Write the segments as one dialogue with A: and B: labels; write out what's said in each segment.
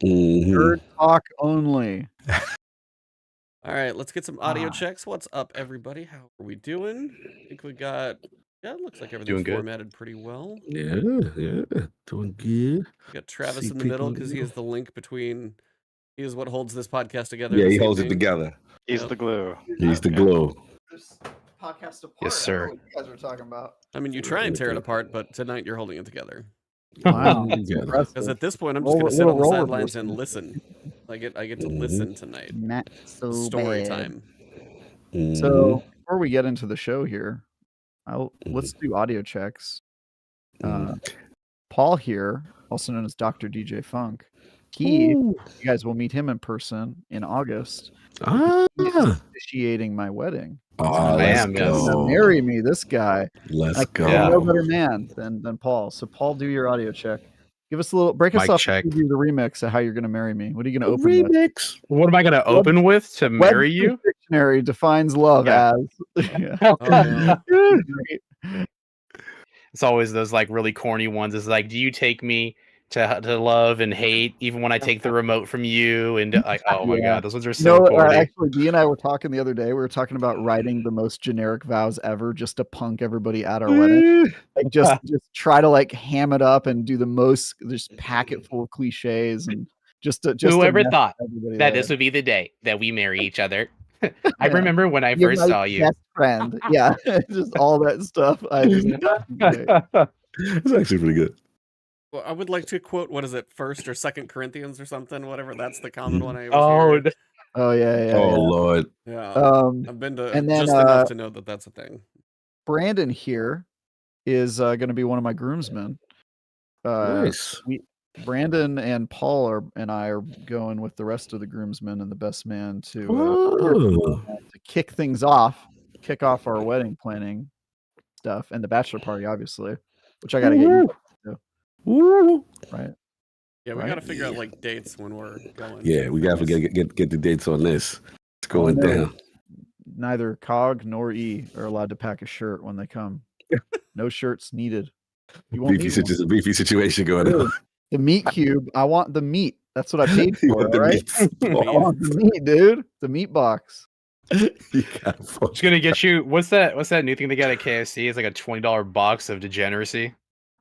A: Nerd talk only.
B: All right, let's get some audio checks. What's up, everybody? How are we doing? I think we got. Yeah, it looks like everything's formatted pretty well.
C: Yeah, doing good.
B: We got Travis in the middle because he is the link between. He is what holds this podcast together.
C: Yeah, he holds it together.
D: He's the glue.
C: He's the glue.
A: This podcast apart.
E: Yes, sir.
A: I don't know what you guys are talking about.
B: I mean, you try and tear it apart, but tonight you're holding it together.
A: Wow.
B: Because at this point, I'm just going to sit on the sidelines and listen. I get to listen tonight.
A: Not so
B: Story
A: bad.
B: time.
A: So before we get into the show here, let's do audio checks. Paul here, also known as DrDjFunk. You guys will meet him in person in August. He is initiating my wedding.
C: Let's go.
A: Marry me, this guy.
C: Let's go.
A: No better man than Paul. So Paul, do your audio check. Give us a little break us up and do the remix of how you're going to marry me. What are you going to open
E: with? What am I going to open with to marry you?
A: Dictionary defines love as.
E: It's always those like really corny ones. It's like, do you take me to love and hate even when I take the remote from you? And like, oh my god, those ones are so corny.
A: Actually, Dee and I were talking the other day. We were talking about writing the most generic vows ever, just to punk everybody at our wedding. Like just try to like ham it up and do the most, just pack it full of cliches and just
E: whoever thought that this would be the day that we marry each other. I remember when I first saw you.
A: Best friend, yeah, just all that stuff.
C: It's actually pretty good.
B: Well, I would like to quote, what is it, 1st or 2nd Corinthians or something, whatever. That's the common one I always hear.
A: Oh yeah.
C: Lord.
B: Yeah. I've been to
A: and then,
B: just enough to know that that's a thing.
A: Brandon here is going to be one of my groomsmen.
C: Nice.
A: Brandon and Paul and I are going with the rest of the groomsmen and the best man to kick things off, kick off our wedding planning stuff and the bachelor party, obviously, which I got to get you to. Right.
B: Yeah, we got to figure out like dates when we're going.
C: Yeah, we got to get the dates on this. It's going down.
A: Neither Cog nor E are allowed to pack a shirt when they come. No shirts needed.
C: Beefy situation going on.
A: The meat cube. I want the meat. That's what I paid for, right? I want the meat, dude. The meat box.
E: It's gonna get you. What's that new thing they got at KFC? It's like a $20 box of degeneracy.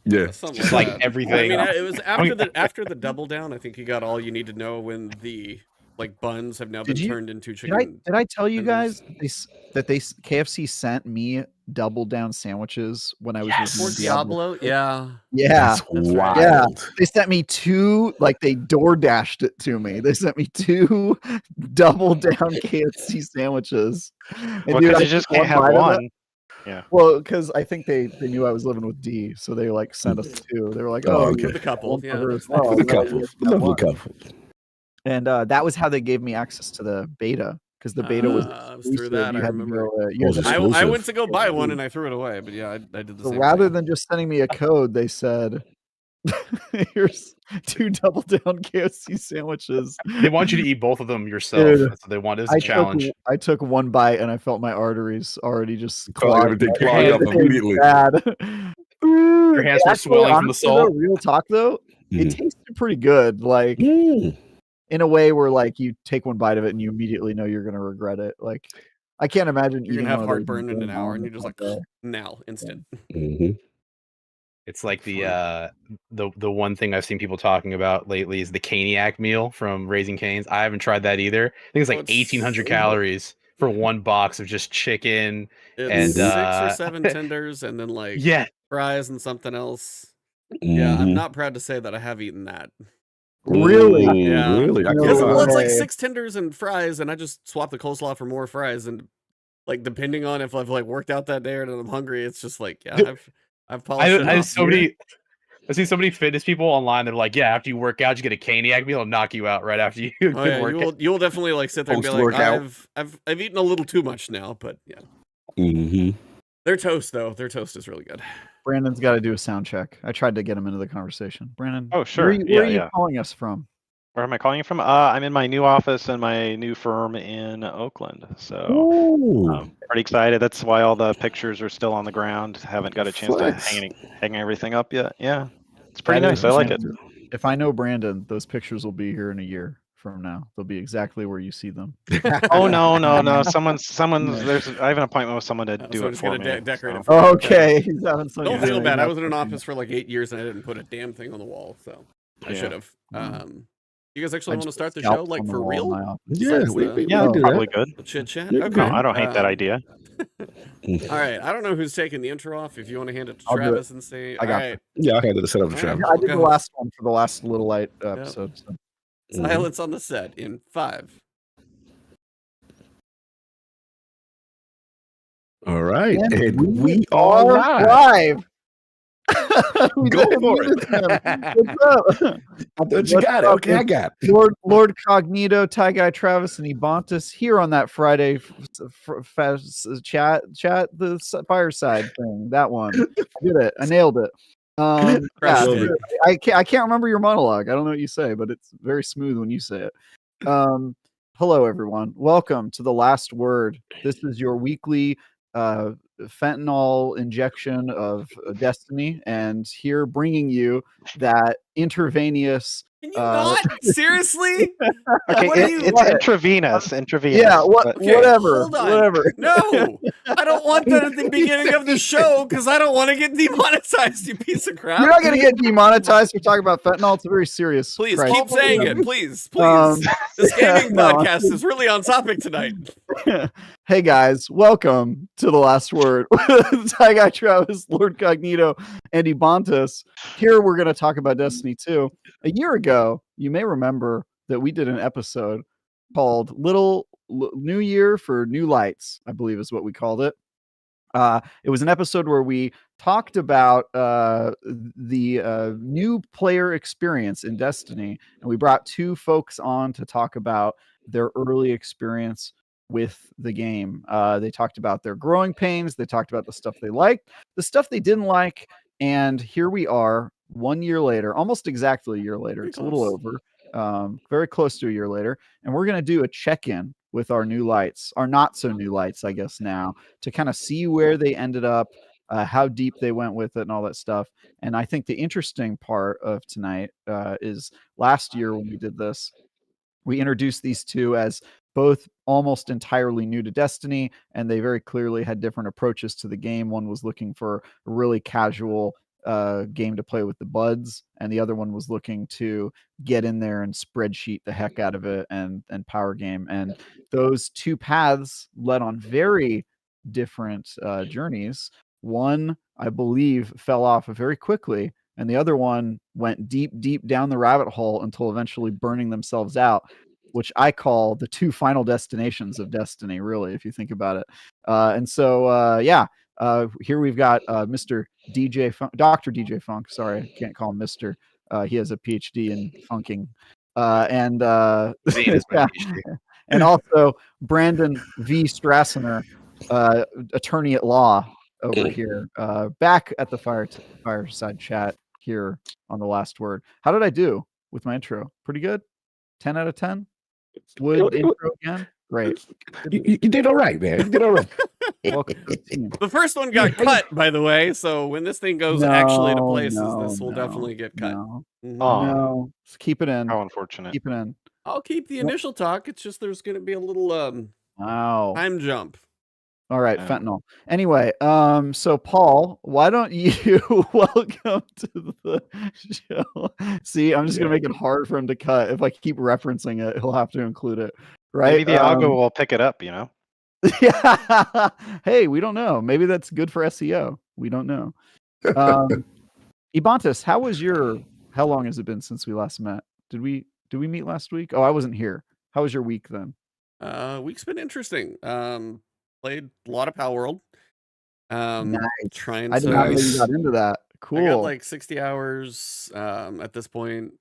C: Yeah,
E: just like everything.
B: I mean, it was after the double down. I think you got all you need to know when the buns have now been turned into chicken.
A: Did I tell you guys that KFC sent me double down sandwiches when I was
B: for Diablo? Yeah.
C: That's wild.
A: Yeah, they sent me 2. Like they door dashed it to me. They sent me 2 double down KFC sandwiches.
D: Well, because you just can't have one.
A: Yeah. Well, because I think they knew I was living with D, so they like sent us 2. They were like,
C: okay.
B: The couple. Yeah.
C: The couple.
A: And that was how they gave me access to the beta, because the beta was
B: through that. I remember. I went to go buy one and I threw it away, but yeah, I did the same.
A: Rather than just sending me a code, they said, "Here's 2 double down KFC sandwiches."
E: They want you to eat both of them yourself. Dude, that's what they want as a challenge.
A: I took one bite and I felt my arteries already just
C: clog up immediately.
E: Your hands were swelling from the salt.
A: Real talk though, it tasted pretty good. Like. In a way where like you take one bite of it and you immediately know you're gonna regret it. Like I can't imagine
B: you're gonna have heartburn in an hour and you're just like now instant.
E: It's like the one thing I've seen people talking about lately is the Caniac meal from Raising Cane's. I haven't tried that either. I think it's like 1,800 calories for one box of just chicken and
B: 6 or 7 tenders and then like fries and something else. Yeah, I'm not proud to say that I have eaten that.
A: Really?
B: Yeah.
C: Really?
B: Well, it's like 6 tenders and fries, and I just swap the coleslaw for more fries. And like, depending on if I've like worked out that day or I'm hungry, it's just like, yeah, I've polished.
E: I see so many fitness people online. They're like, yeah, after you work out, you get a Caniac meal, it'll knock you out right after you.
B: You'll definitely like sit there and be like, I've eaten a little too much now, but yeah. Their toast though, their toast is really good.
A: Brandon's got to do a sound check. I tried to get him into the conversation. Brandon.
D: Oh, sure.
A: Where are you calling us from?
D: Where am I calling you from? I'm in my new office and my new firm in Oakland. So pretty excited. That's why all the pictures are still on the ground. Haven't got a chance to hang everything up yet. Yeah. It's pretty nice. I like it.
A: If I know Brandon, those pictures will be here in a year from now. They'll be exactly where you see them.
D: Oh no! Someone's. I have an appointment with someone to do
B: So
D: it
B: just
D: for
B: gonna
D: me.
B: decorate it
D: so.
B: for you.
A: Okay, he's having some.
B: Don't feel
A: doing
B: bad. I
A: that
B: was in an
A: for me.
B: office for like 8 years and I didn't put a damn thing on the wall, so I
D: Yeah.
B: should have. You guys actually
A: I
B: want to
A: just
B: start the
A: scalped
B: show like
A: on the
B: for
A: wall in
B: real?
A: my office.
C: Yeah,
B: Besides
C: we
B: the-
D: Yeah,
C: do
D: probably
C: that.
D: good.
B: The chit chat.
C: Yeah,
B: Okay.
D: No, I don't hate that idea.
B: All right. I don't know who's taking the intro off. If you want to hand it to
A: I'll do it.
B: Travis and say,
A: I
B: all
A: got
B: right,
C: Yeah, I had to set up the
B: All
C: trap.
B: right.
A: I did
B: Okay.
A: the last one for the last Little Light episode. So.
B: silence on the set in 5.
C: All right,
A: And
C: and we are live.
A: We
C: Go
A: did
C: for
A: it.
C: it.
A: What's up?
C: I thought you got it. Okay, I got it.
A: LordCognito, Guy Travis, and Ebontis here on that Friday chat, the fireside thing. That one, I did it. I nailed it.
B: Crushed
A: Yeah,
B: it.
A: I can't remember your monologue. I don't know what you say, but it's very smooth when you say it. Hello, everyone. Welcome to The Last Word. This is your weekly fentanyl injection of Destiny, and here bringing you that intravenous.
B: Can you not? Seriously?
D: Okay,
B: What are you-
D: it's intravenous. Intravenous.
A: Yeah,
D: but-
B: Okay,
A: whatever.
B: hold on.
A: Whatever.
B: No, I don't want that at the beginning of the show because I don't want to get demonetized, you piece of crap.
A: You're not going to get demonetized for talking about fentanyl. It's a very serious.
B: Please
A: crisis.
B: keep saying it. Please, please.
A: Um,
B: This gaming
A: no.
B: podcast is really on topic tonight.
A: Hey guys, welcome to The Last Word. Guy Travis, LordCognito, and Ebontis. Here we're going to talk about Destiny 2. A year ago, you may remember that we did an episode called New Year for New Lights, I believe is what we called it. It was an episode where we talked about the new player experience in Destiny, and we brought 2 folks on to talk about their early experience with the game. They talked about their growing pains, they talked about the stuff they liked, the stuff they didn't like, and here we are 1 year later, almost exactly a year later.
B: Pretty
A: It's a little
B: close.
A: over, very close to a year later, and we're going to do a check-in with our new lights, our not so new lights, I guess now, to kind of see where they ended up, how deep they went with it and all that stuff. And I think the interesting part of tonight is last year when we did this, we introduced these 2 as both almost entirely new to Destiny, and they very clearly had different approaches to the game. One was looking for a really casual game to play with the buds, and the other one was looking to get in there and spreadsheet the heck out of it and power game. And those 2 paths led on very different journeys. One, I believe, fell off very quickly, and the other one went deep down the rabbit hole until eventually burning themselves out, which I call the 2 final destinations of Destiny, really, if you think about it. And so, here we've got Mr. DjFunk, Dr. DjFunk. Sorry, I can't call him Mr. He has a PhD in funking.
E: Zane is my
A: Yeah.
E: PhD.
A: And also Brandon V. Strassener, attorney at law over here, back at the fireside chat here on The Last Word. How did I do with my intro? Pretty good? 10 out of 10? Would intro again? Great.
C: You did all right, man. You did all right.
A: Welcome to the team.
B: The first one got cut, by the way. So when this thing goes actually to places, this will
A: no,
B: definitely get cut.
A: No,
B: Mhm.
D: Oh,
A: no. Just keep it in.
D: how unfortunate.
A: Keep it in.
B: I'll keep the initial talk. It's just there's going to be a little
A: Wow.
B: time jump.
A: All right,
D: Yeah.
A: fentanyl. Anyway, so Paul, why don't you welcome to the show? See, I'm just gonna make it hard for him to cut. If I keep referencing it, he'll have to include it, right?
D: Maybe the algo will pick it up.
A: Yeah. Hey, we don't know. Maybe that's good for SEO. We don't know. Ebontis, how long has it been since we last met? Did we meet last week? Oh, I wasn't here. How was your week then?
B: Week's been interesting. Played a lot of Power World.
A: Nice.
B: Trying
A: I
B: to
A: did not know you got into that. Cool.
B: I got like 60 hours at this point,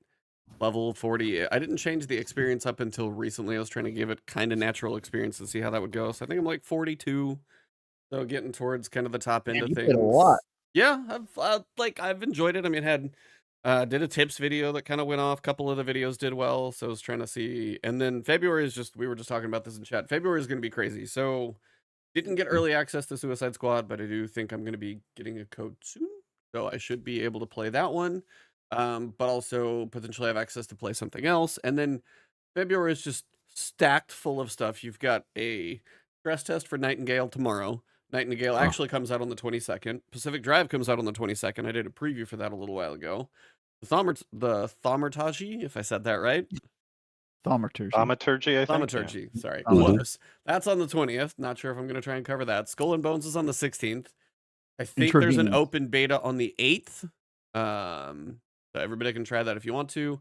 B: level 40. I didn't change the experience up until recently. I was trying to give it kind of natural experience and see how that would go. So I think I'm like 42. So getting towards kind of the top end
A: Man,
B: of
A: you
B: things.
A: played a lot.
B: Yeah, I've enjoyed it. I mean, did a tips video that kind of went off. A couple of the videos did well, so I was trying to see. And then February is just, we were just talking about this in chat. February is going to be crazy. So didn't get early access to Suicide Squad, but I do think I'm going to be getting a code soon. So I should be able to play that one. but also potentially have access to play something else. And then February is just stacked full of stuff. You've got a stress test for Nightingale tomorrow. Nightingale actually comes out on the 22nd. Pacific Drive comes out on the 22nd. I did a preview for that a little while ago. The Thaumaturgy, if I said that right.
A: Thaumaturgy.
D: Thaumaturgy, I think.
B: Thaumaturgy, sorry.
A: Thaumaturgy.
B: Close. That's on the 20th. Not sure if I'm going to try and cover that. Skull and Bones is on the 16th. I think there's an
A: Intravenous.
B: open beta on the 8th. So everybody can try that if you want to.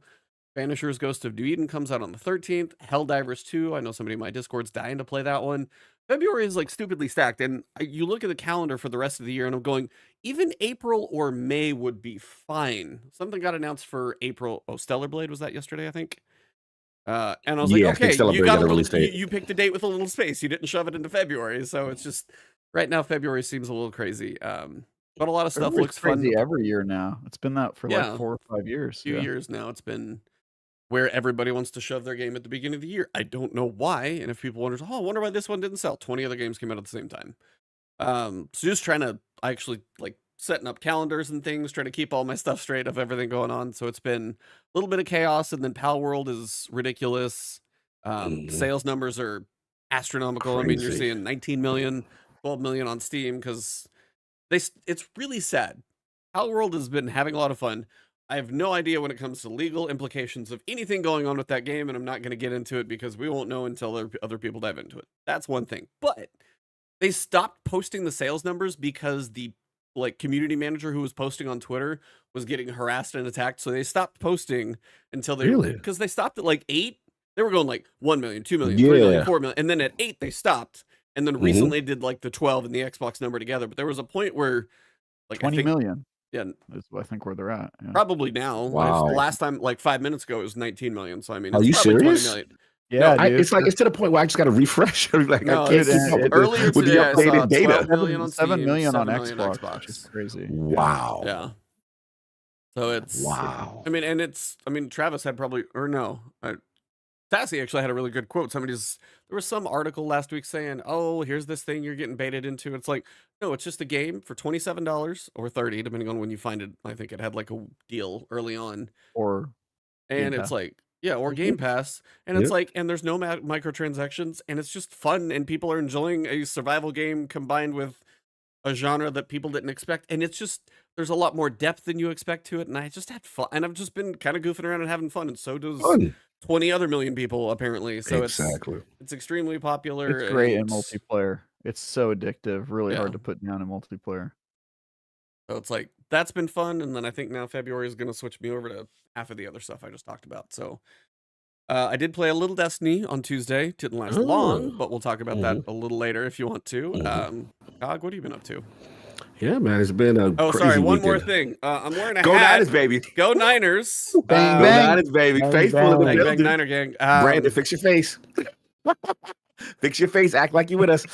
B: Vanisher's Ghost of New Eden comes out on the 13th. Helldivers 2. I know somebody in my Discord's dying to play that one. February is like stupidly stacked. And you look at the calendar for the rest of the year and I'm going, even April or May would be fine. Something got announced for April. Oh, Stellar Blade was that yesterday, I think. And I was like, okay, you got a little, you picked a date with a little space. You didn't shove it into February. So it's just right now, February seems a little crazy. But a lot of stuff looks
A: crazy
B: fun.
A: every year now. It's been that for like 4 or 5 years.
B: A few years now. It's been where everybody wants to shove their game at the beginning of the year. I don't know why. And if people wonder, oh, I wonder why this one didn't sell. 20 other games came out at the same time. So just trying to actually like setting up calendars and things, trying to keep all my stuff straight of everything going on. So it's been a little bit of chaos, and then Pal World is ridiculous. Sales numbers are astronomical.
C: Crazy.
B: I mean, you're seeing 19 million, 12 million on Steam because it's really sad. Pal World has been having a lot of fun. I have no idea when it comes to legal implications of anything going on with that game, and I'm not going to get into it because we won't know until other people dive into it. That's one thing. But they stopped posting the sales numbers because the community manager who was posting on Twitter was getting harassed and attacked. So they stopped posting until they because they stopped at like 8. They were going like 1 million, 2 million, 3 million, 4 million, and then at 8 they stopped. And then recently did like the 12 and the Xbox number together. But there was a point where like
A: 20 million.
B: Yeah,
A: is I think where they're at. Yeah.
B: Probably now.
C: Wow.
B: Last time, like 5 minutes ago, it was 19 million. So I mean,
C: Are you serious?
B: 20 million.
A: Yeah,
B: No,
C: it's like it's to the point where I just got to refresh. Like
B: No,
C: I can't keep up with
B: earlier
C: with the
B: today, I saw
C: updated data.
B: 12 million on
A: 7
B: Steam,
A: million on
B: 7 million
A: Xbox.
B: Xbox.
A: Which is crazy.
C: Wow.
B: Yeah. So it's
C: Wow.
B: I mean, Travis had probably Sassy actually had a really good quote. There was some article last week saying, "Oh, here's this thing you're getting baited into." It's like, no, it's just a game for $27 or $30, depending on when you find it. I think it had like a deal early on, and it's like, yeah, or Game Pass, and it's like, and there's no microtransactions, and it's just fun, and people are enjoying a survival game combined with a genre that people didn't expect, and it's just there's a lot more depth than you expect to it, and I just had fun, and I've just been kind of goofing around and having fun, and so does 20 other million people apparently. So it's extremely popular.
A: It's great in multiplayer. It's so addictive, really hard to put down in multiplayer.
B: So it's like that's been fun, and then I think now February is going to switch me over to half of the other stuff I just talked about. So I did play a little Destiny on Tuesday. Didn't last long, but we'll talk about that a little later if you want to. Cog, what have you been up to?
C: Yeah, man, it's been a crazy
B: sorry, one
C: weekend.
B: more thing. I'm wearing a
C: Go
B: hat.
C: Niners, baby.
B: Go Niners.
A: Bang,
C: Go
A: bang.
C: Niners, baby.
A: Bang,
C: Faithful in the
B: Bang,
C: building.
B: bang, Niner gang.
C: Brandon, fix your face. Fix your face. Act like you with us.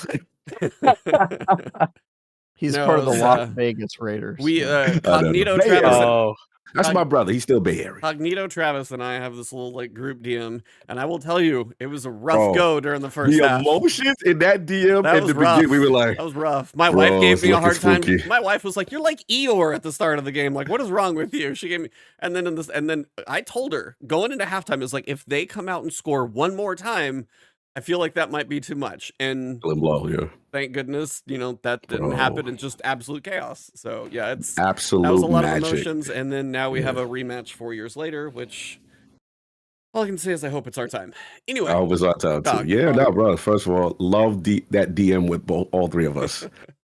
A: He's
B: No,
A: part of the
B: it's,
A: Las Vegas Raiders.
B: Cognito
C: Bay
B: Travis.
C: Area. That's my brother. He's still Bay Area.
B: Cognito Travis and I have this little like group DM, and I will tell you, it was a rough go during the first
C: The
B: half.
C: emotions in that DM
B: That
C: at
B: was
C: the
B: rough.
C: beginning, we were like,
B: That was rough. My wife gave me a hard time.
C: spooky.
B: My wife was like, "You're like Eeyore at the start of the game. Like, what is wrong with you?" She gave me, and then I told her going into halftime is like, if they come out and score one more time, I feel like that might be too much. And
C: blow, yeah.
B: thank goodness, that didn't happen. It's just absolute chaos. So yeah, it's
C: Absolute
B: that was a lot
C: magic.
B: of emotions. And then now we have a rematch 4 years later, which all I can say is I hope it's our time. Anyway,
C: I hope it's our time too. Yeah, no, bro. First of all, love that DM with all three of us,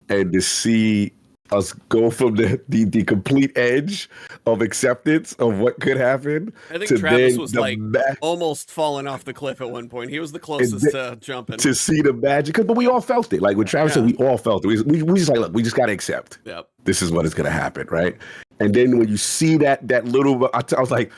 C: and to see us go from the complete edge of acceptance of what could happen.
B: I think
C: to
B: Travis
C: then
B: was
C: the
B: like almost falling off the cliff at one point. He was the closest to jumping.
C: To see the magic, but we all felt it. Like when Travis said, we all felt it. We just like, look, we just got to accept.
B: Yep.
C: This is what is going to happen, right? And then when you see that little, I was like,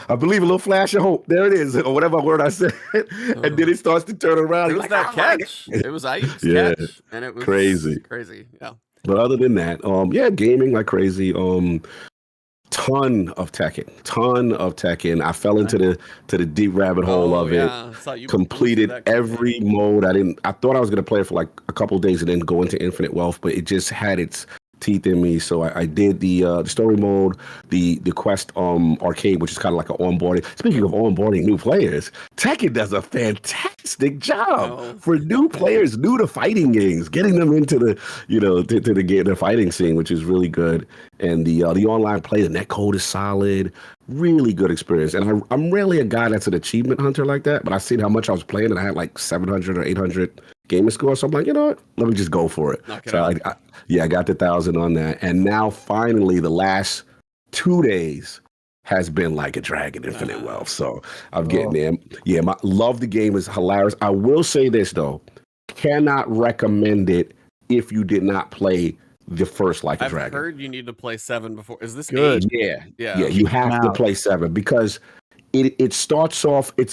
C: I believe a little flash of hope. There it is, or whatever word I said. And then it starts to turn around.
B: It was
C: like,
B: that catch. It was Ayuk's catch, and it was
C: crazy.
B: Yeah.
C: But other than that, gaming like crazy. Ton of Tekken. I fell into the deep rabbit hole of it.
B: I saw you
C: completed
B: that
C: every mode. I thought I was gonna play it for like a couple of days and then go into Infinite Wealth, but it just had its teeth in me, so I did the story mode, the quest arcade, which is kind of like an onboarding. Speaking of onboarding new players, Tekken does a fantastic job for new players, new to fighting games, getting them into the to the fighting scene, which is really good. And the online play, the netcode is solid, really good experience. And I'm rarely a guy that's an achievement hunter like that, but I seen how much I was playing, and I had like 700 or 800 gamer score. So I'm like, you know what? Let me just go for it. So I got the 1,000 on that. And now finally the last 2 days has been like a Dragon Infinite Wealth. So I'm getting there. Yeah, love the game, is hilarious. I will say this though, cannot recommend it if you did not play the first Like a Dragon.
B: I've heard you need to play 7 before. Is this
A: good?
B: 8?
C: Yeah. You have to play 7 because it starts off. It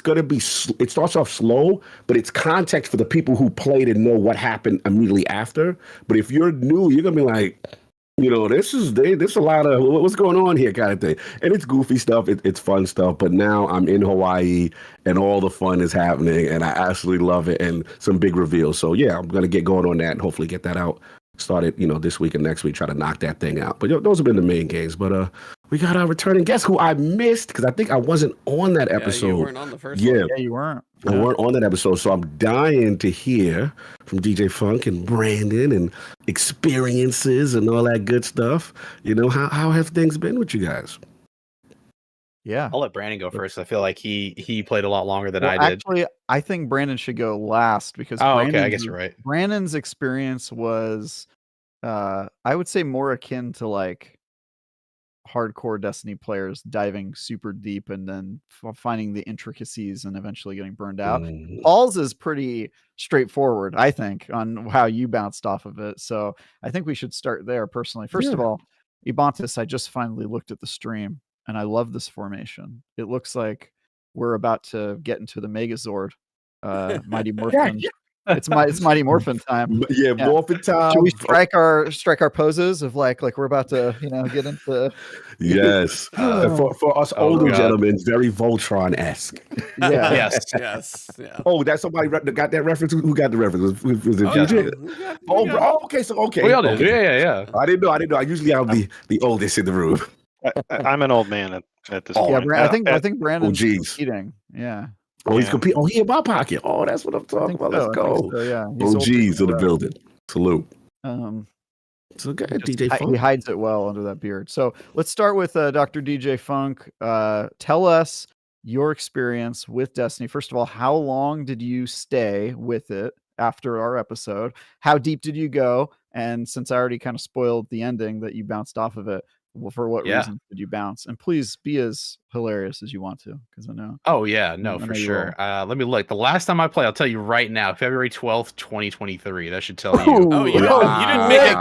C: starts off slow, but it's context for the people who played and know what happened immediately after. But if you're new, you're gonna be like, this is a lot of what's going on here kind of thing. And it's goofy stuff. It's fun stuff. But now I'm in Hawaii and all the fun is happening, and I absolutely love it. And some big reveals. So yeah, I'm gonna get going on that and hopefully get that out. Started, this week and next week, try to knock that thing out. But those have been the main games. But we got our returning guest who I missed because I think I wasn't on that episode.
B: You weren't on the first one.
A: Yeah, you weren't.
C: I weren't on that episode, so I'm dying to hear from DjFunk and Brandon and experiences and all that good stuff. How have things been with you guys?
A: Yeah,
E: I'll let Brandon go first. I feel like he played a lot longer than I did.
A: Actually, I think Brandon should go last because
E: okay, I guess you're right.
A: Brandon's experience was, I would say, more akin to like hardcore Destiny players diving super deep and then finding the intricacies and eventually getting burned out. Paul's is pretty straightforward, I think, on how you bounced off of it. So I think we should start there personally. First of all, Ebontis, I just finally looked at the stream. And I love this formation. It looks like we're about to get into the Megazord, Mighty Morphin. It's Mighty Morphin time.
C: Yeah, Morphin time.
A: Should we strike our poses of like we're about to get into?
C: Yes. For us older gentlemen, it's very Voltron-esque.
A: Yeah.
B: Yes. Yeah.
C: Oh, that's somebody got that reference. Who got the reference? Was it DJ? Okay. So okay.
E: We all did. Yeah.
C: I didn't know. I usually I'm the oldest in the room.
D: I'm an old man at this
A: Yeah,
D: point.
A: I think Brandon's competing. Yeah.
C: Oh, he's competing. Oh, he in my pocket. Oh, that's what I'm talking about. Let's go.
A: So, yeah.
C: OGs in the building. Salute.
A: So good, DjFunk. He hides it well under that beard. So let's start with Dr. DjFunk. Tell us your experience with Destiny. First of all, how long did you stay with it after our episode? How deep did you go? And since I already kind of spoiled the ending that you bounced off of it, well, for what reason did you bounce? And please be as hilarious as you want to, because I know.
E: Oh yeah, no, for sure. Let me look. The last time I played, I'll tell you right now, February 12th, 2023. That should tell you.
B: Oh, you didn't make it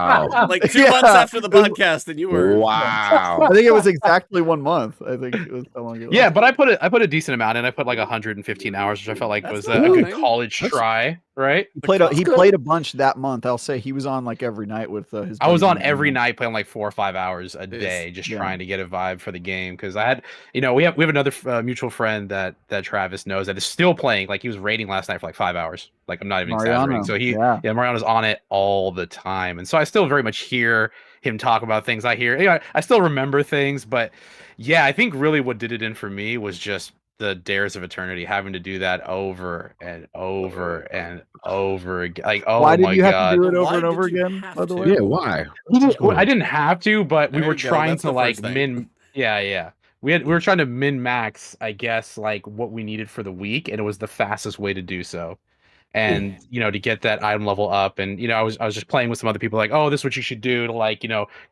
B: like 2 months after the podcast, and you were.
C: Wow.
A: I think it was exactly 1 month. I think it was how long it was.
E: Yeah, but I put a decent amount in. I put like 115 hours, which I felt like was a good college try. Right?
A: He played a bunch that month. I'll say he was on like every night with his.
E: I was on every night playing like 4 or 5 hours a day, just trying to get a vibe for the game because I had, we have another mutual friend that Travis knows that is still playing. Like he was raiding last night for like 5 hours. Like I'm not even exaggerating. So Mariano's on it all the time, and so I still very much hear him talk about things. I hear, I still remember things, but yeah, I think really what did it in for me was just the Dares of Eternity, having to do that over and over and over again. Like, oh
A: why
E: my
A: did you
E: God.
A: have to do it over and over again? By the way,
C: yeah, why?
E: I didn't have to, but we were trying to like min. Yeah. We were trying to min max, I guess, like what we needed for the week, and it was the fastest way to do so. And to get that item level up, and I was just playing with some other people, like, oh, this is what you should do to like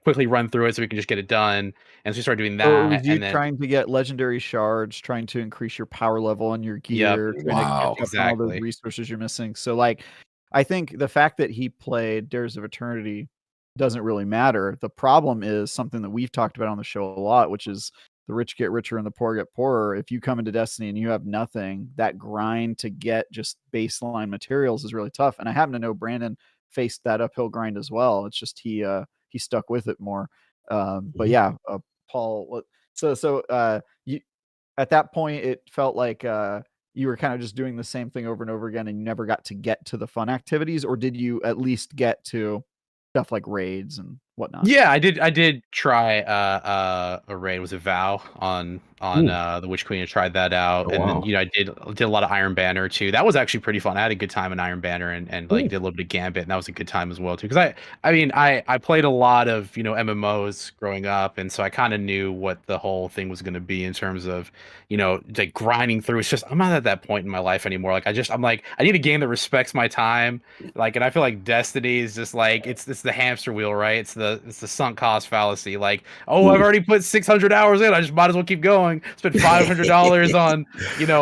E: quickly run through it so we can just get it done. And so we started doing that.
A: So was you trying to get legendary shards, trying to increase your power level on your gear,
C: wow,
A: all those resources you're missing. So like, I think the fact that he played Dares of Eternity doesn't really matter. The problem is something that we've talked about on the show a lot, which is the rich get richer and the poor get poorer. If you come into Destiny and you have nothing, that grind to get just baseline materials is really tough. And I happen to know Brandon faced that uphill grind as well. It's just he stuck with it more. But yeah, Paul. So you at that point it felt like you were kind of just doing the same thing over and over again, and you never got to get to the fun activities, or did you at least get to stuff like raids and whatnot.
E: Yeah, I did try a raid. Was it Vow on the Witch Queen? I tried that out, and then I did a lot of Iron Banner too. That was actually pretty fun. I had a good time in Iron Banner, and like did a little bit of Gambit, and that was a good time as well too. Because I played a lot of MMOs growing up, and so I kind of knew what the whole thing was going to be in terms of like grinding through. It's just I'm not at that point in my life anymore. Like I'm like I need a game that respects my time. Like, and I feel like Destiny is just like it's the hamster wheel, right? It's the sunk cost fallacy. Like, oh, I've already put 600 hours in. I just might as well keep going. Spent $500 on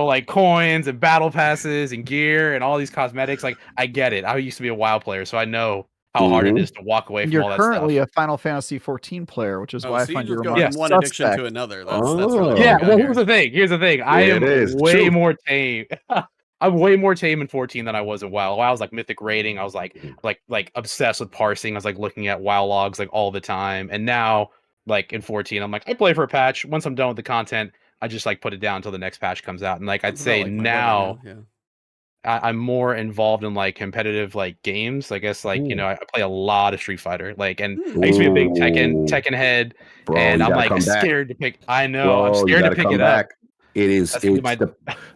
E: like coins and battle passes and gear and all these cosmetics. Like, I get it. I used to be a WoW player, so I know how hard it is to walk away from all that stuff.
A: You're currently a Final Fantasy 14 player, which is why I find your remarks
B: one
A: suspect.
B: addiction to another. That's really
E: yeah. Well, here's the thing. I am way more tame. I'm way more tame in 14 than I was in WoW. I was like mythic rating. I was like obsessed with parsing. I was like looking at WoW logs like all the time. And now, like in 14, I'm like, I play for a patch. Once I'm done with the content, I just like put it down until the next patch comes out. And like I'd say now, I'm more involved in like competitive like games. I guess like I play a lot of Street Fighter. Like, and I used to be a big Tekken head, bro, and I'm like scared to pick. I know, bro, I'm scared to pick it up.
C: It is.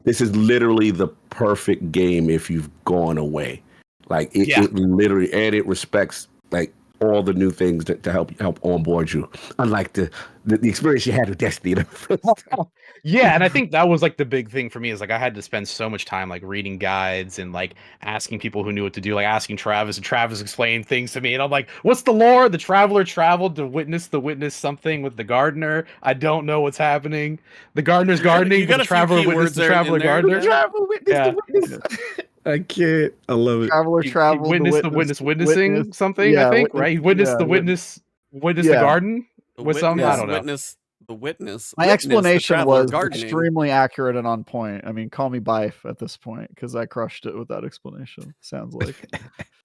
C: This is literally the perfect game if you've gone away. Like it literally, and it respects like all the new things to help onboard you. Unlike the experience you had with Destiny.
E: Yeah, and I think that was like the big thing for me is like I had to spend so much time like reading guides and like asking people who knew what to do, like asking Travis, and Travis explained things to me, and I'm like, "What's the lore? The traveler traveled to witness something with the gardener. I don't know what's happening. The gardener's gardening, but the traveler witnessed the traveler gardener.
C: Traveler witnessed the witness." I can't. I love it.
A: Traveler traveled.
E: Witness the witnessing something. I think right. He witnessed the witness the garden with something. I don't know.
B: The witness.
A: My explanation was extremely accurate and on point. I mean, call me Bife at this point because I crushed it with that explanation. Sounds like.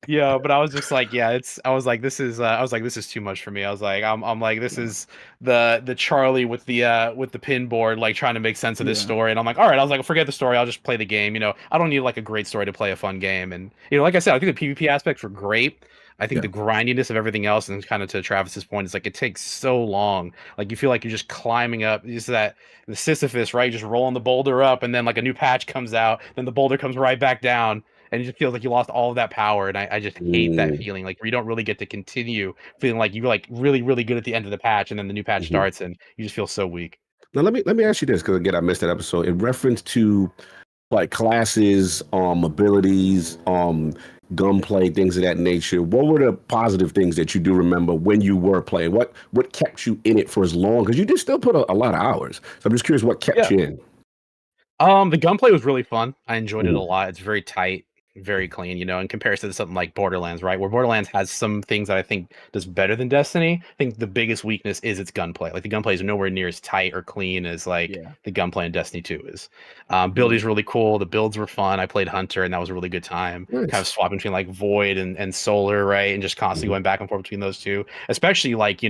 E: Yeah, but I was just like, I was like, this is too much for me. I was like, I'm like, this is the Charlie with the pin board, like trying to make sense of this story. And I'm like, all right, I was like, forget the story. I'll just play the game. I don't need like a great story to play a fun game. And like I said, I think the PvP aspects were great. I think the grindiness of everything else, and kind of to Travis's point, is like it takes so long. Like you feel like you're just climbing up. Just the Sisyphus, right? Just rolling the boulder up, and then like a new patch comes out, then the boulder comes right back down, and it just feels like you lost all of that power. And I just hate that feeling, like where you don't really get to continue feeling like you're like really, really good at the end of the patch, and then the new patch starts, and you just feel so weak.
C: Now let me ask you this, because again I missed that episode in reference to like classes, abilities, gunplay, things of that nature. What were the positive things that you do remember when you were playing? What kept you in it for as long? Because you did still put a lot of hours. So I'm just curious what kept you in.
E: The gunplay was really fun. I enjoyed it a lot. It's very tight, very clean, in comparison to something like Borderlands, right? Where Borderlands has some things that I think does better than Destiny. I think the biggest weakness is its gunplay. Like the gunplay is nowhere near as tight or clean as like the gunplay in Destiny 2 is. Build is really cool. The builds were fun. I played Hunter, and that was a really good time. Nice. Kind of swapping between like Void and Solar, right? And just constantly going back and forth between those two. Especially like,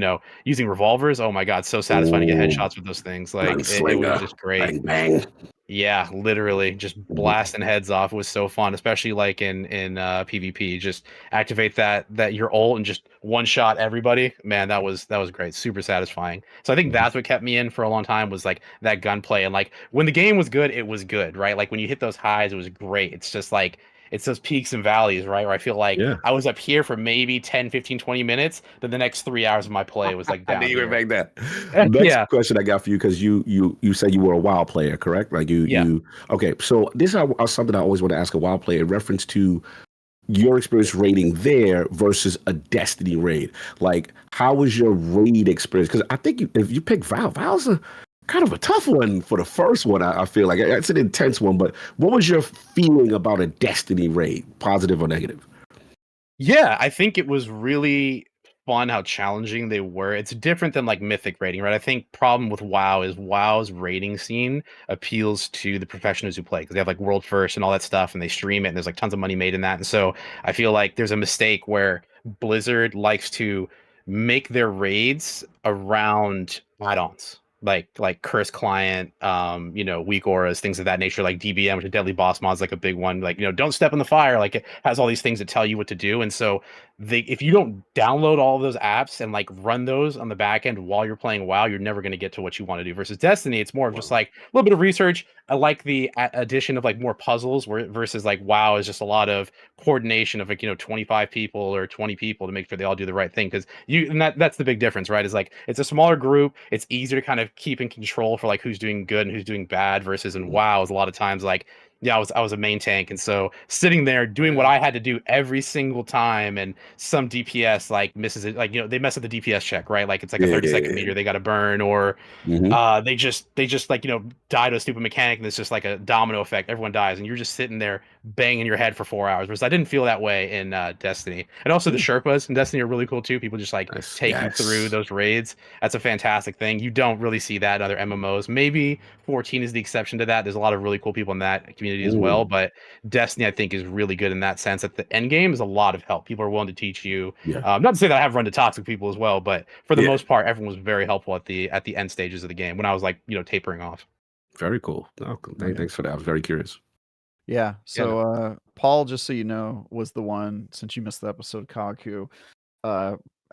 E: using revolvers. Oh my God, so satisfying to get headshots with those things. Like it was just great.
C: Bang.
E: Yeah, literally just blasting heads off. It was so fun, especially like in PvP. Just activate that your ult and just one shot everybody. Man, that was great. Super satisfying. So I think that's what kept me in for a long time, was like that gunplay. And like when the game was good, it was good, right? Like when you hit those highs, it was great. It's just like it's those peaks and valleys, right? Where I feel like I was up here for maybe 10, 15, 20 minutes. Then the next 3 hours of my play was like down.
C: I knew you were back that. Next question I got for you, because you said you were a WoW player, correct? Like you okay. So this is something I always want to ask a WoW player in reference to your experience raiding there versus a Destiny raid. Like, how was your raid experience? Because I think if you pick Val's a kind of a tough one for the first one. I feel like it's an intense one, but what was your feeling about a Destiny raid, positive or negative?
E: Yeah, I think it was really fun how challenging they were. It's different than like Mythic raiding, right? I think problem with WoW is WoW's raiding scene appeals to the professionals who play, because they have like World First and all that stuff, and they stream it, and there's like tons of money made in that. And so I feel like there's a mistake where Blizzard likes to make their raids around add-ons. Like Curse Client, weak auras, things of that nature, like DBM, which is Deadly Boss Mod's like a big one. Like, don't step in the fire. Like it has all these things that tell you what to do. And so if you don't download all of those apps and like run those on the back end while you're playing WoW, you're never going to get to what you want to do. Versus Destiny, it's more of just like a little bit of research. I like the addition of like more puzzles versus like WoW is just a lot of coordination of like, 25 people or 20 people to make sure they all do the right thing. Because that's the big difference, right? Is like it's a smaller group. It's easier to kind of keep in control for like who's doing good and who's doing bad. Versus in WoW is a lot of times like, yeah, I was a main tank, and so sitting there doing what I had to do every single time, and some DPS like misses it, like they mess up the DPS check, right? Like it's like a 30-second meter they got to burn, or they just like die to a stupid mechanic, and it's just like a domino effect. Everyone dies, and you're just sitting there banging your head for 4 hours. Whereas I didn't feel that way in Destiny, and also the Sherpas in Destiny are really cool too. People just like take you through those raids. That's a fantastic thing. You don't really see that in other MMOs. Maybe 14 is the exception to that. There's a lot of really cool people in that community as well, but Destiny I think is really good in that sense that the end game is a lot of help. People are willing to teach you. Not to say that I have run to toxic people as well, but for the most part, everyone was very helpful at the end stages of the game when I was like tapering off.
C: Very cool. Thanks for that. I was very curious.
A: Yeah. So Paul, just so you know, was the one, since you missed the episode, Kaku,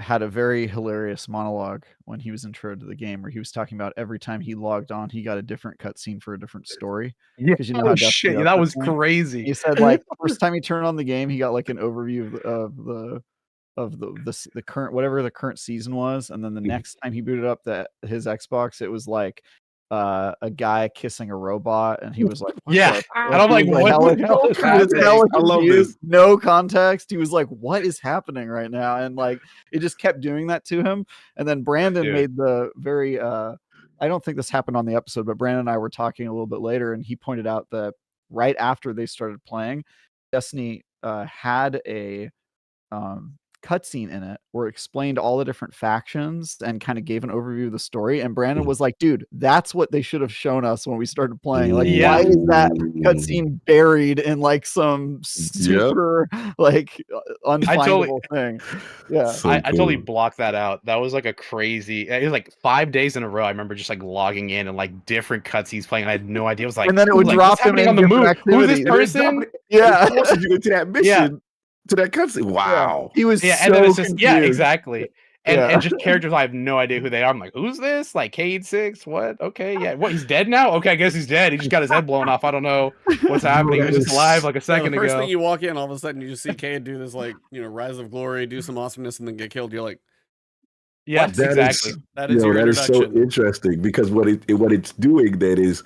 A: had a very hilarious monologue when he was intro to the game where he was talking about every time he logged on, he got a different cutscene for a different story.
E: Yeah,
A: how
E: shit, that was crazy.
A: He said like the first time he turned on the game, he got like an overview of the current, whatever the current season was, and then the next time he booted up his Xbox, it was like a guy kissing a robot, and he was like,
E: and I'm like, what the hell is happening?
C: I love this.
A: No context. He was like, what is happening right now? And like it just kept doing that to him. And then Brandon made the very I don't think this happened on the episode, but Brandon and I were talking a little bit later, and he pointed out that right after they started playing, Destiny had a cutscene in it where it explained all the different factions and kind of gave an overview of the story. And Brandon was like, dude, that's what they should have shown us when we started playing. Like, why is that cutscene buried in like some super like unfindable thing? Yeah.
E: So I totally blocked that out. That was like a crazy, it was like 5 days in a row. I remember just like logging in and like different cutscenes playing. I had no idea. It was like,
A: and then it would drop him in
E: on the move. Who's this person?
C: Yeah. It forces you into that mission. To that cutscene. Wow.
A: He was
E: and then it's just exactly. And just characters I have no idea who they are. I'm like, who's this? Like Cade 6? What? Okay, what, he's dead now? Okay, I guess he's dead. He just got his head blown off. I don't know what's happening. He was just alive like a second ago.
B: The first thing you walk in, all of a sudden you just see Cade do this like, rise of glory, do some awesomeness, and then get killed. You're like,
E: yes, exactly.
B: That is your introduction.
C: That is so interesting because what it's doing then is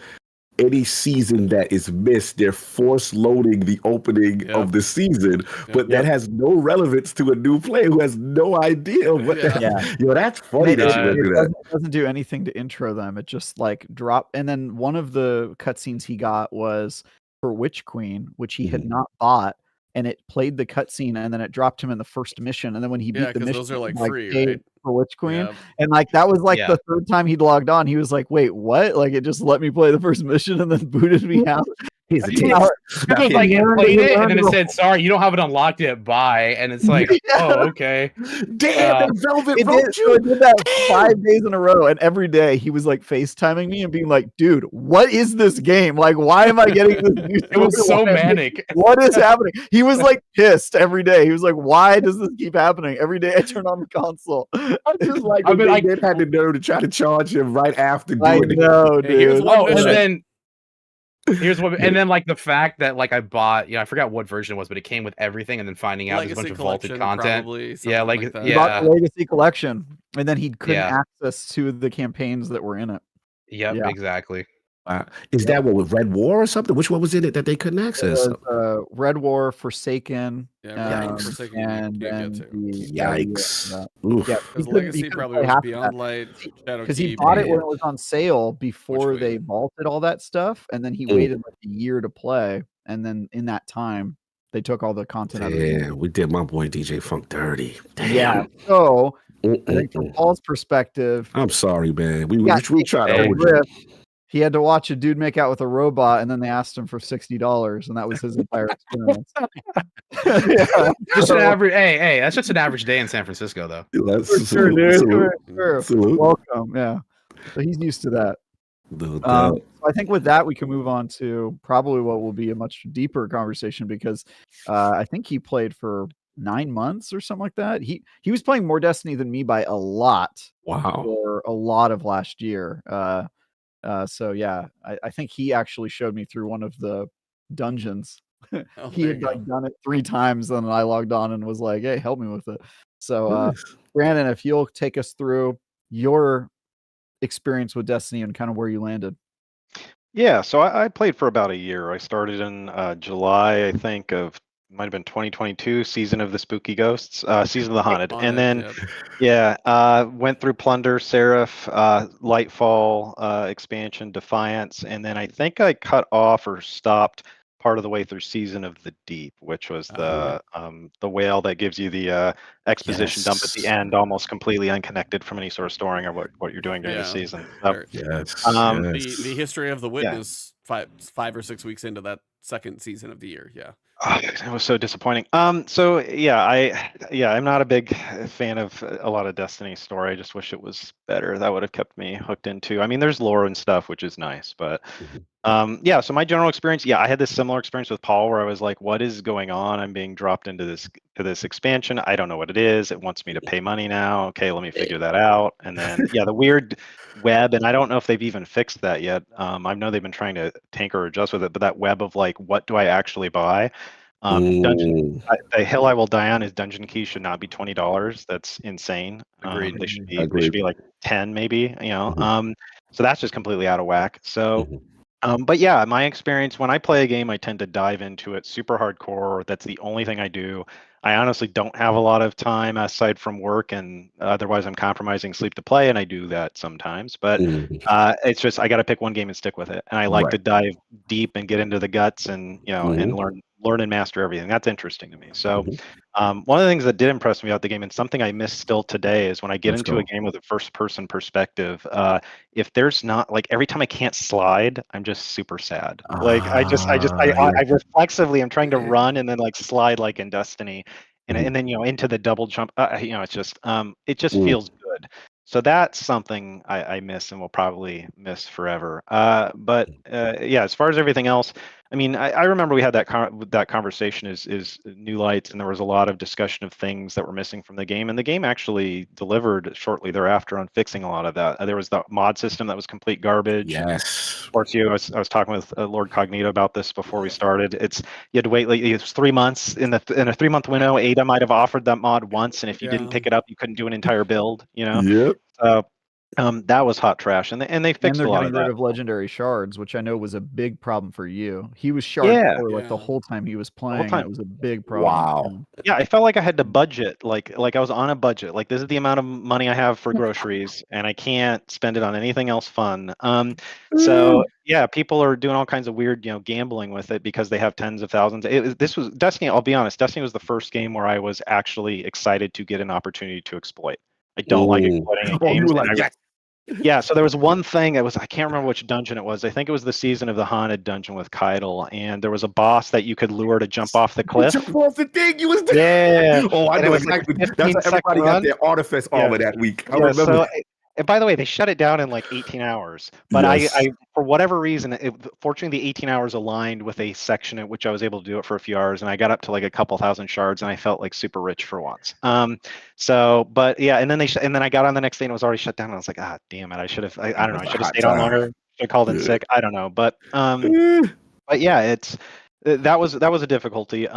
C: any season that is missed, they're force loading the opening of the season, but that has no relevance to a new player who has no idea what that's funny that you do that.
A: It doesn't do anything to intro them. It just like drop. And then one of the cutscenes he got was for Witch Queen, which he had not bought, and it played the cutscene, and then it dropped him in the first mission. And then when he beat the mission,
B: those are like free, right?
A: For Witch Queen, and like that was like the third time he'd logged on. He was like, "Wait, what?" Like it just let me play the first mission and then booted me out.
E: He's a it was like it played it and then it said, "Sorry, you don't have it unlocked yet. Bye." And it's like, "Oh, okay."
C: Damn, Velvet
A: it did that 5 days in a row, and every day he was like FaceTiming me and being like, "Dude, what is this game? Like, why am I getting this?" New
E: it was so manic.
A: What is happening? He was like pissed every day. He was like, "Why does this keep happening every day? I turn on the console."
C: I'm just like, I had the nerve to try to charge him right after doing
A: it. I know, dude.
E: And then like the fact that like I bought, I forgot what version it was, but it came with everything, and then finding out there's a bunch of vaulted content.
B: Probably,
E: like
A: he bought the Legacy Collection, and then he couldn't access to the campaigns that were in it.
E: Yep, exactly.
C: Is that what with Red War or something? Which one was in it that they couldn't access?
A: Red War, Forsaken,
B: Forsaken,
A: and
C: yikes.
B: Because Legacy probably was Beyond Light, Shadowkeep.
A: Because he bought it when it was on sale before they vaulted all that stuff, and then he waited like a year to play, and then in that time they took all the content out of it.
C: Yeah, we did my boy DjFunk dirty. Damn.
A: Yeah. So I think from Paul's perspective,
C: I'm sorry, man. We tried to hold you.
A: He had to watch a dude make out with a robot, and then they asked him for $60, and that was his entire experience.
E: Just an average. Hey, that's just an average day in San Francisco, though.
C: That's
A: sure, dude. Welcome. Yeah, so he's used to that. So I think with that we can move on to probably what will be a much deeper conversation because I think he played for 9 months or something like that. He was playing more Destiny than me by a lot.
C: Wow.
A: For a lot of last year. So yeah, I think he actually showed me through one of the dungeons. He had like done it 3 times, and I logged on and was like, "Hey, help me with it." So,
C: Nice.
A: Brandon, if you'll take us through your experience with Destiny and kind of where you landed.
D: Yeah, so I played for about a year. I started in July, I think, of might have been 2022, season of the Spooky Ghosts, season of the Haunted, and then went through Plunder, Seraph, Lightfall expansion, Defiance, and then I think I cut off or stopped part of the way through Season of the Deep, which was the whale that gives you the exposition dump at the end, almost completely unconnected from any sort of storing or what you're doing during the season. So,
B: the history of the Witness 5 or 6 weeks into that second season of the year. Yeah.
D: It was so disappointing. So yeah, I'm not a big fan of a lot of Destiny story. I just wish it was better. That would have kept me hooked into. I mean, there's lore and stuff, which is nice, but yeah. So my general experience, I had this similar experience with Paul, where I was like, "What is going on? I'm being dropped into this expansion. I don't know what it is. It wants me to pay money now. Okay, let me figure that out." And then the weird web, and I don't know if they've even fixed that yet. I know they've been trying to tinker or adjust with it, but that web of like, what do I actually buy? Dungeon, the hill I will die on is dungeon keys should not be $20. That's insane.
B: Agreed.
D: They should be like 10 maybe, so that's just completely out of whack. So but yeah, my experience when I play a game, I tend to dive into it super hardcore. That's the only thing I do. I honestly don't have a lot of time aside from work, and otherwise I'm compromising sleep to play, and I do that sometimes. But it's just I got to pick one game and stick with it, and I like to dive deep and get into the guts, and and learn and master everything. That's interesting to me. So one of the things that did impress me about the game, and something I miss still today, is when I get into a game with a first-person perspective. If there's not like every time I can't slide, I'm just super sad. Like I reflexively am trying to run and then like slide like in Destiny, and then into the double jump. It's just it just feels good. So that's something I miss and will probably miss forever. But as far as everything else, I mean, I remember we had that conversation is New Lights, and there was a lot of discussion of things that were missing from the game, and the game actually delivered shortly thereafter on fixing a lot of that. There was the mod system that was complete garbage.
C: Yes.
D: Of course, I was talking with LordCognito about this before we started. You had to wait like it was 3 months in a 3-month window. Ada might have offered that mod once, and if you didn't pick it up, you couldn't do an entire build.
C: Yep.
D: That was hot trash, and they fixed a lot of that.
A: They're getting rid of legendary shards, which I know was a big problem for you. He was shard poor like the whole time he was playing. It was a big problem.
C: Wow.
D: Yeah, I felt like I had to budget, like I was on a budget. Like this is the amount of money I have for groceries, and I can't spend it on anything else fun. So yeah, people are doing all kinds of weird, gambling with it because they have tens of thousands. This was Destiny. I'll be honest, Destiny was the first game where I was actually excited to get an opportunity to exploit. I don't like exploiting games.
C: You were like, yes.
D: Yeah, so there was one thing I can't remember which dungeon it was. I think it was the Season of the Haunted dungeon with Caiatl, and there was a boss that you could lure to jump off the cliff.
C: Jump off the thing, you was
D: there.
C: Yeah. Oh, I know exactly. That's how everybody got their artifice armor that week. I remember.
D: So, and by the way, they shut it down in like 18 hours. But I for whatever reason, fortunately, the 18 hours aligned with a section at which I was able to do it for a few hours, and I got up to like a couple thousand shards, and I felt like super rich for once. But yeah, and then and then I got on the next day and it was already shut down. And I was like, damn it, I should have. I don't know. I should have stayed on longer. Should have called in sick. I don't know, but yeah, that was a difficulty.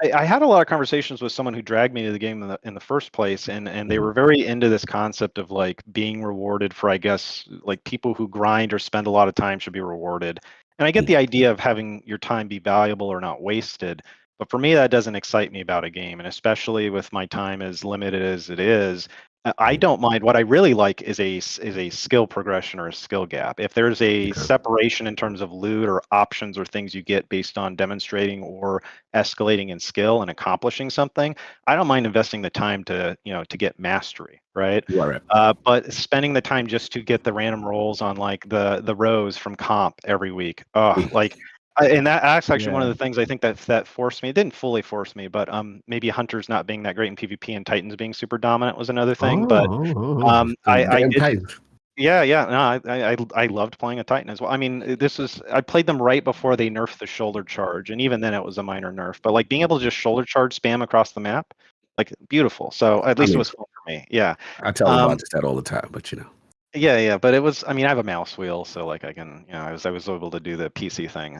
D: I had a lot of conversations with someone who dragged me to the game in the first place, and they were very into this concept of like being rewarded for, I guess, like people who grind or spend a lot of time should be rewarded. And I get the idea of having your time be valuable or not wasted, but for me that doesn't excite me about a game, and especially with my time as limited as it is. I don't mind. What I really like is a skill progression or a skill gap. If there's a separation in terms of loot or options or things you get based on demonstrating or escalating in skill and accomplishing something, I don't mind investing the time to get mastery, right? But spending the time just to get the random rolls on like the rows from comp every week, and that's actually one of the things I think that forced me. It didn't fully force me, but maybe Hunters not being that great in PvP and Titans being super dominant was another thing. But I did. Yeah, yeah. No, I loved playing a Titan as well. I mean, I played them right before they nerfed the shoulder charge, and even then it was a minor nerf. But like being able to just shoulder charge spam across the map, like beautiful. So at least it was fun for me. Yeah.
C: I tell about that all the time, but you know.
D: Yeah, but it was. I mean, I have a mouse wheel, so like I can, I was able to do the PC thing.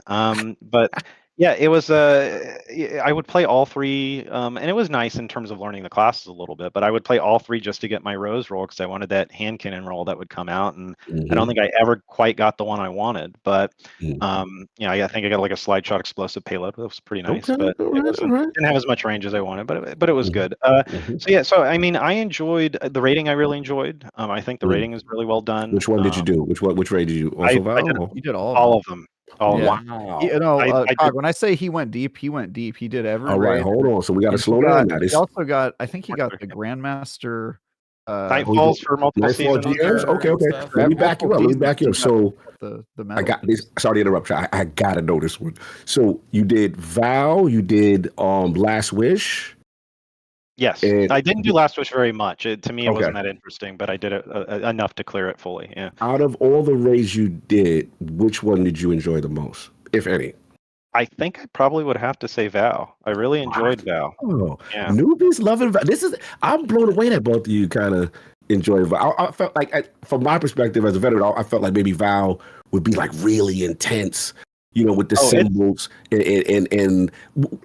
D: But yeah, it was. I would play all three, and it was nice in terms of learning the classes a little bit. But I would play all three just to get my Rose roll because I wanted that hand cannon roll that would come out, and I don't think I ever quite got the one I wanted. But I think I got like a slide shot explosive payload. That was pretty nice, but it didn't have as much range as I wanted. But it was good. So I mean, I enjoyed the rating. I really enjoyed. I think the rating is really well done.
C: Which one did you do? Which raid did you do? Also Val?
A: You did
D: all of them.
C: Wow.
A: When I say he went deep, he went deep. He did every
C: All right,
A: raid.
C: hold on. So we got to slow down now.
A: He also got, I think he got the Grandmaster.
D: Nightfalls for multiple seasons.
C: Okay. Let me back you up. So
A: the
C: I got this. Sorry to interrupt you. I gotta know this one. So you did Vow. You did Last Wish.
D: Yes, I didn't do Last Wish very much. To me, it wasn't that interesting, but I did it enough to clear it fully. Yeah.
C: Out of all the raids you did, which one did you enjoy the most, if any?
D: I think I probably would have to say Vow. I really enjoyed Vow.
C: Oh, yeah. Newbies loving Vow. I'm blown away that both of you kind of enjoy Vow. I felt like, from my perspective as a veteran, I felt like maybe Vow would be like really intense. With the symbols and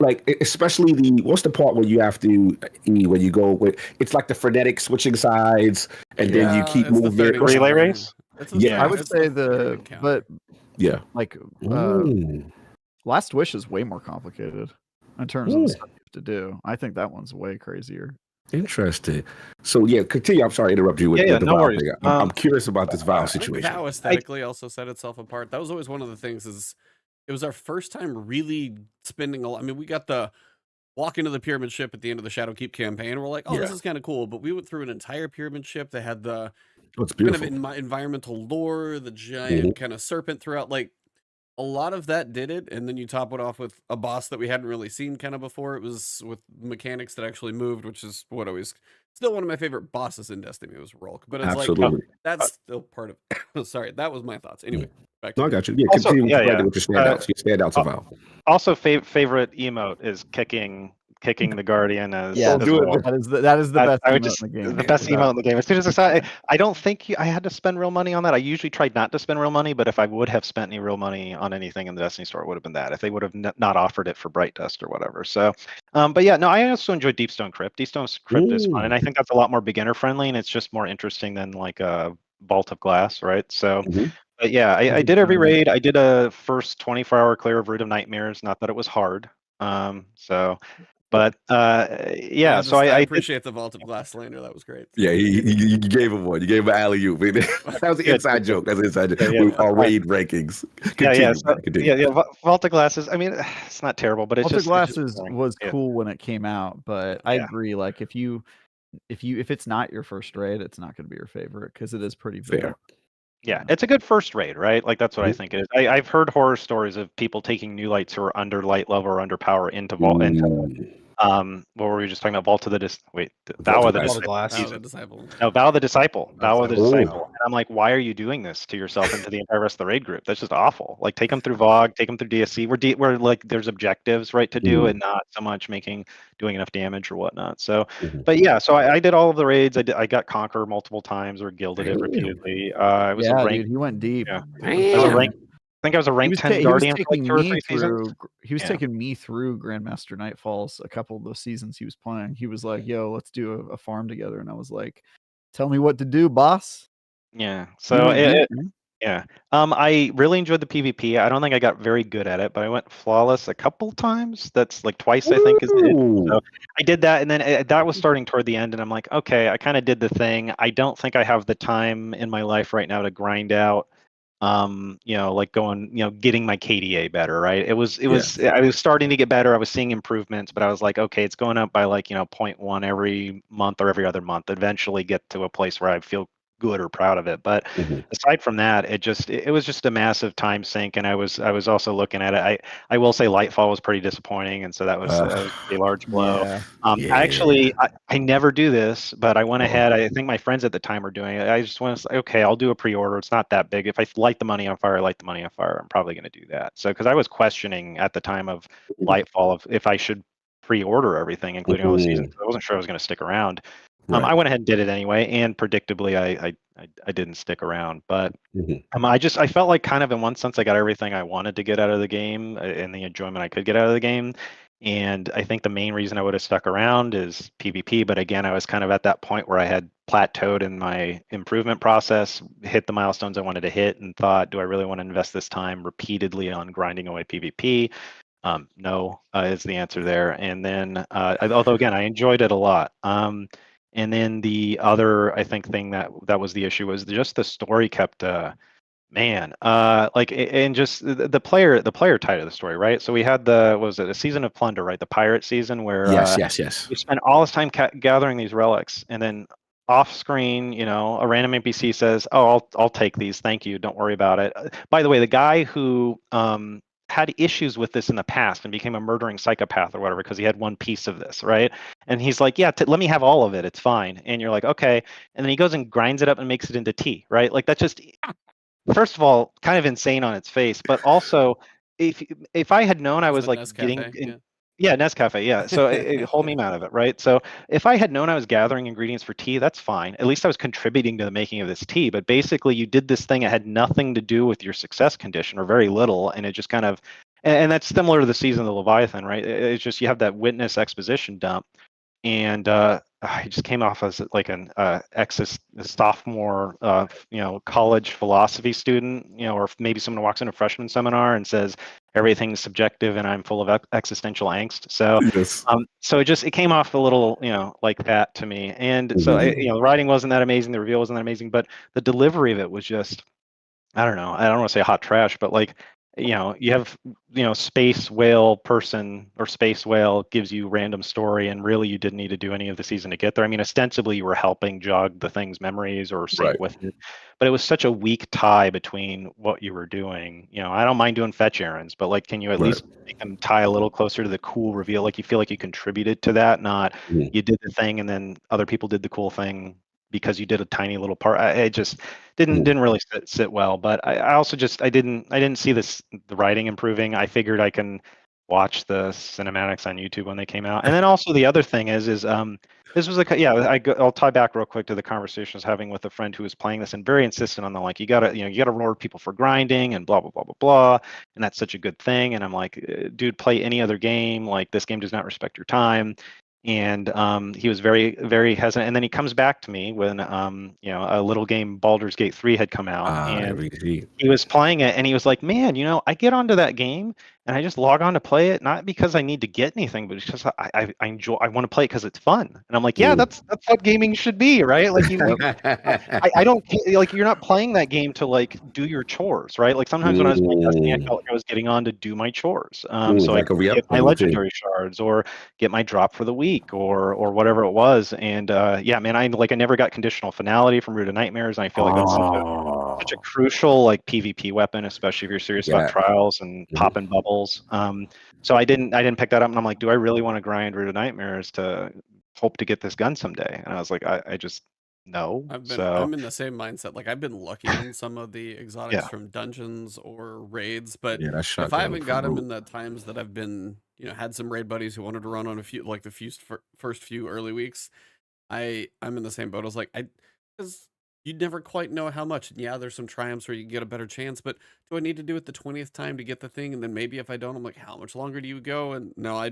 C: like, especially what's the part where you have to when you go with, it's like the frenetic switching sides and then you keep moving.
D: Relay race?
A: I would say like Last Wish is way more complicated in terms of the stuff you have to do. I think that one's way crazier.
C: Interesting. So continue. I'm sorry to interrupt you with the
D: no
C: Vow
D: worries.
C: thing. I'm curious about this Vow situation.
B: Vow aesthetically also set itself apart. That was always one of the things is it was our first time really spending a lot. I mean, we got the walk into the pyramid ship at the end of the Shadowkeep campaign. We're like, this is kind of cool. But we went through an entire pyramid ship. They had the kind of environmental lore, the giant kind of serpent throughout. Like a lot of that did it. And then you top it off with a boss that we hadn't really seen kind of before. It was with mechanics that actually moved, which is what always still one of my favorite bosses in Destiny was Rolk. But it's like, that's still part of sorry, that was my thoughts. Anyway.
C: I got you. Yeah, continue with your standouts. Your standouts of Vow.
D: Also, favorite emote is kicking the Guardian as
A: that is the best emote in the game.
D: The best emote in the game. As soon as I don't think I had to spend real money on that. I usually tried not to spend real money, but if I would have spent any real money on anything in the Destiny store, it would have been that. If they would have not offered it for Bright Dust or whatever. So, I also enjoyed Deepstone Crypt. Deepstone Crypt is fun, and I think that's a lot more beginner friendly, and it's just more interesting than like a Vault of Glass, right? So. But yeah, I did every raid. I did a first 24-hour clear of Root of Nightmares. Not that it was hard. So I
B: appreciate the Vault of Glass slander. That was great.
C: Yeah, you gave him one. You gave him an alley-oop. That was an inside joke. That's an inside joke. With our raid rankings. Continue.
D: Vault of Glass is. I mean, it's not terrible, but it's
A: Vault of Glass was cool when it came out. But I agree. Like if it's not your first raid, it's not going to be your favorite because it is pretty fair.
D: Yeah, it's a good first raid, right? Like that's what I think it is. I've heard horror stories of people taking new lights who are under light level or under power into Vault. What were we just talking about? Vow of the Disciple.
E: Vow of the
D: Disciple. No, Vow of the Disciple. Vow of the Disciple. And I'm like, why are you doing this to yourself and to the entire rest of the raid group? That's just awful. Like, take them through VOG, take them through DSC. We're like, there's objectives, right, to do, and not so much doing enough damage or whatnot. So, but yeah, so I did all of the raids. I got Conquer multiple times or gilded it repeatedly. I was
A: dude, he went deep.
D: Yeah. I think I was a rank 10 Guardian for like 2 or 3 seasons.
A: He was taking me through Grandmaster Nightfalls a couple of the seasons he was playing. He was like, yo, let's do a farm together. And I was like, tell me what to do, boss.
D: Yeah. So I really enjoyed the PvP. I don't think I got very good at it, but I went flawless a couple times. That's like twice, I think. So I did that, and then that was starting toward the end, and I'm like, okay, I kind of did the thing. I don't think I have the time in my life right now to grind out. Like getting my KDA better, right? I was starting to get better. I was seeing improvements, but I was like, okay, it's going up by like, 0.1 every month or every other month. Eventually get to a place where I feel good or proud of it. But aside from that, it was just a massive time sink. And I was also looking at it. I will say Lightfall was pretty disappointing, and so that was a large blow.
A: Yeah.
D: I never do this, but I went ahead. I think my friends at the time were doing it. I just went, okay, I'll do a pre-order. It's not that big. If I light the money on fire, I light the money on fire. I'm probably going to do that. So because I was questioning at the time of Lightfall if I should pre-order everything, including all the seasons. I wasn't sure I was going to stick around. I went ahead and did it anyway, and predictably, I didn't stick around. But I felt like kind of in one sense I got everything I wanted to get out of the game and the enjoyment I could get out of the game. And I think the main reason I would have stuck around is PvP. But again, I was kind of at that point where I had plateaued in my improvement process, hit the milestones I wanted to hit, and thought, do I really want to invest this time repeatedly on grinding away PvP? No, is the answer there. And then, although again, I enjoyed it a lot. And then the other, I think, thing that was the issue was just the story kept, and just the player tied to the story, right? So we had a season of plunder, right? The pirate season where
C: yes.
D: You spend all this time gathering these relics, and then off screen, a random NPC says, "Oh, I'll take these, thank you, don't worry about it." By the way, the guy who had issues with this in the past and became a murdering psychopath or whatever because he had one piece of this, right? And he's like, yeah, let me have all of it, it's fine. And you're like, okay. And then he goes and grinds it up and makes it into tea, right? Like, that's just, first of all, kind of insane on its face, but also if I had known I was like getting Nescafe, yeah. So it hold me out of it, right? So if I had known I was gathering ingredients for tea, that's fine. At least I was contributing to the making of this tea. But basically, you did this thing that had nothing to do with your success condition, or very little, and it just kind of, and that's similar to the season of the Leviathan, right? It's just you have that witness exposition dump, and I just came off as like an sophomore, college philosophy student, or maybe someone who walks in a freshman seminar and says everything's subjective and I'm full of existential angst. So, so it came off a little, like that to me. And so, the writing wasn't that amazing, the reveal wasn't that amazing, but the delivery of it was just, I don't know. I don't want to say hot trash, but like, you have, space whale person or space whale gives you random story, and really you didn't need to do any of the season to get there. I mean, ostensibly you were helping jog the thing's memories or sync with it, but it was such a weak tie between what you were doing. I don't mind doing fetch errands, but like, can you at least make them tie a little closer to the cool reveal? Like, you feel like you contributed to that, not you did the thing and then other people did the cool thing because you did a tiny little part. I just didn't really sit well. But I also just I didn't see the writing improving. I figured I can watch the cinematics on YouTube when they came out. And then also the other thing is this was I'll tie back real quick to the conversation I was having with a friend who was playing this and very insistent on the, like, you gotta reward people for grinding and blah blah blah blah blah, and that's such a good thing. And I'm like, dude, play any other game. Like, this game does not respect your time. And he was very, very hesitant. And then he comes back to me when, a little game, Baldur's Gate 3 had come out. And he was playing it, and he was like, man, I get onto that game, and I just log on to play it, not because I need to get anything, but it's just I enjoy. I want to play it because it's fun. And I'm like, yeah, that's what gaming should be, right? Like, I don't like, you're not playing that game to like do your chores, right? Like, sometimes when I was playing Destiny, I felt like I was getting on to do my chores. So I could get my legendary shards or get my drop for the week or whatever it was. And man, I never got conditional finality from Root of Nightmares, and I feel like that's such a crucial like PvP weapon, especially if you're serious about trials and popping bubbles. So I didn't pick that up, and I'm like, do I really want to grind Root of Nightmares to hope to get this gun someday? And I was like, I just no.
B: I'm in the same mindset. Like, I've been lucky on some of the exotics from dungeons or raids, but if I haven't got them in the times that I've been, had some raid buddies who wanted to run on a few, like the first few early weeks, I'm in the same boat. I was like, because you never quite know how much. And yeah, there's some triumphs where you get a better chance, but do I need to do it the 20th time to get the thing? And then maybe if I don't, I'm like, how much longer do you go? And no,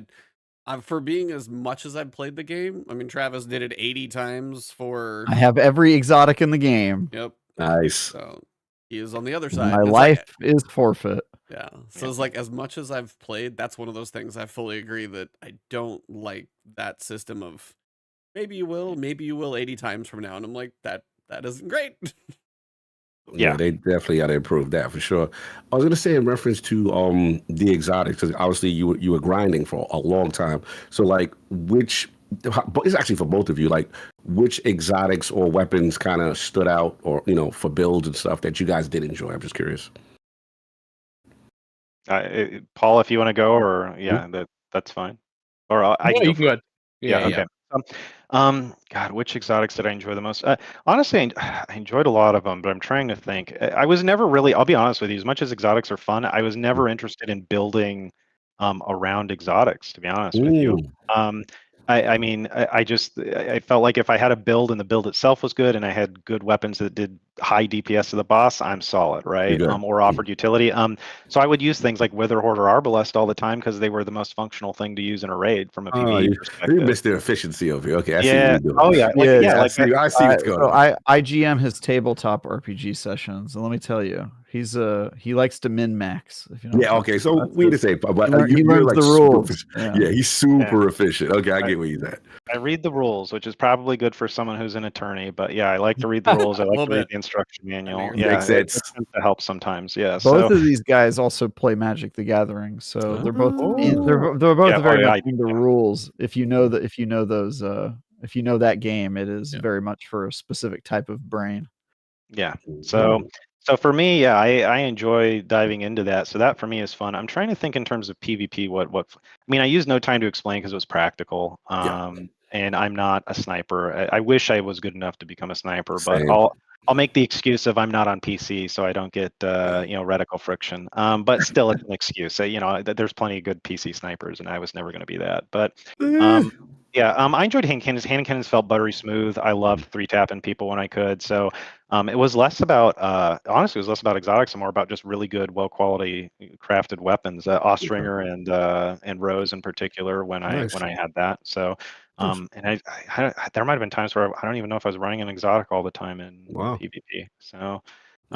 B: for being as much as I've played the game, I mean, Travis did it 80 times for...
A: I have every exotic in the game.
B: Yep.
C: Nice.
B: So he is on the other side.
A: My life is forfeit.
B: Yeah. So it's like, as much as I've played, that's one of those things I fully agree that I don't like that system of maybe you will 80 times from now. And I'm like, that isn't great.
C: Yeah, they definitely got to improve that for sure. I was gonna say, in reference to the exotics, because obviously you were grinding for a long time. So like, which but it's actually for both of you. Like, which exotics or weapons kind of stood out, or for builds and stuff that you guys did enjoy? I'm just curious.
D: Paul, if you want to go, or that's fine. Or I can
E: you can go ahead.
D: Yeah. Okay. God, which exotics did I enjoy the most? Honestly, I enjoyed a lot of them, but I'm trying to think. I was never really, I'll be honest with you, as much as exotics are fun, I was never interested in building around exotics, to be honest with you. I felt like if I had a build and the build itself was good and I had good weapons that did high DPS to the boss, I'm solid, right? Or offered utility. So I would use things like Witherhoard or Arbalest all the time because they were the most functional thing to use in a raid from a PvE perspective.
C: You missed the efficiency of it. Okay, I see what you're doing.
D: Oh yeah.
C: I see what's going on.
A: I GM his tabletop RPG sessions, and let me tell you, he likes to min max.
C: Okay, so we the same, but
A: he learns
C: like
A: the rules.
C: He's super efficient. Okay, I get where he's at.
D: I read the rules, which is probably good for someone who's an attorney, but I like to read the rules. I like to read the instruction manual.
C: Makes sense.
D: It tends to help sometimes. Yeah.
A: Both of these guys also play Magic the Gathering, so they're both very much in the rules. If you know that, if you know that game, it is very much for a specific type of brain.
D: Yeah. So for me, I enjoy diving into that. So that for me is fun. I'm trying to think in terms of PvP. I use No Time to Explain because it was practical. And I'm not a sniper. I wish I was good enough to become a sniper, but I'll make the excuse of I'm not on PC, so I don't get reticle friction. But still, it's an excuse. There's plenty of good PC snipers, and I was never going to be that. But I enjoyed hand cannons. Hand cannons felt buttery smooth. I loved 3-tapping people when I could. So it was less about honestly, it was less about exotics and more about just really good, well quality crafted weapons. Ostringer and Rose in particular when I had that. So and there might have been times where I don't even know if I was running an exotic all the time in PvP. So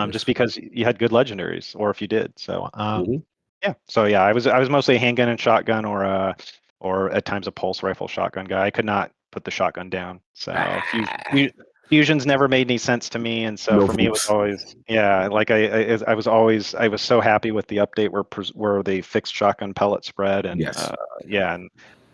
D: just because you had good legendaries, or if you did. So I was mostly a handgun and shotgun, or at times a pulse rifle shotgun guy. I could not put the shotgun down. So fusions never made any sense to me, and so for me it was always I was so happy with the update where they fixed shotgun pellet spread, and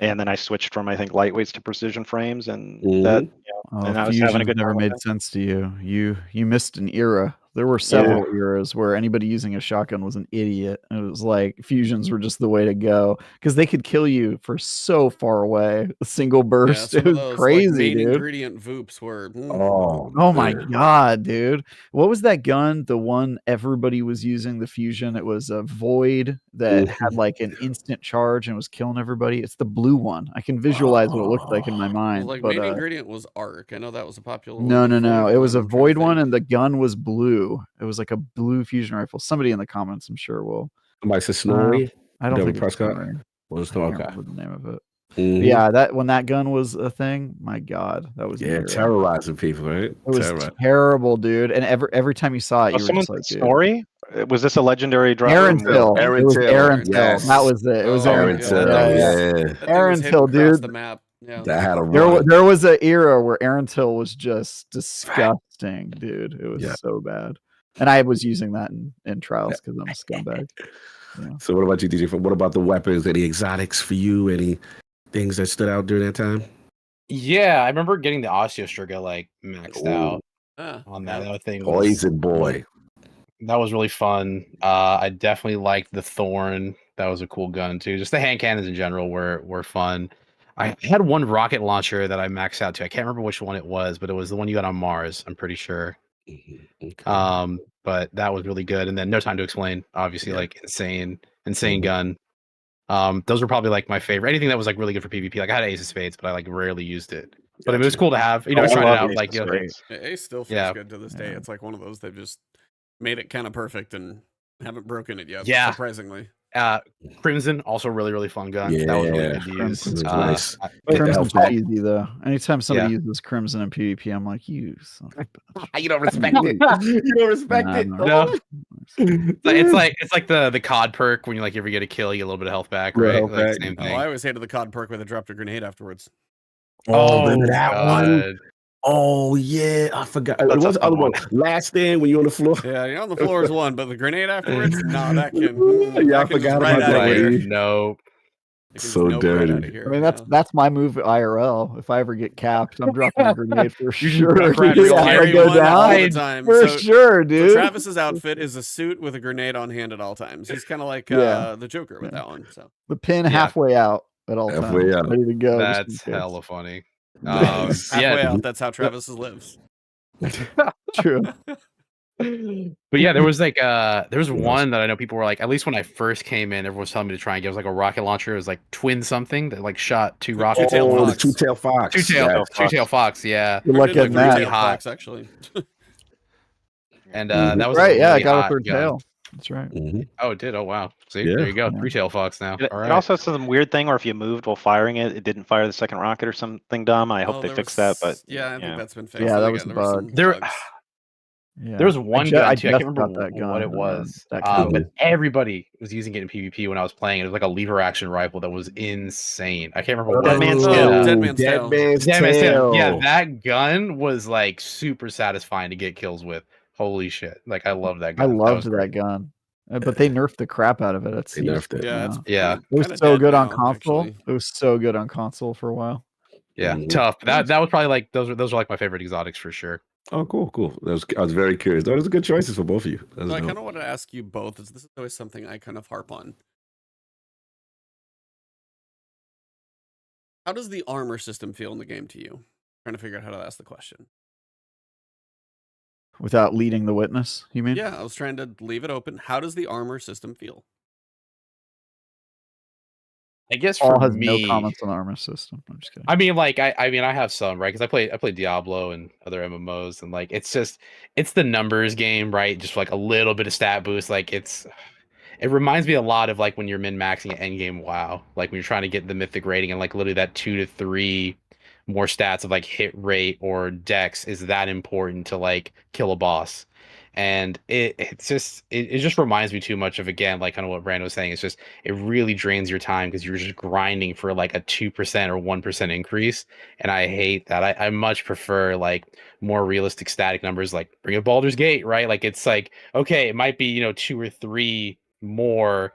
D: and then I switched from I think lightweights to precision frames, and that and I was having a good
A: never made sense to you. You missed an era. There were several eras where anybody using a shotgun was an idiot. It was like fusions were just the way to go because they could kill you for so far away. A single burst. It was crazy, dude.
B: Ingredient Voops were.
A: Oh my god, dude! What was that gun? The one everybody was using, the fusion. It was a void that had like an instant charge and was killing everybody. It's the blue one. I can visualize what it looked like in my mind.
B: Like main ingredient was Arc. I know that was a popular one.
A: No. It was a void one, and the gun was blue. It was like a blue fusion rifle. Somebody in the comments, I'm sure, will.
C: Somebody said Snorri.
A: I don't think
C: it's Snorri.
A: I can't remember the name of it. Yeah, when that gun was a thing, my god, that was
C: terrorizing people, right?
A: It was terrible, dude. And every time you saw it, you were just like,
D: Snorri? Was this a legendary drop?
A: Erentil.
C: It was Erentil.
A: Yes. That was it. It was Erentil. Erentil, dude.
B: The map. Yeah.
C: That had a
A: there was an era where Erentil was just disgusting, dude. It was so bad. And I was using that in trials because I'm a scumbag. Yeah.
C: So what about you, DJ? What about the weapons? Any exotics for you? Any things that stood out during that time?
E: Yeah, I remember getting the Osteostriga like maxed out on that. That thing was
C: Poison Boy.
E: That was really fun. I definitely liked the Thorn. That was a cool gun too. Just the hand cannons in general were fun. I had one rocket launcher that I maxed out too. I can't remember which one it was, but it was the one you got on Mars, I'm pretty sure. Okay. But that was really good. And then No Time to Explain, obviously, like insane gun. Those were probably like my favorite. Anything that was like really good for PvP. Like I had Ace of Spades, but I like rarely used it. But it was cool to have. Trying it out. Like
B: Ace still feels good to this day. It's like one of those they've just made it kind of perfect and haven't broken it yet. Yeah, surprisingly.
E: Crimson, also really fun gun. That was really good to use.
A: Nice. Crimson's easy though. Anytime somebody uses Crimson in PvP, I'm like, you
C: don't respect it. You don't respect it.
E: No. It's like the COD perk when you ever get a kill, you get a little bit of health back, right? Same thing.
B: I always hated the COD perk where they dropped a grenade afterwards.
C: Remember that one? Oh yeah, I forgot. What's the other one? Last Stand when you're on the floor.
B: Yeah, you're on the floor is one, but the grenade afterwards, no, that can.
C: I forgot about that.
E: No.
C: So
B: no bread
C: dirty.
B: out of here.
A: I mean, that's my move IRL. If I ever get capped, I'm dropping a grenade for sure.
E: duck ride
A: Dude,
E: real
A: I
B: carry
A: go
B: one all the
A: down
B: time.
A: for
B: So-
A: sure, dude.
B: So Travis's outfit is a suit with a grenade on hand at all times. He's kind of like the Joker with that one. So
A: the pin halfway out at all
C: Halfway
A: times,
C: out.
A: ready to go.
E: That's hella funny.
C: Nice.
B: halfway out, that's how Travis lives.
A: True.
E: But yeah, there was like there was one that I know people were like, at least when I first came in, everyone was telling me to try and get. It was like a rocket launcher. It was like twin something that like shot two rockets.
B: Two-tailed
C: Oh, the
B: fox.
C: two-tail fox.
E: Two-tail fox. Yeah,
A: Good luck getting that.
B: Three-tailed
E: hot.
B: fox, actually.
E: and that was a
A: Right, yeah, I
E: really
A: got a
E: hot
A: third
E: gun.
A: tail. That's right.
C: Mhm.
E: Oh, it did. Oh wow. See,
C: Yeah.
E: there you go.
A: Yeah.
E: Three-tail fox now.
D: It
E: All right.
D: also has some weird thing, or if you moved while firing it, it didn't fire the second rocket or something dumb. I hope they fixed that, but
B: yeah, I think that's been fixed.
A: Yeah, that
B: Again,
A: was the
B: there were some
A: bug.
E: There-
B: bugs.
A: Yeah.
E: There was one
A: I
E: gun too. I
A: just
E: can't remember
A: got that gun,
E: what it was.
A: that
E: But everybody was using it in PvP when I was playing. It was like a lever action rifle that was insane. I can't remember what
D: Dead
E: it
D: Man's
E: was.
D: Tail.
B: Dead Man's Tail.
E: Dead Man's Tail. Yeah, that gun was like super satisfying to get kills with. Holy shit! Like I love that
A: I
E: gun.
A: loved
E: was great.
A: that gun. But they nerfed the crap out of it.
C: They nerfed it.
B: Yeah,
E: Yeah.
A: It was
B: kinda
A: so
B: dead
A: good on
B: now,
A: console.
B: actually.
A: It was so good on console for a while.
E: Yeah,
C: Mhm.
E: tough. That was probably like those are like my favorite exotics for sure.
C: Oh, cool. I was very curious. Those are good choices for both of you. That was
B: So I
C: dope.
B: kind of want to ask you both. This is always something I kind of harp on. How does the armor system feel in the game to you? Trying to figure out how to ask the question.
A: Without leading the witness, you mean?
B: Yeah, I was trying to leave it open. How does the armor system feel?
E: I guess
A: Paul
E: for
A: has
E: me,
A: no comments on the armor system. I'm just kidding.
E: I mean, like, I mean, I have some, right? Because I play Diablo and other MMOs, and like, it's the numbers game, right? Just like a little bit of stat boost. Like, it reminds me a lot of like when you're min maxing at endgame WoW, like when you're trying to get the mythic rating, and like literally that 2 to 3 more stats of like hit rate or dex is that important to like kill a boss. And it just reminds me too much of, again, like kind of what Brandon was saying. It's just, it really drains your time because you're just grinding for like a 2% or 1% increase. And I hate that. I much prefer like more realistic static numbers, like bring up Baldur's Gate, right? Like it's like, okay, it might be, 2 or 3 more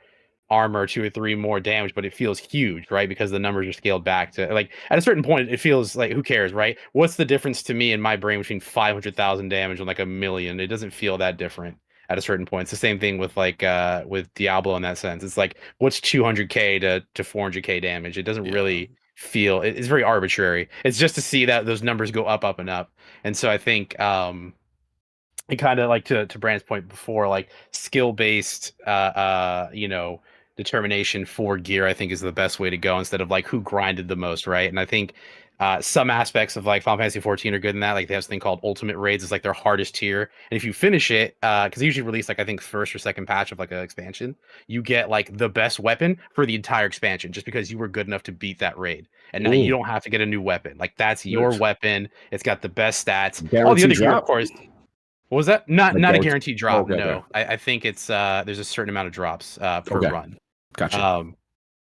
E: armor, 2 or 3 more damage, but it feels huge, right? Because the numbers are scaled back to like, at a certain point, it feels like, who cares, right? What's the difference to me in my brain between 500,000 damage and like 1 million? It doesn't feel that different at a certain point. It's the same thing with like with Diablo in that sense. It's like, what's 200k to 400k damage? It doesn't really feel, it's very arbitrary. It's just to see that those numbers go up, up, and up. And so I think it kind of like to Brand's point before, like skill based determination for gear, I think, is the best way to go, instead of like who grinded the most, right? And I think some aspects of like Final Fantasy 14 are good in that. Like they have something called Ultimate Raids. It's like their hardest tier, and if you finish it, because they usually release like I think first or second patch of like an expansion, you get like the best weapon for the entire expansion, just because you were good enough to beat that raid, and now you don't have to get a new weapon. Like that's your weapon. It's got the best stats. All the other gear, of course. What was that? Not a guaranteed drop.
C: Okay,
E: no,
C: okay.
E: I think it's there's a certain amount of drops per run.
C: Gotcha.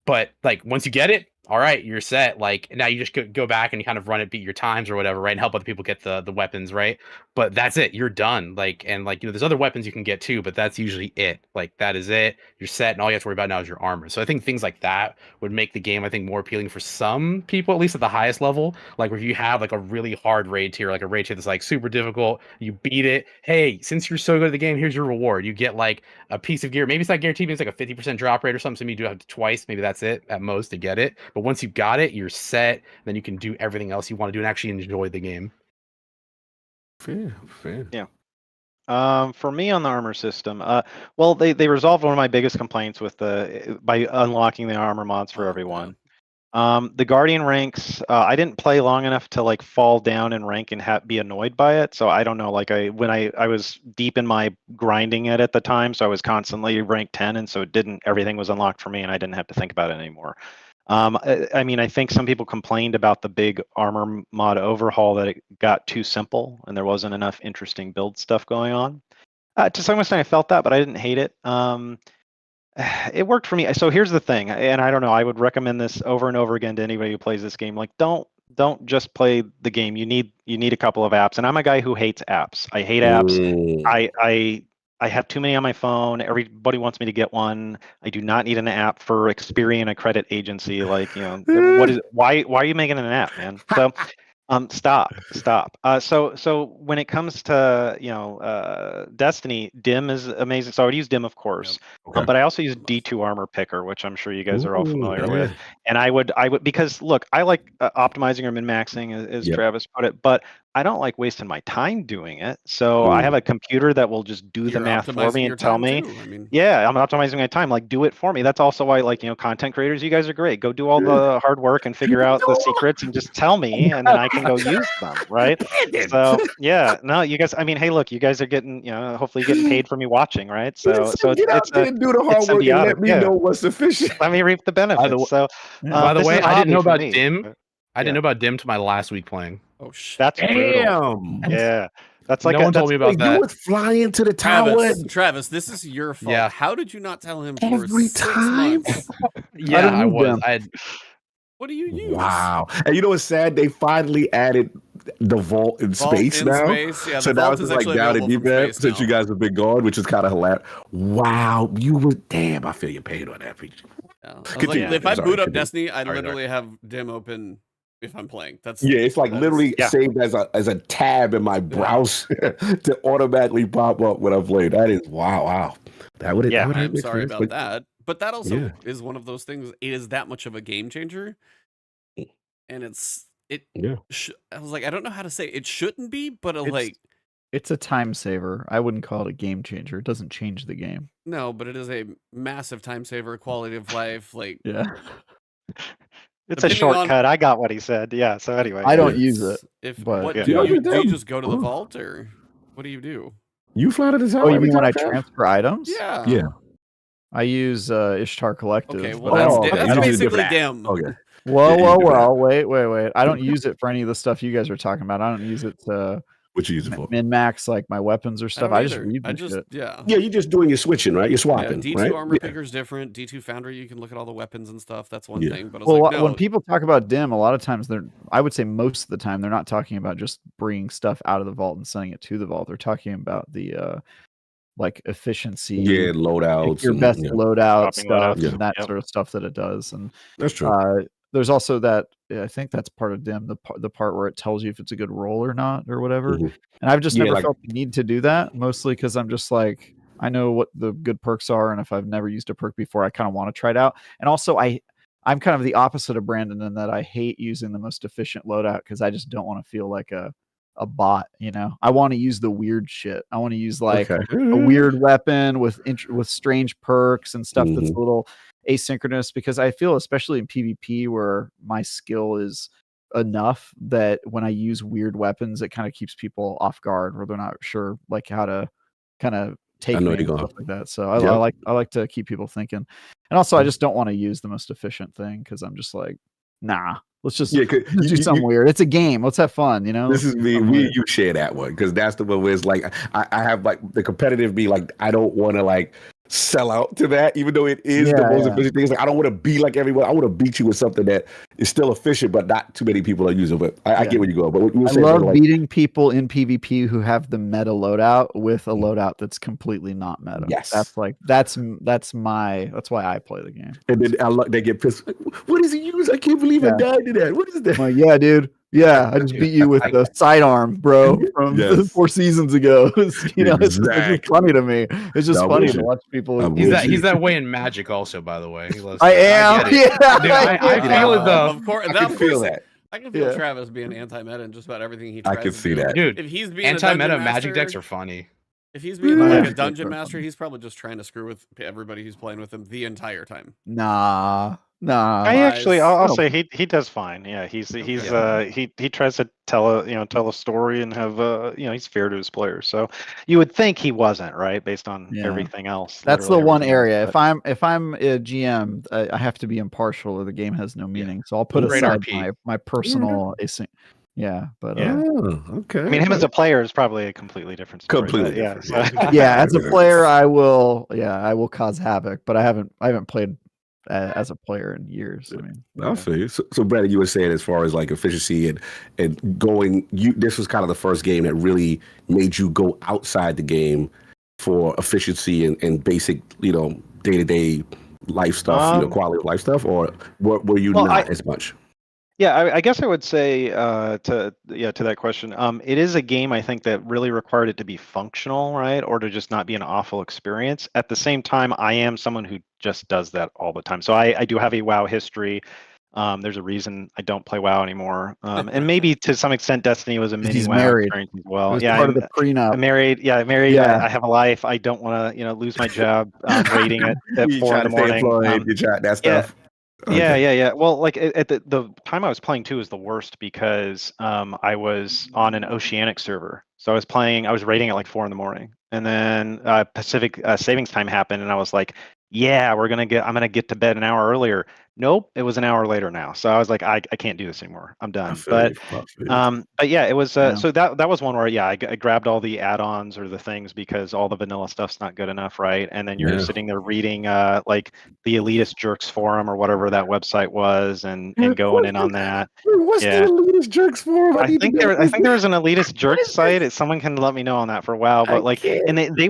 E: But like once you get it, all right, you're set. Like now you just go back and you kind of run it, beat your times or whatever, right, and help other people get the weapons, right? But that's it. You're done. Like, and like there's other weapons you can get too, but that's usually it. Like that is it. You're set, and all you have to worry about now is your armor. So I think things like that would make the game, I think, more appealing for some people, at least at the highest level. Like if you have like a really hard raid tier, like a raid tier that's like super difficult, you beat it. Hey, since you're so good at the game, here's your reward. You get like a piece of gear. Maybe it's not guaranteed. Maybe it's like a 50% drop rate or something. So you do have to twice. Maybe that's it at most to get it. But once you've got it, you're set. Then you can do everything else you want to do and actually enjoy the game.
C: Fair.
D: Yeah. For me on the armor system, well, they resolved one of my biggest complaints with by unlocking the armor mods for everyone. The Guardian ranks, I didn't play long enough to like fall down in rank and be annoyed by it. So I don't know, like when I was deep in my grinding it at the time, so I was constantly rank 10, and so everything was unlocked for me, and I didn't have to think about it anymore. I mean, I think some people complained about the big armor mod overhaul, that it got too simple and there wasn't enough interesting build stuff going on. To some extent, I felt that, but I didn't hate it. It worked for me. So here's the thing, and I don't know, I would recommend this over and over again to anybody who plays this game. Like, don't just play the game. You need a couple of apps, and I'm a guy who hates apps. I hate apps. I have too many on my phone. Everybody wants me to get one. I do not need an app for Experian Accredit Agency. Like, why are you making an app, man? So stop. So when it comes to Destiny, Dim is amazing. So I would use Dim, of course.
C: Okay.
D: But I also use D2 Armor Picker, which I'm sure you guys are all familiar
C: yeah.
D: with. And I would because look, I like optimizing or min-maxing, as Travis put it, but I don't like wasting my time doing it. So I have a computer that will just do the math for me and tell me. Yeah, I'm optimizing my time. Like, do it for me. That's also why, like, content creators, you guys are great. Go do all the hard work and figure out the secrets and just tell me, and then I can go use them, right? So yeah, no, you guys. I mean, hey, look, you guys are getting, hopefully getting paid for me watching, right? So
C: get out there and do the hard work and let me know what's sufficient.
D: Let me reap the benefits.
E: By the way, I didn't know about Dim. I didn't know about Dim till my last week playing.
B: Oh shit!
D: That's brutal. Yeah. That's like
E: no one told me about that.
C: You would fly into the tower.
B: Travis, this is your fault.
E: Yeah.
B: How did you not tell him
C: every
B: for 6
C: time?
B: months?
E: Yeah, I was.
B: What do you use?
C: Wow. And you know what's sad? They finally added the vault in space now.
B: Yeah,
C: so now it's just like down in deep since you guys have been gone, which is kind of hilarious. Wow. You were damn. I feel your pain on that.
B: Yeah. If I boot up Destiny, I literally have Dim open if I'm playing.
C: It's like literally saved as a tab in my browser to automatically pop up when I play. That is wow. That would
B: I'm sorry about that. But that also is one of those things. It is that much of a game changer. And I was like, I don't know how to say it. It shouldn't be, but
A: it's a time saver. I wouldn't call it a game changer. It doesn't change the game.
B: No, but it is a massive time saver, quality of life.
D: It's a shortcut. I got what he said. Yeah. So anyway,
A: I don't use it.
B: Do you just go to the vault, or what do you do?
C: You fly to the tower.
A: Oh, you mean when I transfer items?
B: Yeah.
A: I use Ishtar Collective.
B: Okay, well that's basically Dim.
C: Okay.
A: Whoa, wait. I don't use it for any of the stuff you guys are talking about. I don't use it to
C: what you use it for?
A: Min-max, like my weapons or stuff. I just read shit.
C: Yeah, you're just doing your switching, right? You're swapping.
B: D2 armor picker is different. D2 foundry, you can look at all the weapons and stuff. That's one thing. But
A: when people talk about Dim, a lot of times I would say most of the time, they're not talking about just bringing stuff out of the vault and sending it to the vault. They're talking about the like efficiency,
C: loadouts,
A: your best loadout stuff, and that sort of stuff that it does. And
C: that's true.
A: There's also that I think that's part of Dim, the part where it tells you if it's a good roll or not or whatever. And I've just never felt the need to do that, mostly because I'm just like, I know what the good perks are, and if I've never used a perk before, I kind of want to try it out. And also I'm kind of the opposite of Brandon in that I hate using the most efficient loadout because I just don't want to feel like a bot, I want to use the weird shit. I want to use like a weird weapon with strange perks and stuff that's a little asynchronous, because I feel, especially in PvP where my skill is enough, that when I use weird weapons, it kind of keeps people off guard, or they're not sure like how to kind of take me and stuff like that. So I like to keep people thinking. And also I just don't want to use the most efficient thing because I'm just like, nah. Let's just do something weird. It's a game. Let's have fun, This
C: is me. You share that one because that's the one where it's like I have like the competitive be like I don't want to like sell out to that, even though it is the most efficient thing. It's like I don't want to be like everyone. I want to beat you with something that is still efficient, but not too many people are using. But I get where you go. But I
A: love beating people in PvP who have the meta loadout with a loadout that's completely not meta.
C: Yes,
A: that's why I play the game.
C: And then they get pissed. What does he use? I can't believe I died to that. What is that?
A: Like, yeah, dude. Yeah, I just beat you with the sidearm, bro, from 4 seasons ago. It's just funny to me. It's just funny to watch people.
E: He's that way in Magic, also, by the way.
A: I am.
E: I feel it though.
B: Of course, I can feel that. I can feel Travis being anti-meta in just about everything he tries.
C: I can see that,
E: dude.
B: If he's being
E: anti-meta, Magic decks are funny.
B: If he's being like a dungeon master, he's probably just trying to screw with everybody who's playing with him the entire time.
A: Nah.
D: I'll say he does fine. Yeah, he tries to tell a story and have he's fair to his players. So you would think he wasn't, right, based on everything else.
A: That's the one area. If I'm a GM, I have to be impartial, or the game has no meaning. So I'll put aside my personal async. Yeah, but
C: okay.
D: I mean, him as a player is probably a completely different story.
C: Completely different.
A: As a player, I will cause havoc, but I haven't played as a player in years. I mean,
C: I feel you. So Brandon, you were saying as far as like efficiency and going, this was kind of the first game that really made you go outside the game for efficiency and basic, day-to-day life stuff, quality of life stuff, or were you not as much?
D: Yeah, I guess I would say to that question, it is a game I think that really required it to be functional, right, or to just not be an awful experience. At the same time, I am someone who just does that all the time. So I do have a WoW history. There's a reason I don't play WoW anymore, and maybe to some extent Destiny was a mini WoW experience as well.
A: It was part of the prenup.
D: I'm married. Yeah, I'm married. Yeah. I have a life. I don't want to lose my job raiding at 4 in the morning.
C: You try that stuff.
D: Yeah. Well, like at the time I was playing too was the worst because I was on an Oceanic server. So I was raiding at like 4 in the morning, and then Pacific savings time happened, and I was like, yeah, I'm gonna get to bed an hour earlier. Nope, it was an hour later now. So I was like, I can't do this anymore. I'm done. But yeah, it was so that was one where I grabbed all the add-ons or the things because all the vanilla stuff's not good enough, right? And then you're sitting there reading like the Elitist Jerks forum or whatever that website was, and going in on that.
C: What's the Elitist Jerks forum?
D: I think there was an Elitist Jerks site. Someone can let me know on that for a while. But and they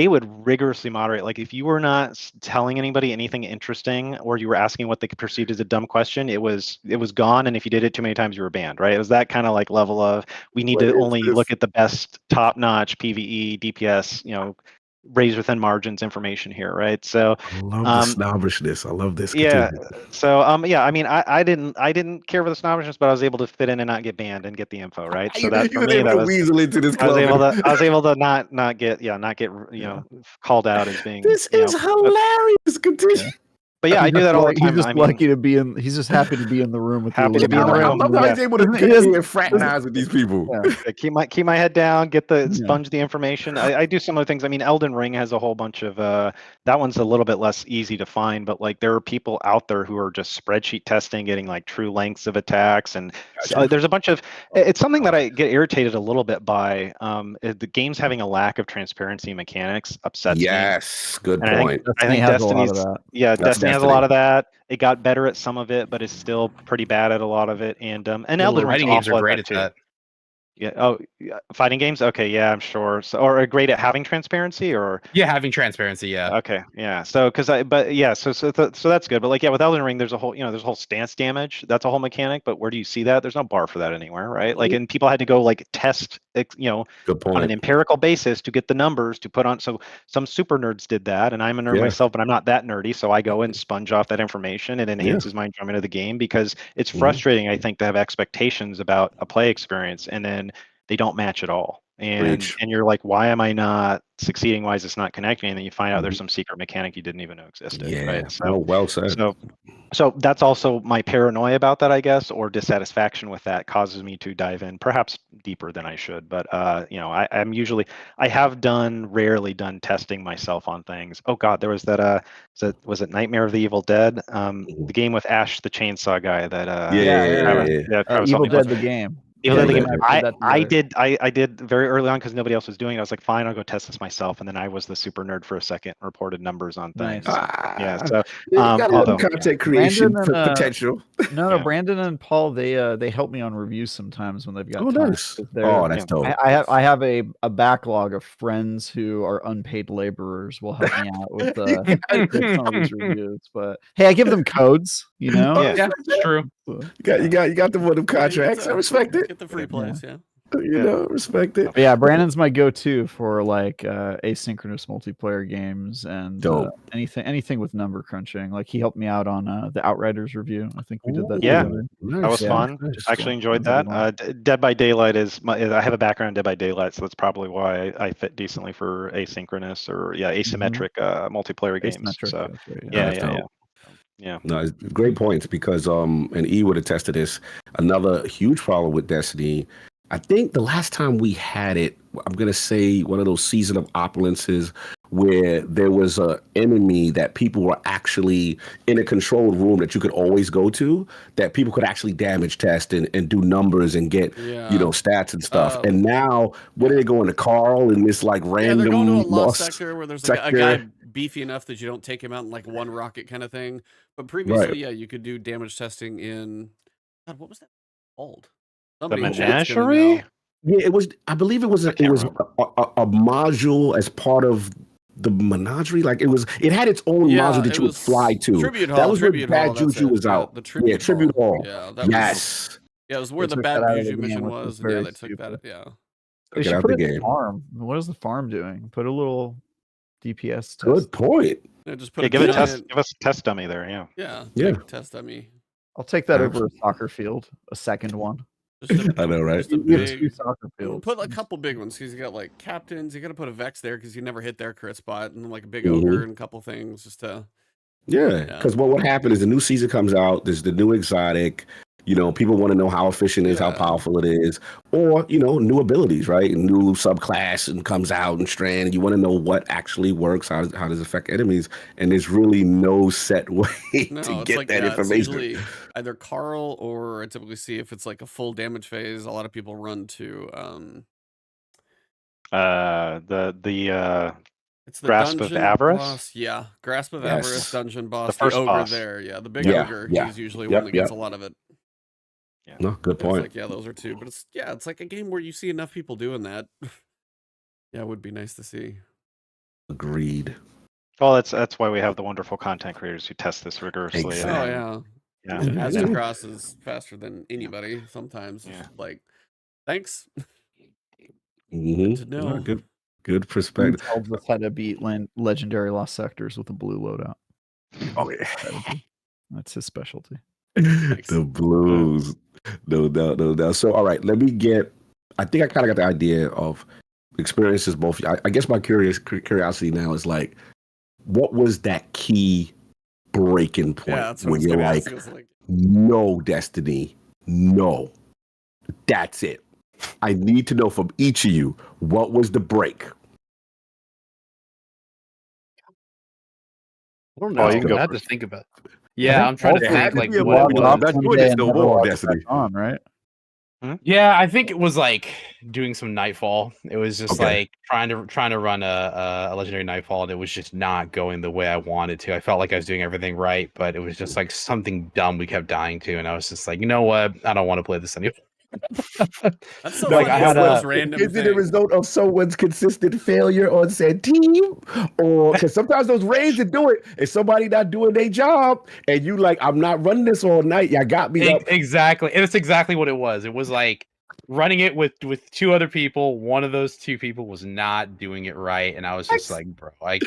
D: would rigorously moderate. Like if you were not telling anybody anything interesting or you were asking what they perceived as a dumb question, it was gone, and if you did it too many times you were banned, right? It was that kind of like level of we need to only look at the best top-notch PvE DPS raise within margins information here, right? So
C: I love the snobbishness. I love this.
D: Yeah. So I mean I didn't care for the snobbishness, but I was able to fit in and not get banned and get the info, right? So that for me that was
C: weasel into this club.
D: I was able to not get called out as being
C: this is hilarious. Continue.
D: But yeah, I do that all the time.
A: He's just lucky to be in. He's just happy to be in the room with.
D: Happy to be in the room.
C: I love how he's able to fraternize with these people.
D: Keep my head down. Sponge the information. I do some of the things. I mean, Elden Ring has a whole bunch of. That one's a little bit less easy to find, but like there are people out there who are just spreadsheet testing, getting like true lengths of attacks, and there's a bunch of. It's something that I get irritated a little bit by. The game's having a lack of transparency mechanics upsets me.
C: Yes, good point.
D: I think Destiny's Destiny has a lot of that. It got better at some of it, but it's still pretty bad at a lot of it. And Elden Ring
E: games are great at that.
D: Yeah. Oh, fighting games. Okay. Yeah, I'm sure. So, or great at having transparency, or
E: having transparency. Yeah.
D: Okay. Yeah. So, So that's good. But like, with Elden Ring, there's a whole stance damage. That's a whole mechanic. But where do you see that? There's no bar for that anywhere, right? Like, and people had to go like test, on an empirical basis to get the numbers to put on. So some super nerds did that, and I'm a nerd myself, but I'm not that nerdy. So I go and sponge off that information. It enhances my enjoyment of the game because it's frustrating, I think, to have expectations about a play experience and then they don't match at all. And you're like, why am I not succeeding? Why is this not connecting? And then you find out there's some secret mechanic you didn't even know existed.
C: Yeah.
D: Right? So,
C: well said.
D: So that's also my paranoia about that, I guess, or dissatisfaction with that causes me to dive in perhaps deeper than I should. But I have rarely done testing myself on things. Oh God, there was that was it Nightmare of the Evil Dead? The game with Ash the Chainsaw guy that
A: Evil Dead the game.
D: I did very early on because nobody else was doing it. I was like, fine, I'll go test this myself. And then I was the super nerd for a second, reported numbers on things.
A: Nice.
D: So
C: content creation potential.
A: No, Brandon and Paul, they help me on reviews sometimes when they've got time.
C: Nice. That's dope.
A: I have a backlog of friends who are unpaid laborers will help me out with some of these reviews. But hey, I give them codes,
E: Yeah, that's true.
C: You got them with them contracts. I respect it.
B: Get the free plays,
C: Respect it.
A: Yeah, Brandon's my go-to for like asynchronous multiplayer games and anything with number crunching. Like he helped me out on the Outriders review. I think we did that.
D: Yeah, that was fun. I actually enjoyed that. Dead by Daylight I have a background in Dead by Daylight, so that's probably why I fit decently for asynchronous or asymmetric multiplayer games. So yeah.
C: No, it's great points because and E would attest to this. Another huge problem with Destiny. I think the last time we had it, I'm gonna say one of those season of opulences where there was an enemy that people were actually in a controlled room that you could always go to, that people could actually damage test and do numbers and get stats and stuff. And now what are they going to Carl in this like random
B: they're going to a lost sector where there's like a guy beefy enough that you don't take him out in like one rocket kind of thing. But previously, you could do damage testing in what was that called?
D: The Menagerie?
C: Yeah, it was. I believe it was. It was a module as part of the menagerie. Like it had its own module that you would fly to.
B: Tribute Hall.
C: That was where
B: Tribute
C: Bad
B: Hall,
C: Juju was out.
B: The Tribute
C: Hall.
B: Yeah,
C: yes.
B: It was where the Bad Juju mission was. And yeah, they took that. Yeah.
A: They should put the farm. What is the farm doing? Put a little DPS test.
C: Good point.
B: Yeah, just put
D: give us a test dummy there.
B: Yeah. Test dummy.
A: I'll take that over a soccer field. A second one.
C: I know, right?
B: Just a big
A: soccer field.
B: Put a couple big ones because you got like captains. You got to put a Vex there because you never hit their crit spot, and like a big ogre and a couple things just to.
C: Yeah, because what happened is the new season comes out. There's the new exotic. You know, people want to know how efficient it is, how powerful it is, or new abilities, right? New subclass and comes out and strand. And you want to know what actually works, how does it affect enemies, and there's really no set way to get that information.
B: It's usually either Carl or I typically see if it's like a full damage phase. A lot of people run to it's the
D: Grasp of Avarice.
B: Boss. Yeah, Grasp of Avarice dungeon boss.
D: The first
B: ogre
D: boss.
B: There, yeah, the big ogre. He's usually one that gets a lot of it.
C: Yeah. No, good point.
B: Like, those are two, but it's like a game where you see enough people doing that. Yeah, it would be nice to see.
C: Agreed.
D: Well, that's why we have the wonderful content creators who test this rigorously.
C: Exactly.
B: Oh yeah. Master Cross is faster than anybody. Sometimes, like, thanks. Good to know.
C: Good perspective.
A: He tells us how to beat legendary lost sectors with a blue loadout.
C: Oh yeah,
A: that's his specialty.
C: The blues, no doubt. So, all right, I think I kind of got the idea of experiences. Both, I guess my curiosity now is like, what was that key breaking point when you're like, no, Destiny, no, that's it. I need to know from each of you, what was the break?
E: I don't know. I have to think about it. Yeah, I'm trying to think like
C: what that's what it's still more Destiny
A: on, right?
E: Yeah, I think it was like doing some Nightfall. It was just like trying to run a legendary Nightfall, and it was just not going the way I wanted to. I felt like I was doing everything right, but it was just like something dumb we kept dying to, and I was just like, you know what? I don't want to play this anymore.
B: That's so like I had a random.
C: Is it a result of someone's consistent failure on said team, or because sometimes those raids that do it is somebody not doing their job, and you like, I'm not running this all night. Y'all got me up.
E: Exactly, and it's exactly what it was. It was like running it with two other people. One of those two people was not doing it right, and I was just like, bro, I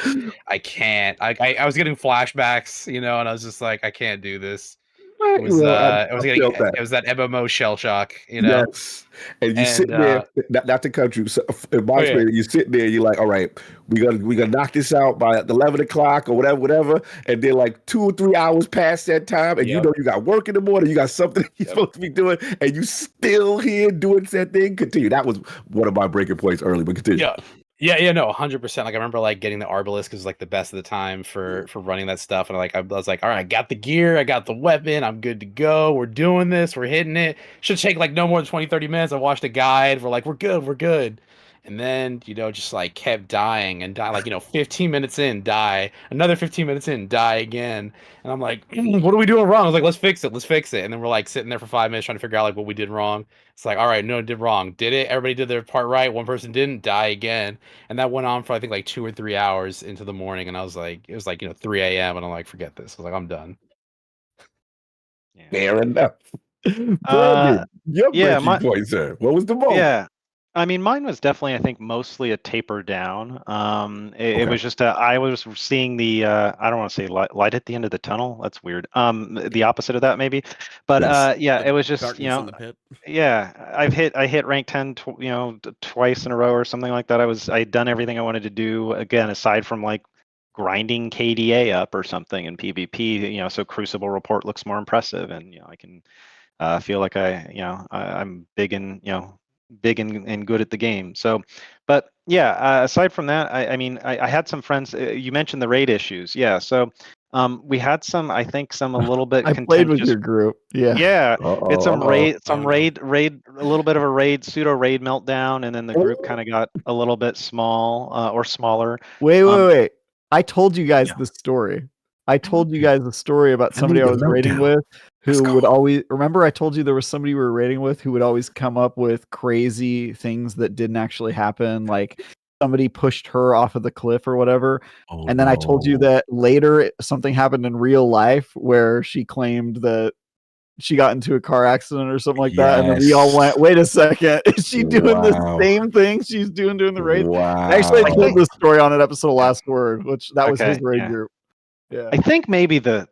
E: can't. I was getting flashbacks, and I was just like, I can't do this. It was that MMO shell shock,
C: Yes, and you sit there, not the country. So in my experience, you sit there, you're like, all right, we gonna knock this out by 11 o'clock or whatever, and then like 2 or 3 hours past that time, and you got work in the morning, you got something you're supposed to be doing, and you still here doing that thing. Continue. That was one of my breaking points early, but continue.
E: Yeah, no, 100%. Like I remember like getting the Arbalisk was like the best of the time for running that stuff, and I was like, all right, I got the gear, I got the weapon, I'm good to go. We're doing this, we're hitting it. Should take like no more than 20-30 minutes. I watched a guide. We're like, we're good. And then, just like kept dying and die, like, 15 minutes in, die, another 15 minutes in, die again. And I'm like, what are we doing wrong? I was like, let's fix it. And then we're like sitting there for 5 minutes trying to figure out like what we did wrong. It's like, all right, no, did wrong. Did it? Everybody did their part right. One person didn't, die again. And that went on for I think like 2 or 3 hours into the morning. And I was like, it was like, 3 a.m. and I'm like, forget this. I was like, I'm done.
C: Fair enough. Brandon, your breaking point, sir. What was the most?
D: Yeah. I mean, mine was definitely, I think, mostly a taper down. It was just I was seeing the I don't want to say light at the end of the tunnel. That's weird. The opposite of that maybe. But it was just
B: in the pit.
D: Yeah, I hit rank 10 twice in a row or something like that. I'd done everything I wanted to do, again, aside from like grinding KDA up or something in PvP. So Crucible Report looks more impressive, and I can feel like I'm big and and good at the game. So, but yeah, aside from that, I mean, I had some friends. You mentioned the raid issues. Yeah. So we had some, I think, some a little bit.
A: I played with your group. Yeah.
D: Yeah. It's some raid, a little bit of a pseudo raid meltdown, and then the group kind of got a little bit small or smaller.
A: Wait. I told you guys the story. I told you guys the story about somebody I was raiding with who would always remember I told you there was somebody we were raiding with who would always come up with crazy things that didn't actually happen, like somebody pushed her off of the cliff or whatever. And then I told you that later something happened in real life where she claimed that she got into a car accident or something like that, and then we all went, wait a second, is she doing the same thing she's doing the raid? Actually, I told this story on an episode of Last Word, which that was his raid group. Yeah.
D: I think maybe the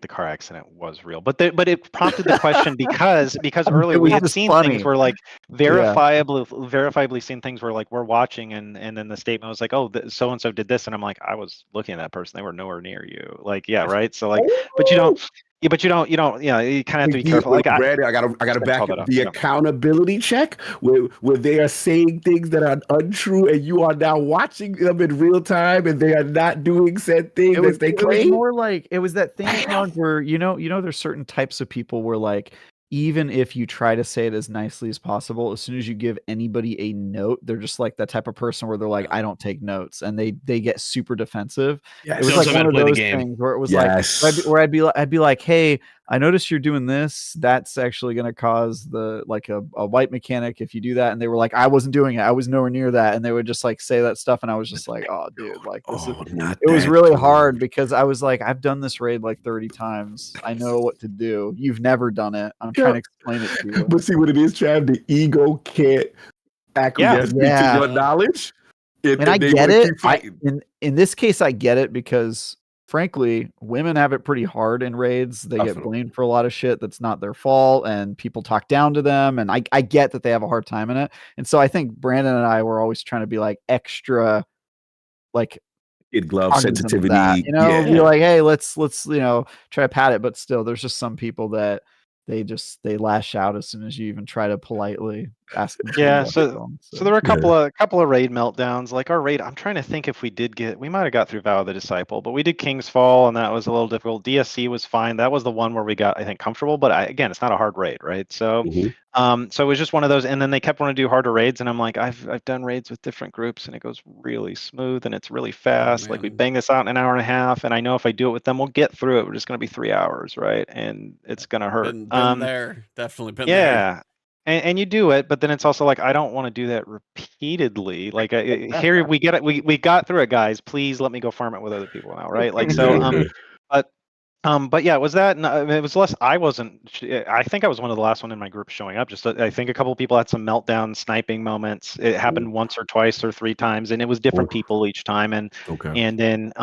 D: car accident was real, but it prompted the question because earlier we had seen things where like verifiably seen things where like we're watching and then the statement was like, oh, so and so did this, and I'm like, I was looking at that person, they were nowhere near you, like right. So like, but you don't. Yeah, but you don't, you kind of have to be careful. Like,
C: Brad, I gotta back up the accountability check where they are saying things that are untrue, and you are now watching them in real time, and they are not doing said things as they claim.
A: It was more like it was that thing where there's certain types of people where like even if you try to say it as nicely as possible, as soon as you give anybody a note, they're just like that type of person where they're like, I don't take notes, and they get super defensive. It was like one of those things where it was like where I'd be like, hey, I noticed you're doing this. That's actually going to cause a white mechanic if you do that. And they were like, I wasn't doing it. I was nowhere near that. And they would just like say that stuff. And I was just like, oh, dude, like it was really hard because I was like, I've done this raid like 30 times. I know what to do. You've never done it. I'm trying to explain it to you.
C: But see what it is, Trav? The ego can't acquiesce to your knowledge.
A: And I get it. In this case, I get it because frankly, women have it pretty hard in raids. They get blamed for a lot of shit that's not their fault, and people talk down to them. And I get that they have a hard time in it. And so I think Brandon and I were always trying to be like extra, like
C: kid glove sensitivity.
A: Be like, hey, let's try to pat it. But still, there's just some people that they lash out as soon as you even try to politely ask them.
D: So there were a couple of raid meltdowns. Like our raid, I'm trying to think if we might have got through Vow of the Disciple, but we did King's Fall, and that was a little difficult. DSC was fine. That was the one where we got, I think, comfortable. But again, it's not a hard raid, right? So, so it was just one of those. And then they kept wanting to do harder raids, and I'm like, I've done raids with different groups, and it goes really smooth and it's really fast. Like we bang this out in an hour and a half, and I know if I do it with them, we'll get through it. We're just going to be 3 hours, right? And it's going to hurt.
B: Definitely been there.
D: And you do it, but then it's also like I don't want to do that repeatedly. Like here we get it, we got through it, guys. Please let me go farm it with other people now, right? Like so. But yeah, was that? It was less. I think I was one of the last one in my group showing up. Just I think a couple of people had some meltdown sniping moments. It happened once or twice or 3 times, and it was different people each time. And then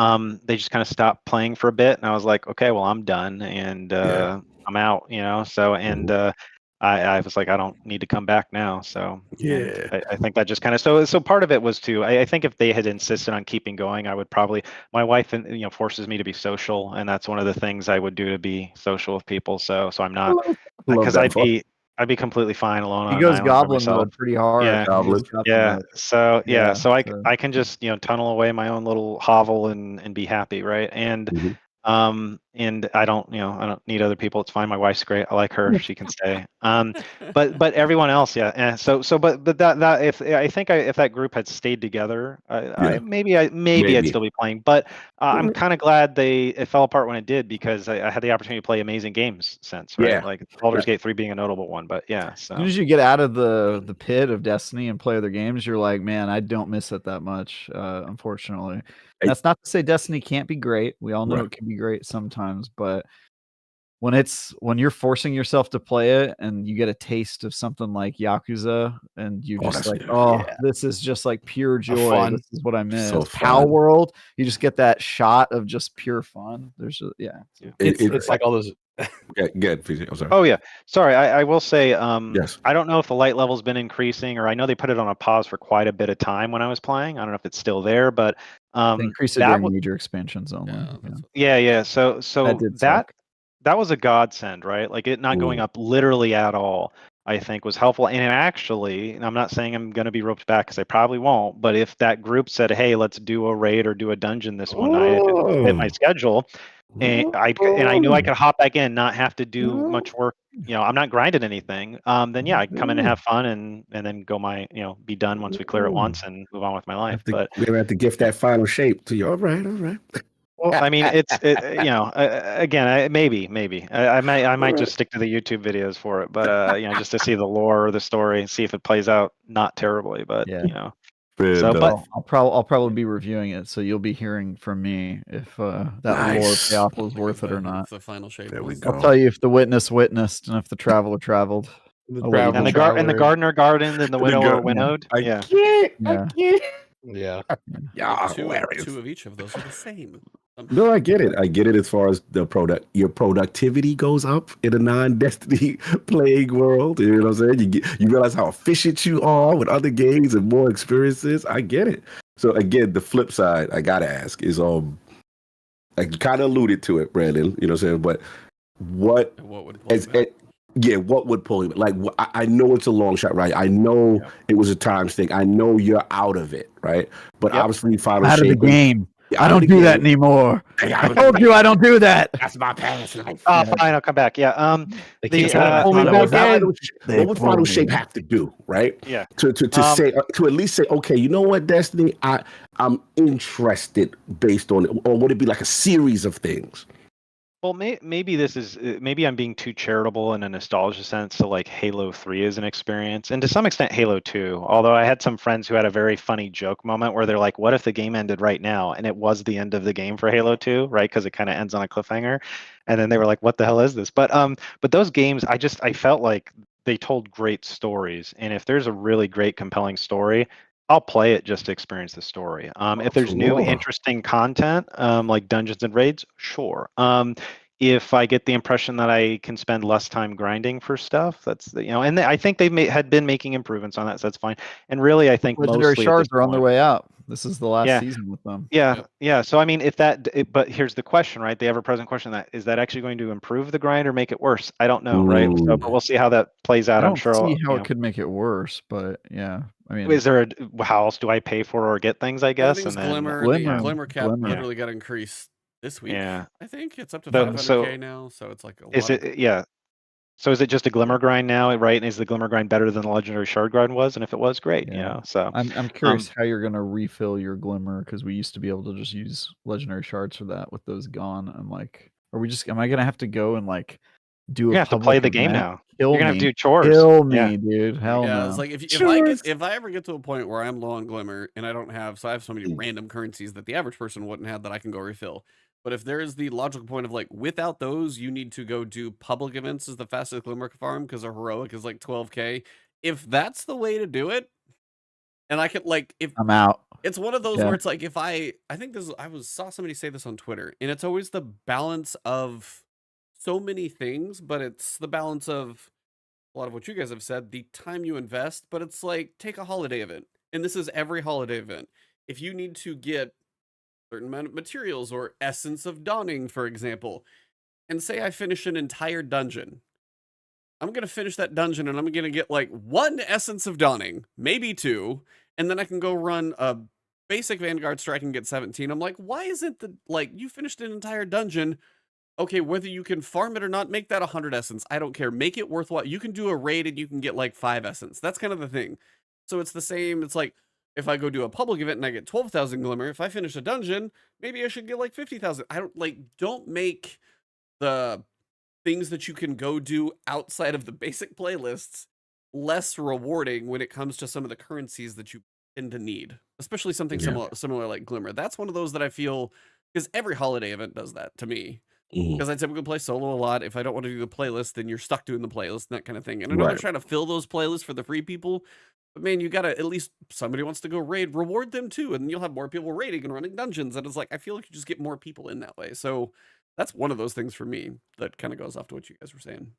D: they just kind of stopped playing for a bit, and I was like, okay, well I'm done, and I'm out. So and. I was like, I don't need to come back now. So I think that just kind of so part of it was too. I think if they had insisted on keeping going, I would probably. My wife forces me to be social, and that's one of the things I would do to be social with people. So I'm not because I'd be completely fine alone.
A: He goes goblin mode pretty hard.
D: Yeah. So I can just tunnel away my own little hovel and be happy, right? And. And I don't need other people. It's fine. My wife's great. I like her. She can stay. But everyone else, but that if that group had stayed together, maybe I'd still be playing. But I'm kind of glad it fell apart when it did because I had the opportunity to play amazing games since, right? Like Baldur's Gate 3 being a notable one. But so
A: as soon as you get out of the pit of Destiny and play other games, you're like, man, I don't miss it that much. Unfortunately. That's not to say Destiny can't be great. We all know it can be great sometimes, but when you're forcing yourself to play it and you get a taste of something like Yakuza and you're just this is just like pure joy. This is what I miss. So Power World, you just get that shot of just pure fun. There's
E: it's like all those.
C: Good. I'm sorry.
D: Oh yeah, sorry. I will say, I don't know if the light level's been increasing, or I know they put it on a pause for quite a bit of time when I was playing. I don't know if it's still there, but
A: they increased it during major expansions only.
D: So that was a godsend, right? Like it not going up literally at all, I think was helpful. And actually, and I'm not saying I'm going to be roped back because I probably won't, but if that group said, hey, let's do a raid or do a dungeon this one night, if it fit my schedule. And I knew I could hop back in, not have to do much work. I'm not grinding anything. Then I'd come in and have fun and then go be done once we clear it once and move on with my life.
C: We're gonna have to gift that final shape to you. All right.
D: Well, I mean, again, maybe I might just stick to the YouTube videos for it, but just to see the lore, the story, see if it plays out not terribly, but
A: Yeah.
D: So, but
A: I'll probably be reviewing it, so you'll be hearing from me if that lore payoff was worth it or not.
B: The final shape.
C: There we
B: was.
C: go.
A: I'll tell you if the witness witnessed and if the traveler traveled.
D: and the gardener gardened and the widower winnowed.
C: I
D: Yeah.
C: can't.
A: Yeah.
C: I can't.
E: Yeah.
C: Yeah,
B: two
C: hilarious.
B: of each of those are the same.
C: No, I get it. I get it as far as your productivity goes up in a non-Destiny playing world. You know what I'm saying? You realize how efficient you are with other games and more experiences. I get it. So again, the flip side I gotta ask is I kind of alluded to it, Brandon. You know what I'm saying? But what
B: would pull you back?
C: what would pull you? Like, I know it's a long shot, right? I know it was a times thing. I know you're out of it, right? But obviously, Final
A: out of the
C: Shape
A: game. I don't do that anymore. I told you I don't do that.
C: That's my past life.
D: Oh, fine, I'll come back. Yeah.
E: They keep
C: what would Final Shape have to do, right?
D: Yeah.
C: To say to at least say, okay, you know what, Destiny, I'm interested based on it, or would it be like a series of things?
D: Well, maybe I'm being too charitable in a nostalgia sense. So like Halo 3 is an experience, and to some extent Halo 2. Although I had some friends who had a very funny joke moment where they're like, "What if the game ended right now?" And it was the end of the game for Halo 2, right? Because it kind of ends on a cliffhanger. And then they were like, "What the hell is this?" But those games, I felt like they told great stories, and if there's a really great, compelling story, I'll play it just to experience the story. If there's new interesting content, like dungeons and raids, sure. If I get the impression that I can spend less time grinding for stuff, that's and I think they had been making improvements on that, so that's fine. And really, I think
A: Legendary
D: mostly
A: shards are on their way out. This is the last
D: Yeah.
A: season with them.
D: Yeah. So I mean, but here's the question, right? The ever-present question: is that actually going to improve the grind or make it worse? I don't know, right? So, but we'll see how that plays out.
A: I
D: I'm
A: don't
D: sure.
A: see how it could make it worse, but yeah. I mean,
D: Is there how else do I pay for or get things? I guess, and then
B: Glimmer cap literally got increased this week.
D: Yeah,
B: I think it's up to 500k now, so it's like a lot.
D: Yeah. So is it just a Glimmer grind now, right? And is the Glimmer grind better than the Legendary Shard grind was? And if it was, great. So
A: I'm curious how you're gonna refill your Glimmer, because we used to be able to just use Legendary Shards for that. With those gone, I'm like, am I gonna have to go and like do?
D: You have to play the game now.
A: You're
D: gonna have to do chores.
A: Kill me, dude. Hell no.
B: It's like if I ever get to a point where I'm low on Glimmer and I don't have, so I have so many random currencies that the average person wouldn't have that I can go refill. But if there is the logical point of like, without those, you need to go do public events as the fastest Glimmer farm because a heroic is like 12k. If that's the way to do it, and I can if
A: I'm out.
B: It's one of those where it's like, if I think this, saw somebody say this on Twitter, and it's always the balance of so many things, but it's the balance of a lot of what you guys have said, the time you invest, but it's like, take a holiday event. And this is every holiday event. If you need to get certain amount of materials or Essence of Dawning, for example, and say I finish an entire dungeon, I'm going to finish that dungeon and I'm going to get like 1 Essence of Dawning, maybe 2, and then I can go run a basic Vanguard Strike and get 17. I'm like, why isn't you finished an entire dungeon? Okay, whether you can farm it or not, make that 100 essence. I don't care. Make it worthwhile. You can do a raid and you can get like 5 essence. That's kind of the thing. So it's the same. It's like, if I go do a public event and I get 12,000 Glimmer, if I finish a dungeon, maybe I should get like 50,000. Don't make the things that you can go do outside of the basic playlists less rewarding when it comes to some of the currencies that you tend to need, especially something similar like Glimmer. That's one of those that I feel, because every holiday event does that to me. Because I typically play solo a lot. If I don't want to do the playlist, then you're stuck doing the playlist and that kind of thing. And I know they're trying to fill those playlists for the free people, but man, you gotta, at least somebody wants to go raid, reward them too, and then you'll have more people raiding and running dungeons. And it's like, I feel like you just get more people in that way. So that's one of those things for me that kind of goes off to what you guys were saying.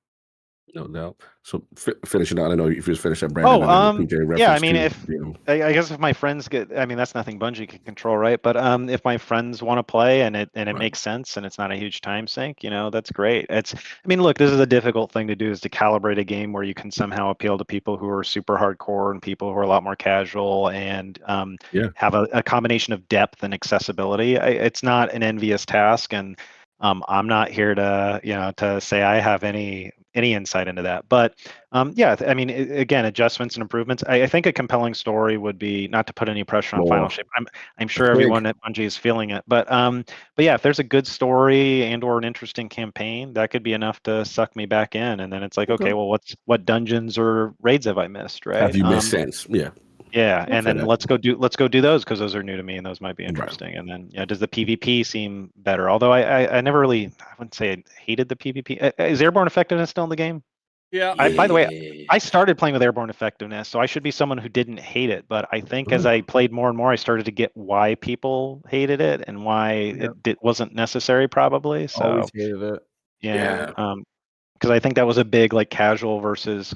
C: No doubt. So finishing out, I don't know if you just finished that, Brandon.
D: Yeah, I mean, I guess if my friends that's nothing Bungie can control, right? But if my friends want to play and it makes sense and it's not a huge time sink, that's great. Look, this is a difficult thing to do, is to calibrate a game where you can somehow appeal to people who are super hardcore and people who are a lot more casual and have a combination of depth and accessibility. It's not an envious task, and I'm not here to to say I have any insight into that. But yeah, I mean, again, adjustments and improvements. I think a compelling story would be, not to put any pressure on Final Shape. I'm sure everyone at Bungie is feeling it, but yeah, if there's a good story and or an interesting campaign, that could be enough to suck me back in. And then it's like, okay, well, what dungeons or raids have I missed? Right?
C: Have you missed sense? Yeah.
D: Yeah, and then let's go do those, because those are new to me and those might be interesting. Right. And then yeah, does the PvP seem better? Although I never really, I wouldn't say I hated the PvP. Is airborne effectiveness still in the game?
B: Yeah.
D: By the way, I started playing with airborne effectiveness, so I should be someone who didn't hate it. But I think as I played more and more, I started to get why people hated it and why it wasn't necessary, probably. So
A: always hated it.
D: Yeah. Because I think that was a big like casual versus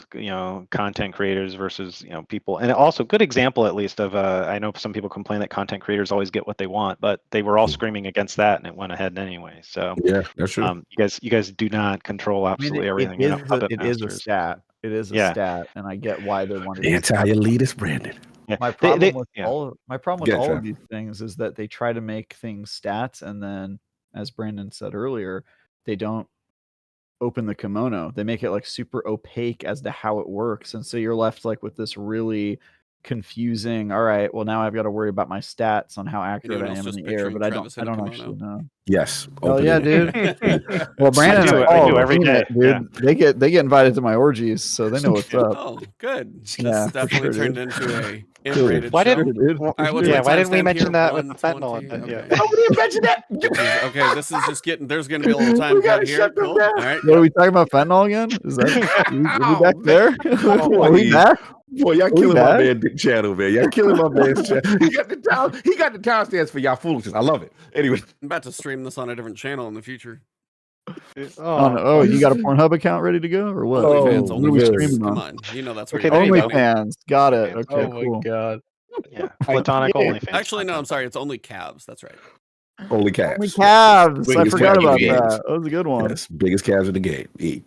D: content creators versus people, and also good example at least of I know some people complain that content creators always get what they want, but they were all screaming against that and it went ahead anyway. So
C: yeah, that's true.
D: You guys do not control absolutely everything.
A: It is a stat. It is a stat, and I get why they want to.
C: Anti-elitist, Brandon.
D: Yeah.
A: My problem with all of these things is that they try to make things stats, and then, as Brandon said earlier, they don't open the kimono. They make it like super opaque as to how it works, and so you're left like with this really confusing. All right, well now I've got to worry about my stats on how accurate I am in the air, but I don't actually know.
C: Yes.
A: Oh yeah, dude. Well, Brandon,
D: I do every day,
A: dude. Yeah. They get invited to my orgies, so they know what's up.
B: Oh, good. This
A: Yeah,
B: definitely turned into a M-rated
D: why
B: show.
D: didn't why didn't we mention that with fentanyl?
B: Okay.
C: How would you mention that?
B: Okay, this is just getting. There's going to be a little time cut here. Cool. All right.
A: What, are we talking about fentanyl again? Is that are we back there? Are we back?
C: Boy, y'all killing my man channel, man. Y'all killing my man's channel. He got the timestamps for y'all foolishness. I love it. Anyway,
B: I'm about to stream this on a different channel in the future.
A: Oh, you got a Pornhub account ready to go, or what?
B: OnlyFans,
A: OnlyFans.
B: Come on, you know that's where
A: OnlyFans. Got it. Okay,
E: oh
A: cool.
E: my god.
D: Yeah, platonic OnlyFans.
B: Actually, no, I'm sorry. It's only calves. That's right.
C: Only calves.
A: Only calves. I
C: Biggest
A: forgot
C: calves
A: about
C: in the game.
A: that. That was a good one.
C: Yes, biggest calves in the game. Eat.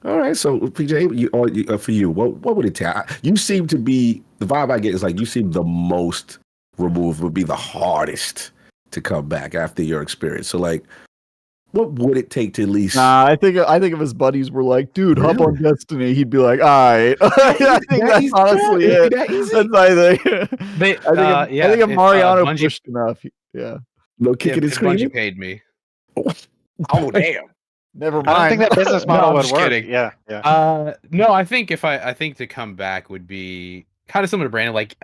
C: All right, so PJ, for you, what would it take? You seem to be, the vibe I get is like you seem the most removed, would be the hardest to come back after your experience. So like, what would it take to at least?
A: Nah, I think if his buddies were like, "Dude, hop on Destiny," he'd be like, "All right." I think that's honestly it. That's I think. I think if Mariano pushed enough, yeah.
C: No kicking and screaming.
E: Bungie paid me.
C: Oh damn.
A: Never mind.
D: I don't think that business model would work.
E: Kidding.
D: Yeah.
E: No, I think I think to come back would be kind of similar to Brandon, like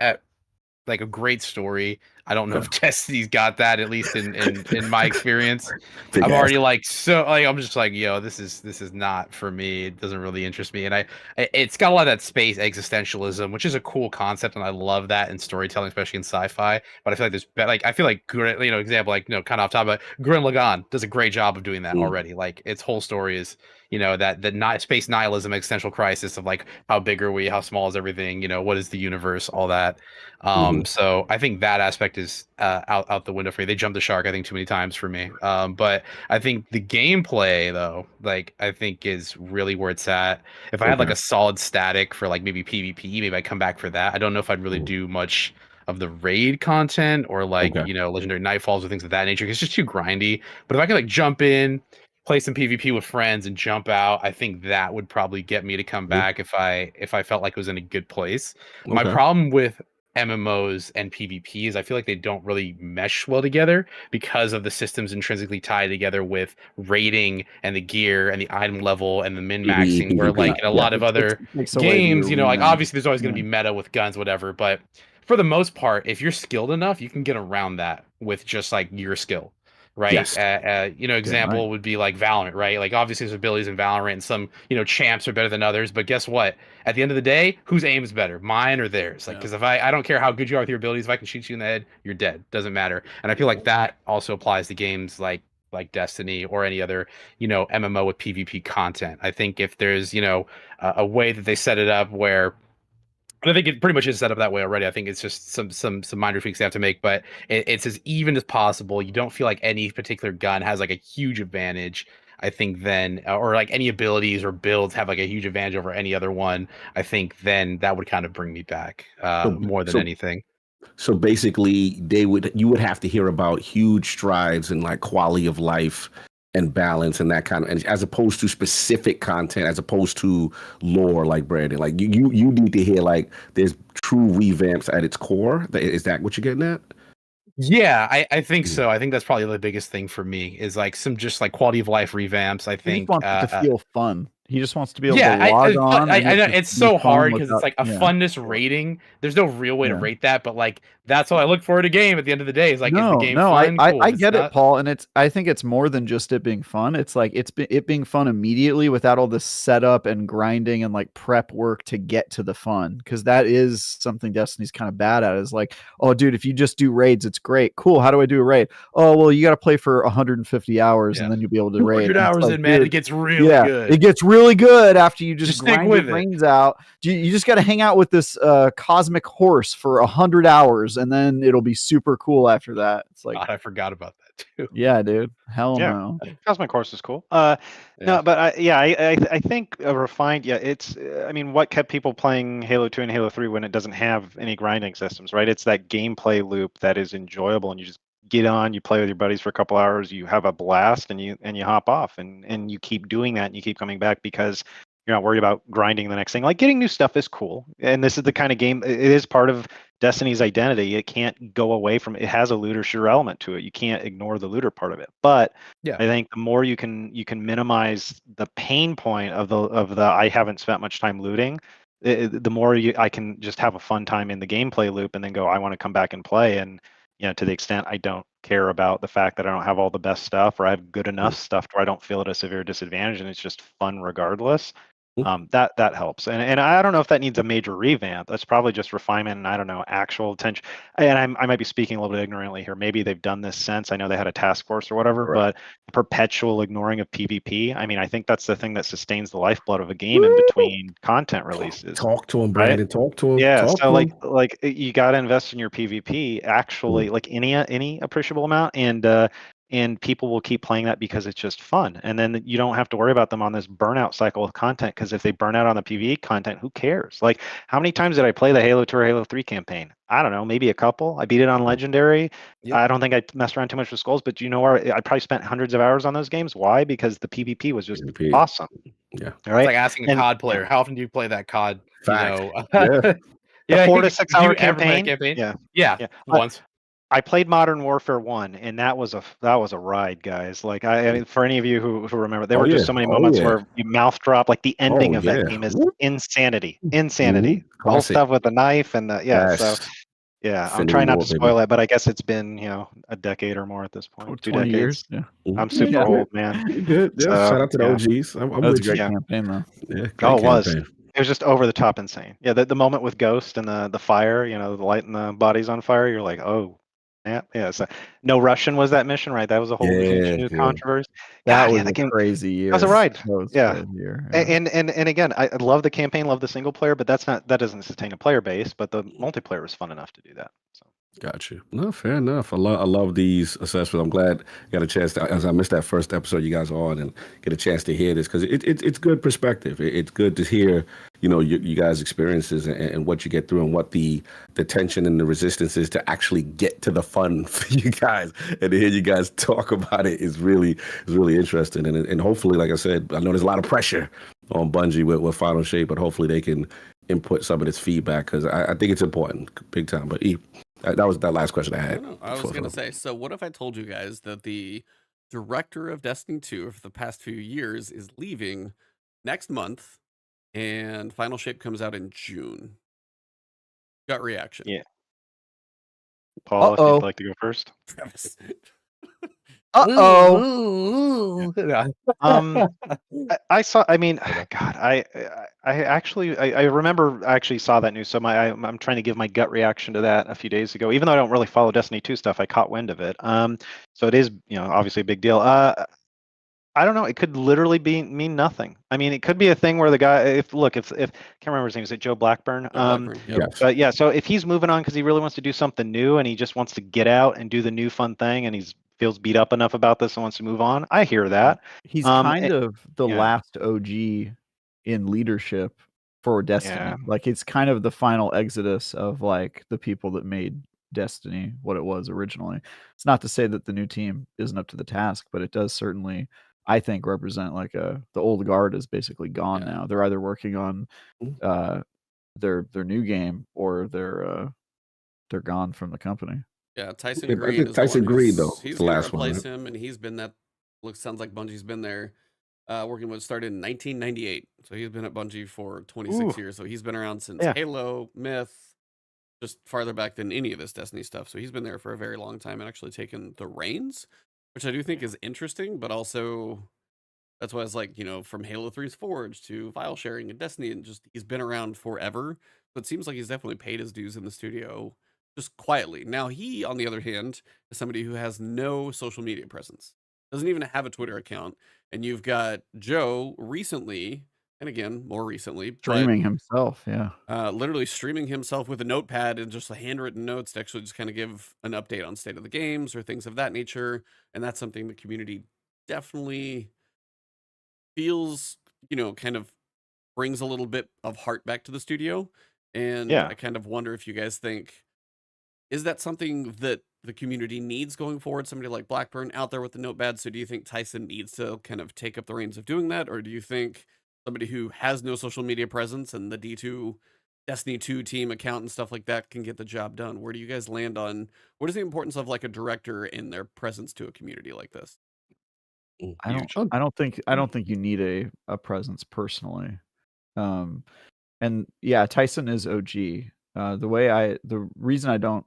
E: a great story. I don't know if Destiny's got that, at least in my experience. I'm already I'm just like, yo, this is not for me. It doesn't really interest me. And it's got a lot of that space existentialism, which is a cool concept, and I love that in storytelling, especially in sci-fi. But I feel like I feel like example, like, kind of off top, but Gurren Lagann does a great job of doing that already. Like, its whole story is, that space nihilism, existential crisis of like, how big are we, how small is everything, what is the universe, all that. So I think that aspect is out the window for me. They jumped the shark, I think, too many times for me. But I think the gameplay, though, like, I think is really where it's at. If I had like a solid static for like maybe PvP, maybe I'd come back for that. I don't know if I'd really do much of the raid content or like legendary Nightfalls or things of that nature. It's just too grindy. But if I could like jump in, play some PvP with friends and jump out, I think that would probably get me to come back if I felt like it was in a good place. My problem with MMOs and PvP is I feel like they don't really mesh well together because of the systems intrinsically tied together with rating and the gear and the item level and the min-maxing, where like in a lot of other games, like obviously there's always going to be meta with guns, whatever, but for the most part, if you're skilled enough, you can get around that with just like your skill. Right. Yes. Example would be like Valorant, right? Like obviously there's abilities in Valorant and some, champs are better than others, but guess what? At the end of the day, whose aim is better, mine or theirs? Like, because if I don't care how good you are with your abilities, if I can shoot you in the head, you're dead. Doesn't matter. And I feel like that also applies to games like Destiny or any other, MMO with PvP content. I think if there's, a way that they set it up where, and I think it pretty much is set up that way already. I think it's just some minor tweaks they have to make, but it's as even as possible. You don't feel like any particular gun has like a huge advantage. I think then, or like any abilities or builds have like a huge advantage over any other one. I think then that would kind of bring me back more than anything.
C: So basically, you would have to hear about huge strides in like quality of life and balance and that kind of, and as opposed to specific content, as opposed to lore, like Brandon. Like you need to hear like there's true revamps at its core. Is that what you're getting at?
E: Yeah, I think so. I think that's probably the biggest thing for me is like some just like quality of life revamps. I
A: He
E: think
A: just wants it to feel fun. He just wants to be able to
E: yeah,
A: log on.
E: I know
A: and
E: it's
A: just be
E: so
A: fun
E: hard because it's
A: without-
E: like a funness rating. There's no real way to rate that, but like that's what I look for in a game at the end of the day. Is like, is the game fun? Cool.
A: I get it, Paul, and I think it's more than just it being fun. It's like it being fun immediately without all this setup and grinding and like prep work to get to the fun. Because that is something Destiny's kind of bad at. Is like, oh, dude, if you just do raids, it's great. Cool. How do I do a raid? Oh, well, you got to play for 150 hours and then you'll be able to raid.
E: 100 hours
A: like,
E: in, man,
A: dude,
E: it gets really good.
A: It gets really good after you just
E: stick
A: grind
E: with
A: your
E: it.
A: brains out. You just got to hang out with this cosmic horse for 100 hours, and then it'll be super cool after that. It's like,
E: God, I forgot about that too.
A: Yeah, dude. Hell no.
D: Cosmic Horse is cool. No, but I think a refined. Yeah, it's. I mean, what kept people playing Halo 2 and Halo 3 when it doesn't have any grinding systems, right? It's that gameplay loop that is enjoyable, and you just get on, you play with your buddies for a couple hours, you have a blast, and you hop off, and you keep doing that, and you keep coming back because you're not worried about grinding the next thing. Like getting new stuff is cool, and this is the kind of game. It is part of Destiny's identity. It can't go away from it. It has a looter shooter element to it. You can't ignore the looter part of it. But I think the more you can minimize the pain point of the I haven't spent much time looting, the more I can just have a fun time in the gameplay loop and then go, I want to come back and play. And to the extent I don't care about the fact that I don't have all the best stuff or I have good enough stuff where I don't feel at a severe disadvantage and it's just fun regardless. That helps, and I don't know if that needs a major revamp. That's probably just refinement, and I don't know, actual attention. And I might be speaking a little bit ignorantly here. Maybe they've done this since. I know they had a task force or whatever, but the perpetual ignoring of PvP. I mean, I think that's the thing that sustains the lifeblood of a game in between content releases.
C: Talk to him, Brandon. Right? Talk to him.
D: Yeah,
C: talk
D: so like you got to invest in your PvP. Actually, like any appreciable amount, and people will keep playing that because it's just fun. And then you don't have to worry about them on this burnout cycle of content, because if they burn out on the PvE content, who cares? Like, how many times did I play the Halo 2 or Halo 3 campaign? I don't know, maybe a couple. I beat it on Legendary. I don't think I messed around too much with skulls, but you know where I probably spent hundreds of hours on those games. Why? Because the PvP was just awesome.
C: Yeah.
D: All right.
E: It's like asking a COD player, how often do you play that COD?
C: Fact.
D: The 4 to 6 hour campaign.
E: Yeah. Once.
D: I played Modern Warfare 1, and that was a ride, guys. Like I mean, for any of you who remember, there were just so many moments where you mouth drop. Like the ending of that game is insanity. The whole stuff with the knife and so I'm trying not to spoil it, but I guess it's been a decade or more at this point. 2 decades.
A: Years. Yeah.
D: I'm super old, man.
C: Good. Yeah. Shout out to the OGs.
A: That was a great campaign, though.
C: Yeah.
D: It was. It was just over the top insane. Yeah, the moment with Ghost and the fire, the light and the bodies on fire. You're like, oh. Yeah. So No Russian was that mission, right? That was a whole new controversy.
A: That was a crazy year.
D: That was a ride.
A: Year.
D: And again, I love the campaign, love the single player, but that doesn't sustain a player base. But the multiplayer was fun enough to do that. So.
C: Got you. No, fair enough. I love these assessments. I'm glad I got a chance to, as I missed that first episode you guys are on, and get a chance to hear this, because it's good perspective. It's good to hear, you guys' experiences and what you get through, and what the tension and the resistance is to actually get to the fun for you guys. And to hear you guys talk about it is really interesting. And hopefully, like I said, I know there's a lot of pressure on Bungie with Final Shape, but hopefully they can input some of this feedback, because I think it's important, big time. But that was that last question I had.
B: I was going to say, so what if I told you guys that the director of Destiny 2 for the past few years is leaving next month, and Final Shape comes out in June? Gut reaction.
D: Yeah. Paul, if you'd like to go first.
B: Travis.
D: I saw. I mean, God, I remember I actually saw that news. So I'm trying to give my gut reaction to that a few days ago. Even though I don't really follow Destiny 2 stuff, I caught wind of it. So it is, obviously a big deal. I don't know. It could literally mean nothing. I mean, it could be a thing where the guy, if can't remember his name, is it Joe Blackburn? But yeah, so if he's moving on because he really wants to do something new and he just wants to get out and do the new fun thing, and feels beat up enough about this and wants to move on, I hear that.
A: He's kind of the last OG in leadership for Destiny. Like, it's kind of the final exodus of like the people that made Destiny what it was originally. It's not to say that the new team isn't up to the task, but it does certainly, I think, represent like the old guard is basically gone now. They're either working on their new game or they're gone from the company.
B: Yeah, Tyson
C: I
B: Green
C: think
B: is
C: Tyson
B: the one
C: Green, though,
B: he's
C: is the
B: going to
C: last one,
B: replace
C: right?
B: him, and he's been that. Sounds like Bungie's been there, working with started in 1998. So he's been at Bungie for 26 years. So he's been around since Halo, Myth, just farther back than any of this Destiny stuff. So he's been there for a very long time and actually taken the reins, which I do think is interesting, but also that's why it's like, from Halo 3's Forge to file sharing and Destiny, and just he's been around forever. So it seems like he's definitely paid his dues in the studio just quietly. Now, he, on the other hand, is somebody who has no social media presence, doesn't even have a Twitter account. And you've got Joe recently, and again, more recently,
A: Streaming himself,
B: literally streaming himself with a notepad and just handwritten notes to actually just kind of give an update on state of the games or things of that nature. And that's something the community definitely feels, kind of brings a little bit of heart back to the studio. And I kind of wonder if you guys think, is that something that the community needs going forward? Somebody like Blackburn out there with the notepad. So do you think Tyson needs to kind of take up the reins of doing that? Or do you think somebody who has no social media presence and the D2 Destiny 2 team account and stuff like that can get the job done? Where do you guys land on what is the importance of like a director in their presence to a community like this?
A: I don't think you need a presence personally. And yeah, Tyson is OG. The reason I don't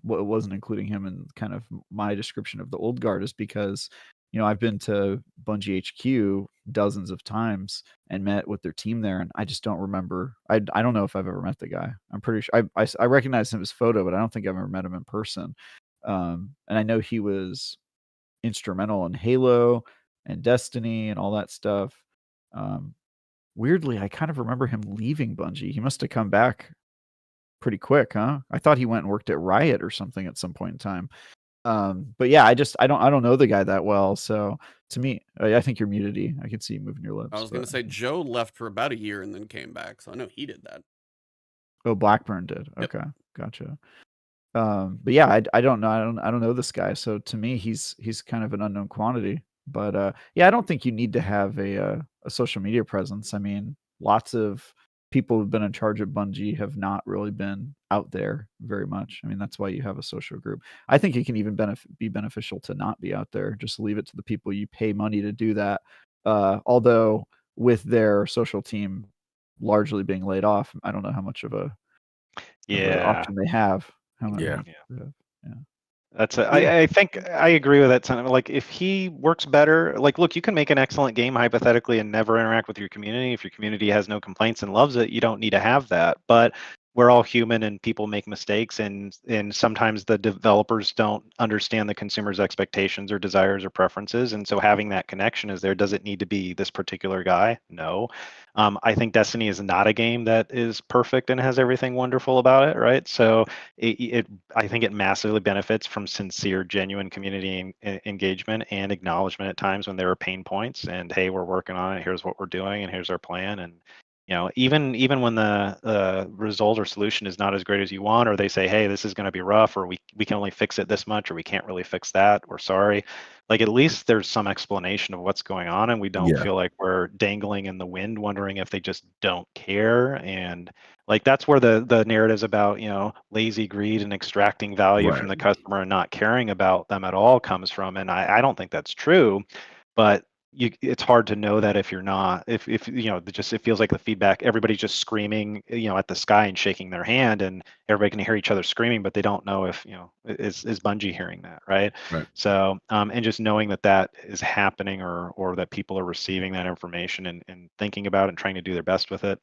A: wasn't including him in kind of my description of the old guard is because I've been to Bungie HQ dozens of times and met with their team there, and I just don't remember. I don't know if I've ever met the guy. I'm pretty sure I recognize him as photo, but I don't think I've ever met him in person. And I know he was instrumental in Halo and Destiny and all that stuff. Weirdly, I kind of remember him leaving Bungie. He must have come back pretty quick, huh? I thought he went and worked at Riot or something at some point in time. But yeah, I don't know the guy that well. So to me, I think you're muted. I can see you moving your lips.
B: I was going to say Joe left for about a year and then came back, so I know he did that.
A: Oh, Blackburn did.
B: Yep.
A: Okay, gotcha. But yeah, I don't know. I don't know this guy. So to me, he's kind of an unknown quantity. But yeah, I don't think you need to have a social media presence. I mean, lots of people who've been in charge at Bungie have not really been out there very much. I mean, that's why you have a social group. I think it can even be beneficial to not be out there. Just leave it to the people you pay money to do that. Although with their social team largely being laid off, I don't know how much of a option they have.
D: I think I agree with that sentiment. Like, if he works better, like, look, you can make an excellent game hypothetically and never interact with your community. If your community has no complaints and loves it, you don't need to have that. But we're all human and people make mistakes, and sometimes the developers don't understand the consumer's expectations or desires or preferences. And so having that connection is there. Does it need to be this particular guy? No. I think Destiny is not a game that is perfect and has everything wonderful about it, right? So I think it massively benefits from sincere, genuine community engagement and acknowledgement at times when there are pain points. And hey, we're working on it. Here's what we're doing, and here's our plan. And even when the result or solution is not as great as you want, or they say, hey, this is going to be rough, or we can only fix it this much, or we can't really fix that, we're sorry. Like, at least there's some explanation of what's going on, and we don't feel like we're dangling in the wind wondering if they just don't care. And like, that's where the narratives about lazy greed and extracting value from the customer and not caring about them at all comes from. And I don't think that's true, but it's hard to know that if you're not, if it feels like the feedback, everybody's just screaming at the sky and shaking their hand, and everybody can hear each other screaming, but they don't know if is Bungie hearing that, right? So and just knowing that is happening, or that people are receiving that information and thinking about it and trying to do their best with it,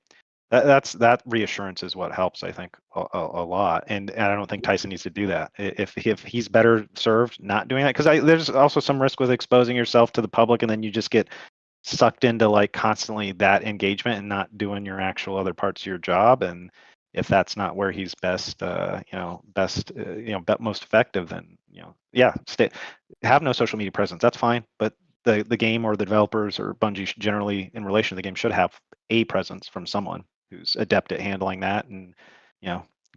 D: that reassurance is what helps, I think, a lot. And I don't think Tyson needs to do that. If he's better served not doing that, because there's also some risk with exposing yourself to the public, and then you just get sucked into like constantly that engagement and not doing your actual other parts of your job. And if that's not where he's most effective, then have no social media presence. That's fine, but the game or the developers or Bungie generally in relation to the game should have a presence from someone who's adept at handling that and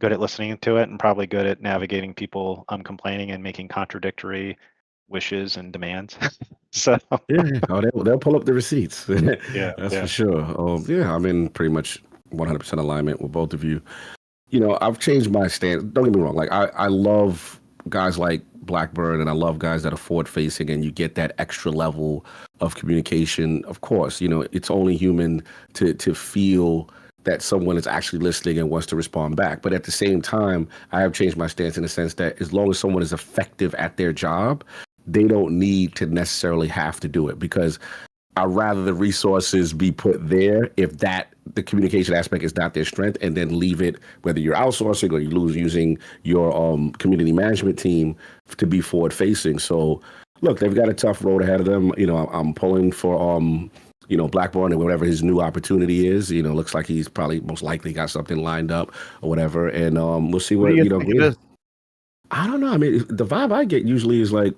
D: good at listening to it and probably good at navigating people complaining and making contradictory wishes and demands. So
C: Yeah, oh, they'll pull up the receipts.
D: yeah,
C: That's for sure. Yeah, I'm in pretty much 100% alignment with both of you. You know, I've changed my stance. Don't get me wrong. Like, I love guys like Blackburn, and I love guys that are forward facing, and you get that extra level of communication. Of course, you know, it's only human to feel that someone is actually listening and wants to respond back. But at the same time, I have changed my stance in the sense that as long as someone is effective at their job, they don't need to necessarily have to do it, because I'd rather the resources be put there if the communication aspect is not their strength, and then leave it, whether you're outsourcing or you're using your community management team to be forward facing. So look, they've got a tough road ahead of them. You know, I'm pulling for you know, Blackburn and whatever his new opportunity is. You know, looks like he's probably most likely got something lined up or whatever. And we'll see what you know. I don't know. I mean, the vibe I get usually is like,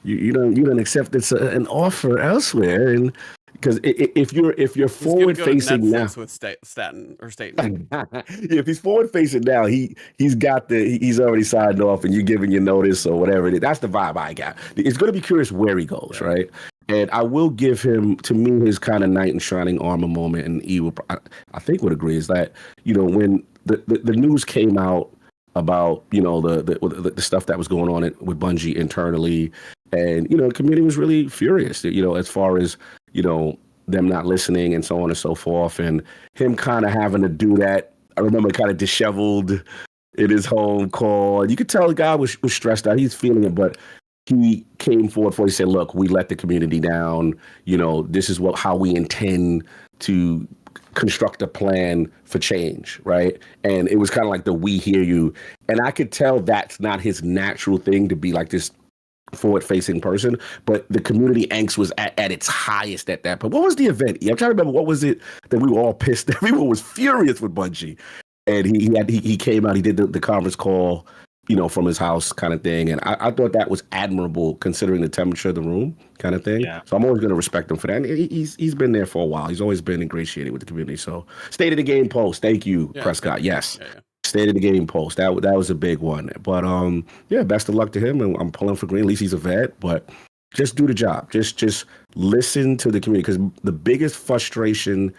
C: you don't accept an offer elsewhere, and because if you're forward facing now
B: with Staten,
C: if he's forward facing now, he's already signed off, and you're giving your notice or whatever it is. That's the vibe I got. It's going to be curious where he goes, right? And I will give him, to me, his kind of knight in shining armor moment, and he will, I think, would agree, is that, you know, when the news came out about, you know, the stuff that was going on with Bungie internally, and, you know, the community was really furious, you know, as far as, you know, them not listening and so on and so forth, and him kind of having to do that. I remember kind of disheveled in his home call. You could tell the guy was stressed out. He's feeling it, but he came forward he said, look, we let the community down. You know, this is how we intend to construct a plan for change, right? And it was kind of like we hear you. And I could tell that's not his natural thing, to be like this forward-facing person, but the community angst was at its highest at that point. What was the event? I'm trying to remember, what was it that we were all pissed? Everyone was furious with Bungie, and he came out, he did the conference call, you know, from his house kind of thing, and I thought that was admirable considering the temperature of the room kind of thing. Yeah. So I'm always going to respect him for that. And he's been there for a while. He's always been ingratiated with the community. So State of the Game post, thank you, Prescott. Yes. Yeah. State of the Game post. That was a big one. But yeah, best of luck to him. And I'm pulling for green. At least he's a vet. But just do the job. Just listen to the community, because the biggest frustration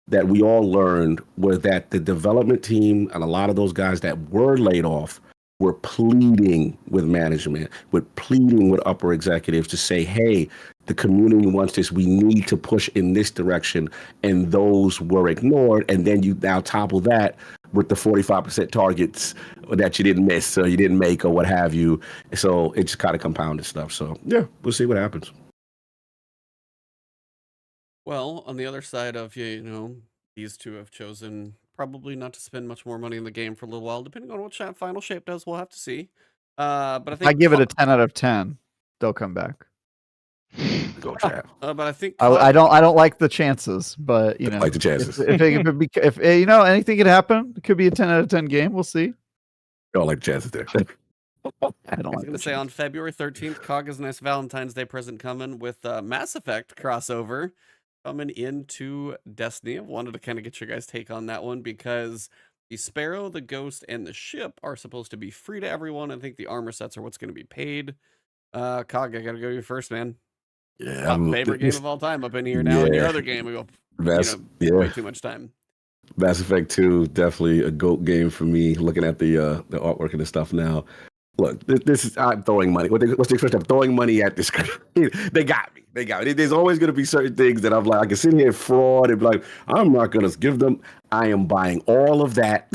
C: that we all learned was that the development team and a lot of those guys that were laid off were pleading with management, pleading with upper executives to say, hey, the community wants this. We need to push in this direction. And those were ignored. And then you now topple that with the 45% targets that you didn't miss, or you didn't make, or what have you. So it just kind of compounded stuff. So yeah, we'll see what happens.
B: Well, on the other side of, you know, these two have chosen probably not to spend much more money in the game for a little while, depending on what final shape does. We'll have to see. But I think
A: I give it a 10 out of 10. They'll come back.
C: Go chat.
B: But I think
A: I don't like the chances, but you know,
C: like the chances.
A: If you know, anything could happen. It could be a 10 out of 10 game. We'll see.
C: Don't like the chances there.
B: I was going to say on February 13th, COG is a nice Valentine's Day present coming with Mass Effect crossover coming into Destiny. I wanted to kind of get your guys' take on that one, because the Sparrow, the Ghost, and the ship are supposed to be free to everyone. I think the armor sets are what's going to be paid. COG, I got to go you first, man.
C: Yeah,
B: favorite game of all time up in here now. In your other game, we go way too much time.
C: Mass Effect 2, definitely a GOAT game for me. Looking at the artwork and the stuff now. Look, this is, I'm throwing money. What's the expression? I'm throwing money at this. They got me. There's always going to be certain things that I'm like, I can sit here and fraud and be like, I'm not going to give them. I am buying all of that.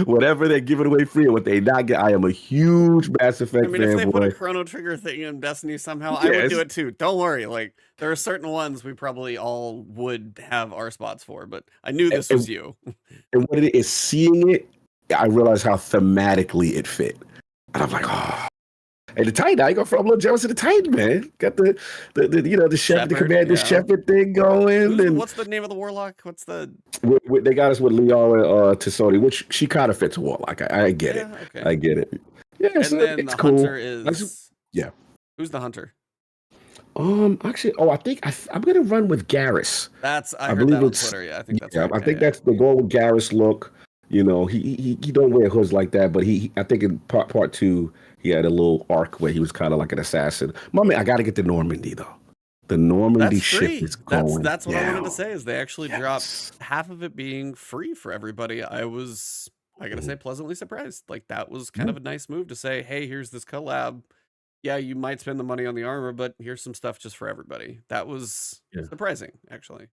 C: Whatever they're giving away free and what they not get. I am a huge Mass Effect fan.
B: If they put a Chrono Trigger thing in Destiny somehow, I would do it too. Don't worry. Like, there are certain ones we probably all would have our spots for, but I knew this was you.
C: And what it is, seeing it, I realized how thematically it fit. And I'm like, oh. And the Titan, I go from a little jealous of the Titan, man. Got the Shepherd, the Commander Shepherd thing going.
B: What's the name of the Warlock? What's the?
C: They got us with Liara Tassoni, which she kind of fits a Warlock. I get it. Okay. I get it. Yeah,
B: and then
C: it's
B: the
C: cool.
B: Hunter is.
C: Yeah.
B: Who's the Hunter?
C: Actually, I think I'm gonna run with Garrus.
B: I heard that on Twitter. Yeah, I think that's.
C: Yeah, I think that's the goal with Garrus look. You know, he don't wear hoods like that, but I think in part 2 he had a little arc where he was kind of like an assassin. My man, I got to get the Normandy though. The Normandy
B: That's
C: ship
B: free.
C: is going.
B: That's what I wanted to
C: down.
B: say is they actually dropped half of it being free for everybody. I gotta say, pleasantly surprised. Like that was kind of a nice move to say, hey, here's this collab. Yeah, you might spend the money on the armor, but here's some stuff just for everybody. That was surprising, actually.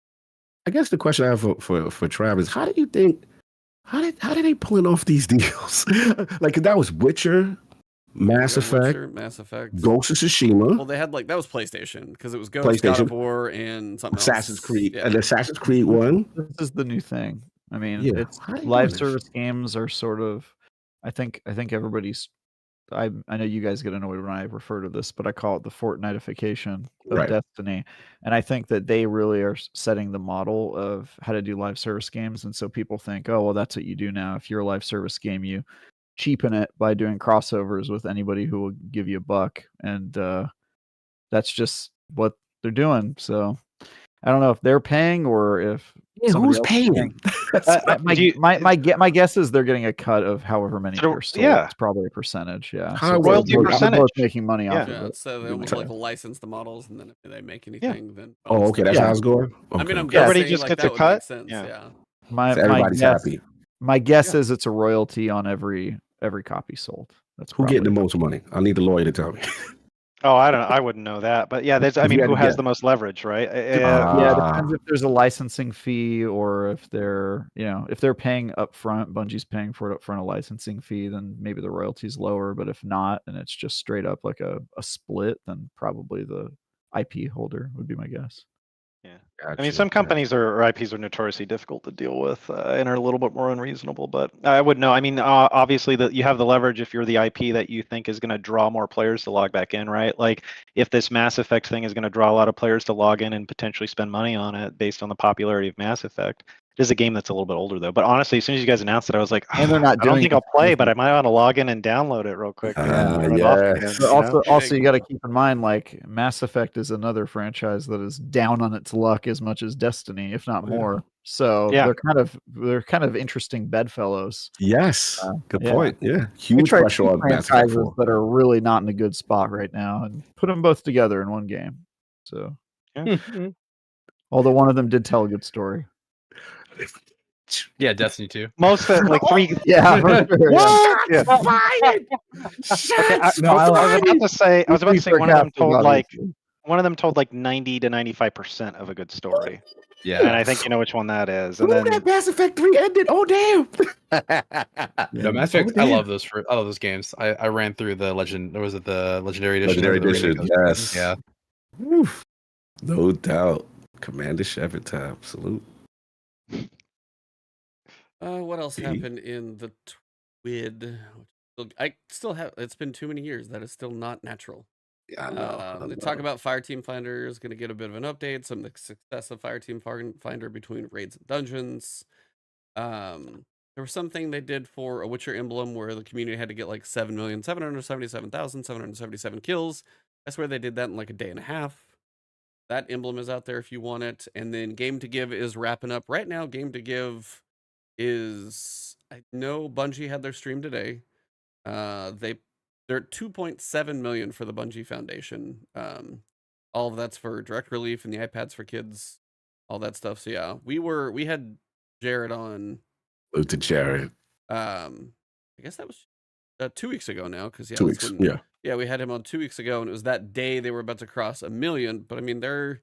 C: I guess the question I have for Trav is, how do you think? How did they pulling off these deals? Like that was Witcher, Mass Effect, Ghost of Tsushima.
B: Well, they had like that was PlayStation because it was Ghost, God of War, and something
C: Assassin's
B: else.
C: Creed,
B: Yeah.
C: and Assassin's Creed 1.
A: This is the new thing. I mean, it's live service games are sort of. I think everybody's. I know you guys get annoyed when I refer to this, but I call it the Fortniteification of Destiny, and I think that they really are setting the model of how to do live service games, and so people think, oh well, that's what you do now. If you're a live service game, you cheapen it by doing crossovers with anybody who will give you a buck, and that's just what they're doing. So I don't know if they're paying or if
C: who's paying.
A: My guess is they're getting a cut of however many they're sold. It's probably a percentage. Yeah,
C: so royalty
A: percentage. They're both making money off of it.
B: So they almost like license the models, and then if they make anything, then
C: okay, that's how it's going.
B: I mean, I'm
D: everybody
B: guessing
D: just
B: like,
D: gets
B: that
D: a
B: would
D: cut.
B: make sense. Yeah.
C: So everybody's happy.
A: My guess is it's a royalty on every copy sold. That's
C: who getting the most money. I need the lawyer to tell me.
D: Oh, I don't know. I wouldn't know that, but yeah, I mean, who has the most leverage, right?
A: Yeah, it depends if there's a licensing fee or if they're, if they're paying up front, Bungie's paying for it up front, a licensing fee, then maybe the royalty's lower. But if not, and it's just straight up like a split, then probably the IP holder would be my guess.
D: Yeah, gotcha. I mean, some companies or IPs are notoriously difficult to deal with and are a little bit more unreasonable. But I would know. I mean, obviously, that you have the leverage if you're the IP that you think is going to draw more players to log back in, right? Like, if this Mass Effect thing is going to draw a lot of players to log in and potentially spend money on it based on the popularity of Mass Effect. It is a game that's a little bit older though. But honestly, as soon as you guys announced it, I was like,
A: and they're not.
D: I don't think I'll play, but I might want to log in and download it real quick.
A: Also, you got to keep in mind, like Mass Effect is another franchise that is down on its luck as much as Destiny, if not more. So they're kind of interesting bedfellows.
C: Yes, good point. Yeah, huge pressure on
A: franchises that are really not in a good spot right now, and put them both together in one game. So, although one of them did tell a good story.
E: Yeah, Destiny 2.
D: Most of like 3.
A: Yeah.
D: What? Yeah. I was about to say one of them told like 90 to 95% of a good story.
E: Yeah,
D: and I think you know which one that is. And then
C: that Mass Effect 3 ended. Oh damn!
E: No, Mass Effect. I love those games. I ran through the Legend. Or was it the Legendary Edition?
C: Legendary Edition. Yes.
E: Yeah.
C: Oof. No doubt. Commander Shepard time. Salute.
B: What else happened in the TWID? I still have. It's been too many years. That is still not natural.
C: Yeah, I know.
B: They talk about Fireteam Finder is going to get a bit of an update. Some of the success of Fireteam Finder between raids and dungeons. There was something they did for a Witcher emblem where the community had to get like 7,777,777 kills. That's where they did that in like a day and a half. That emblem is out there if you want it. And then Game to Give is wrapping up right now. Game to Give is, I know Bungie had their stream today. They're 2.7 million for the Bungie Foundation. All of that's for Direct Relief and the iPads for kids, all that stuff. So yeah, we had Jared on.
C: Salute to Jared.
B: I guess that was 2 weeks ago now, because
C: 2 weeks.
B: Yeah, we had him on 2 weeks ago, and it was that day they were about to cross 1 million. But I mean, they're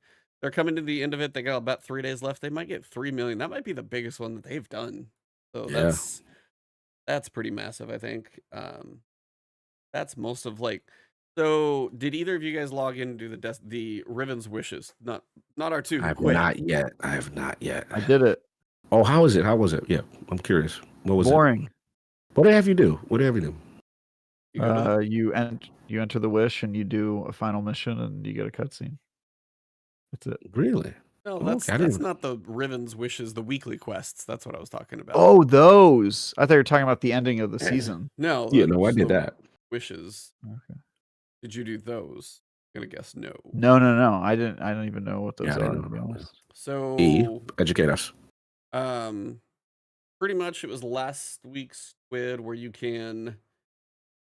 B: coming to the end of it. They got about 3 days left. They might get 3 million. That might be the biggest one that they've done. So that's pretty massive, I think. That's most of like. So, did either of you guys log in and do the Riven's wishes? Not our two.
C: I have not yet. I
A: I did it.
C: Oh, how was it? Yeah, I'm curious. What was
A: boring?
C: What did they have you do?
A: You enter the wish and you do a final mission and you get a cutscene. That's it.
C: Really?
B: No, that's not the Riven's wishes. The weekly quests. That's what I was talking about.
A: Oh, those! I thought you were talking about the ending of the season.
B: No.
C: Yeah, no, I did that.
B: Wishes.
A: Okay.
B: Did you do those? I'm gonna guess no.
A: No. I don't even know what those are. To be honest.
B: So
C: educate us.
B: pretty much it was last week's squid where you can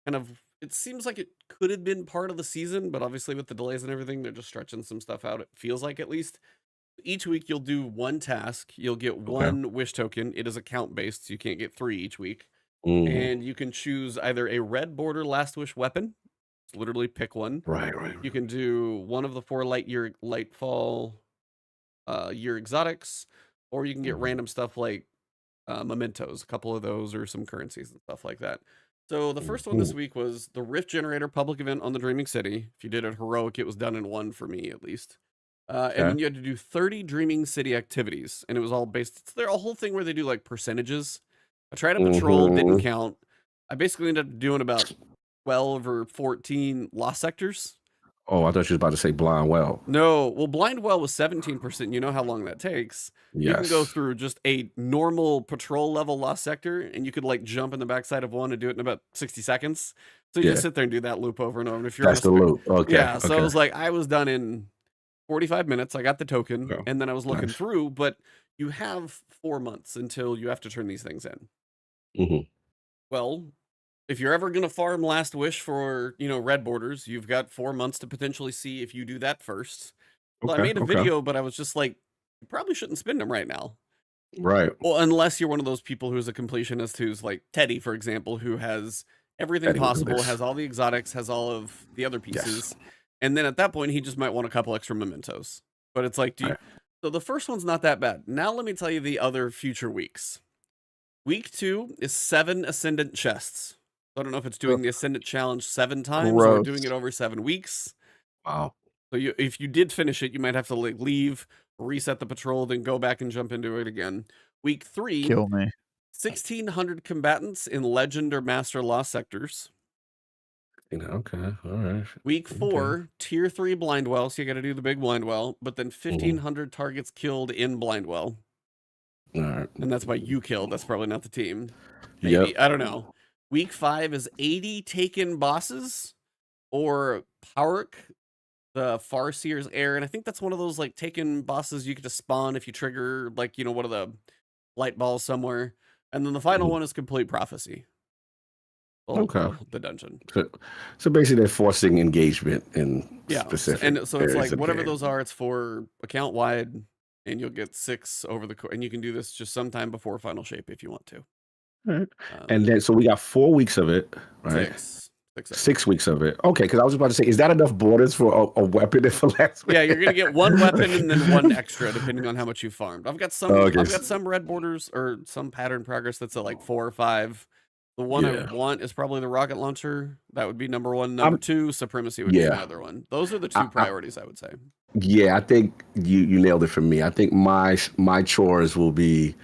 B: kind of, it seems like it could have been part of the season, but obviously with the delays and everything, they're just stretching some stuff out. It feels like, at least. Each week you'll do one task. You'll get one wish token. It is account based, so you can't get 3 each week. And you can choose either a red border last wish weapon. Literally pick one.
C: Right.
B: You can do one of the 4 Lightfall year exotics, or you can get random stuff like mementos, a couple of those, or some currencies and stuff like that. So the first one this week was the Rift Generator public event on the Dreaming City. If you did it heroic, it was done in 1 for me, at least. And then you had to do 30 Dreaming City activities, and it was all based. It's their whole thing where they do like percentages. I tried a patrol, didn't count. I basically ended up doing about 12 or 14 lost sectors.
C: Oh, I thought you was about to say blind well.
B: No, well, blind well was 17%. You know how long that takes.
C: Yes.
B: You can go through just a normal patrol level lost sector, and you could like jump in the backside of one and do it in about 60 seconds. So you just sit there and do that loop over and over. And if you're
C: that's the loop. Okay.
B: Yeah. So I was like, I was done in 45 minutes. I got the token, and then I was looking through, but you have 4 months until you have to turn these things in. Well, if you're ever going to farm Last Wish for, red borders, you've got 4 months to potentially see if you do that first. Well, I made a video, but I was just like, you probably shouldn't spend them right now.
C: Right.
B: Well, unless you're one of those people who's a completionist, who's like Teddy, for example, who has everything possible, has all the exotics, has all of the other pieces. Yes. And then at that point, he just might want a couple extra mementos. But it's like, so the first one's not that bad. Now let me tell you the other future weeks. Week 2 is 7 Ascendant chests. So I don't know if it's doing the Ascendant challenge 7 times or doing it over 7 weeks.
C: Wow.
B: So if you did finish it, you might have to like leave, reset the patrol, then go back and jump into it again. Week 3,
A: kill me.
B: 1,600 combatants in Legend or Master Lost sectors.
C: Okay, all right.
B: Week 4, tier 3 blind well, so you got to do the big blind well, but then 1,500 targets killed in blind well.
C: All right.
B: And that's why you killed. That's probably not the team. Maybe, I don't know. Week 5 is 80 taken bosses, or Powerk, the Farseer's Heir, and I think that's one of those like taken bosses you get to spawn if you trigger like one of the light balls somewhere. And then the final one is Complete Prophecy. The dungeon.
C: So basically, they're forcing engagement in specific.
B: And so it's like whatever those are, it's for account wide, and you'll get 6 over the and you can do this just sometime before final shape if you want to.
C: All right. And then so we got 4 weeks of it, right? 6 weeks of it. Okay, because I was about to say, is that enough borders for a weapon for last week?
B: Yeah, you're gonna get 1 weapon and then 1 extra depending on how much you farmed. I've got some. I've got some red borders or some pattern progress that's at like 4 or 5. The one I want is probably the rocket launcher. That would be number 1. Number 2, supremacy would be another one. Those are the 2 priorities, I would say.
C: Yeah, I think you nailed it for me. I think my chores will be,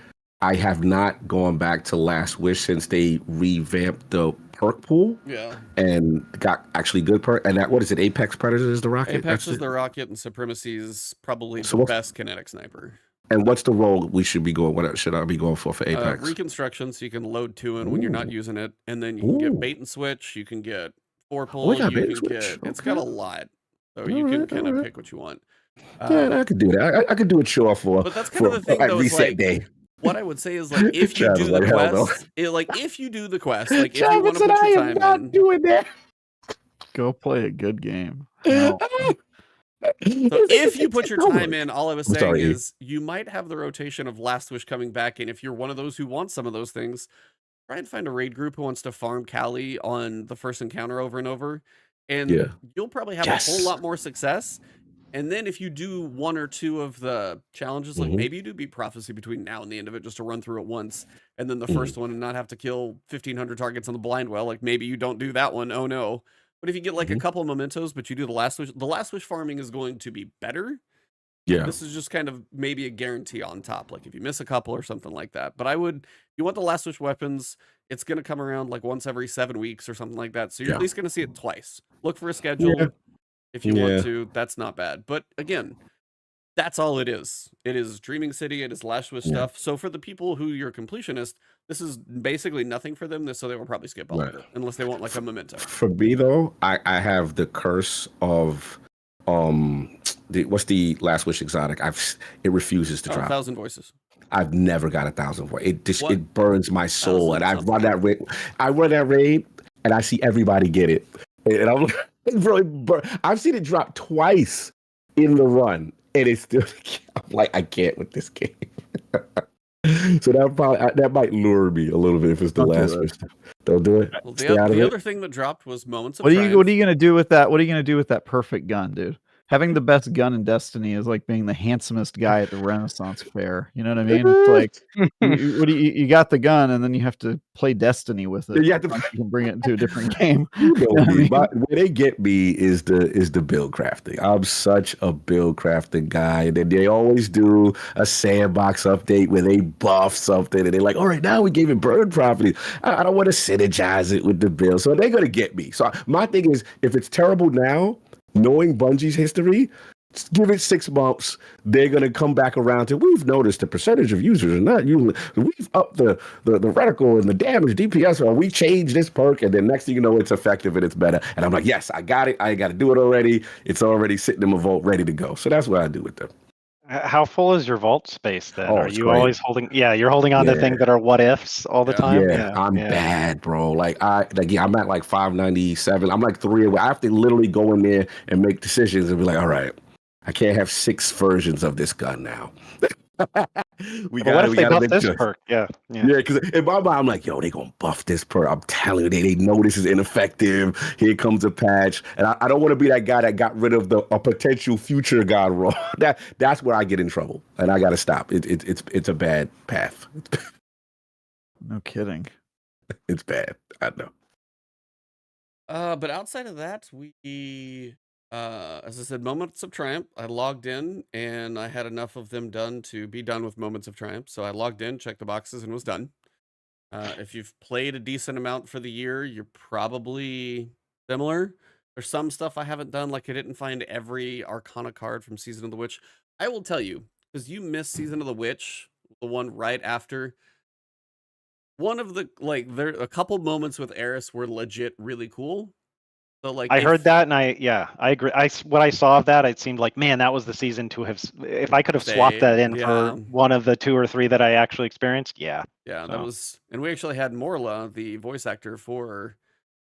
C: I have not gone back to Last Wish since they revamped the perk pool.
B: Yeah.
C: And got actually good perk. And that, what is it? Apex Predator is the rocket?
B: Apex is the rocket, and supremacy is probably the best kinetic sniper.
C: And what's the role we should be going? What should I be going for Apex?
B: Reconstruction, so you can load 2 in when you're not using it, and then you can get bait and switch. You can get 4 pull. You can get. It's got a lot, so you can kind of pick what you want.
C: Yeah, I could do that. I could do a chore for.
B: But that's kind of the thing, though. Reset day. What I would say is like if you do the quest, if you do the quest, like if you want to put your time in,
C: doing that.
A: Go play a good game.
B: So if you put your time in, all I was saying is you might have the rotation of Last Wish coming back, and if you're one of those who wants some of those things, try and find a raid group who wants to farm Kali on the first encounter over and over, and you'll probably have a whole lot more success. And then if you do 1 or 2 of the challenges, like maybe you do beat Prophecy between now and the end of it just to run through it once, and then the first one and not have to kill 1,500 targets on the blind well, like maybe you don't do that one. Oh no. But if you get like a couple of mementos, but you do the Last Wish farming is going to be better. Yeah. This is just kind of maybe a guarantee on top, like if you miss a couple or something like that. But you want the Last Wish weapons, it's going to come around like once every 7 weeks or something like that. So you're at least going to see it twice. Look for a schedule if you want to. That's not bad. But again, that's all it is. It is Dreaming City. It is Last Wish stuff. So for the people who you're completionist, this is basically nothing for them. So they will probably skip all of it unless they want like a memento.
C: For me though, I have the curse of what's the Last Wish exotic? It refuses to drop.
B: 1,000 Voices.
C: I've never got 1,000 points. It just
B: What?
C: it burns my soul. And I
B: Something.
C: run that raid. And I see everybody get it. And I'm like, I've seen it drop twice in the run, and it's still. I'm like, I can't with this game. So that might lure me a little bit if it's the last one. Don't do it.
B: Well,
C: Stay out of
B: the
C: it.
B: other thing that dropped was Moments of
A: What are
B: Triumph.
A: you gonna do with that? What are you gonna do with that perfect gun, dude? Having the best gun in Destiny is like being the handsomest guy at the Renaissance fair. You know what I mean? It's like you got the gun, and then you have to play Destiny with it.
C: You have to-
A: You can bring it into a different game.
C: You know
A: You know what I
C: me.
A: mean?
C: Where they get me is the build crafting. I'm such a build crafting guy. And then they always do a sandbox update where they buff something and they're like, all right, now we gave it burn properties. I don't want to synergize it with the build. So they're going to get me. So my thing is, if it's terrible now, knowing Bungie's history, just give it 6 months. They're going to come back around to, we've noticed the percentage of users are not using, we've upped the reticle and the damage DPS, or we changed this perk, and then next thing you know, it's effective and it's better. And I'm like, yes, I got it. I got to do it already. It's already sitting in my vault ready to go. So that's what I do with them.
D: How full is your vault space then?
C: Oh,
D: Are
C: it's
D: you
C: great.
D: always holding? Yeah, you're holding on to things that are what ifs all the time.
C: I'm bad, bro. Like I'm at like 597. I'm like 3 away. I have to literally go in there and make decisions and be like, all right, I can't have 6 versions of this gun now.
D: What if they buff this perk? Yeah.
C: Because in my mind, I'm like, yo, they gonna buff this perk. I'm telling you, they know this is ineffective. Here comes a patch, and I don't want to be that guy that got rid of a potential future god roll. That's where I get in trouble, and I gotta stop. It's a bad path.
A: No kidding.
C: It's bad. I know.
B: But outside of that, we as I said, Moments of Triumph. I logged in and I had enough of them done to be done with Moments of Triumph. So I logged in, checked the boxes, and was done. If you've played a decent amount for the year, you're probably similar. There's some stuff I haven't done, like I didn't find every Arcana card from Season of the Witch. I will tell you, because you missed Season of the Witch, the one right after. One of the, like, there a couple moments with Eris were legit really cool. So, like,
D: I heard that, and I agree. What I saw of that, it seemed like, man, that was the season to have. If I could have swapped that in for one of the 2 or 3 that I actually experienced, yeah.
B: Yeah, that was, and we actually had Morla, the voice actor for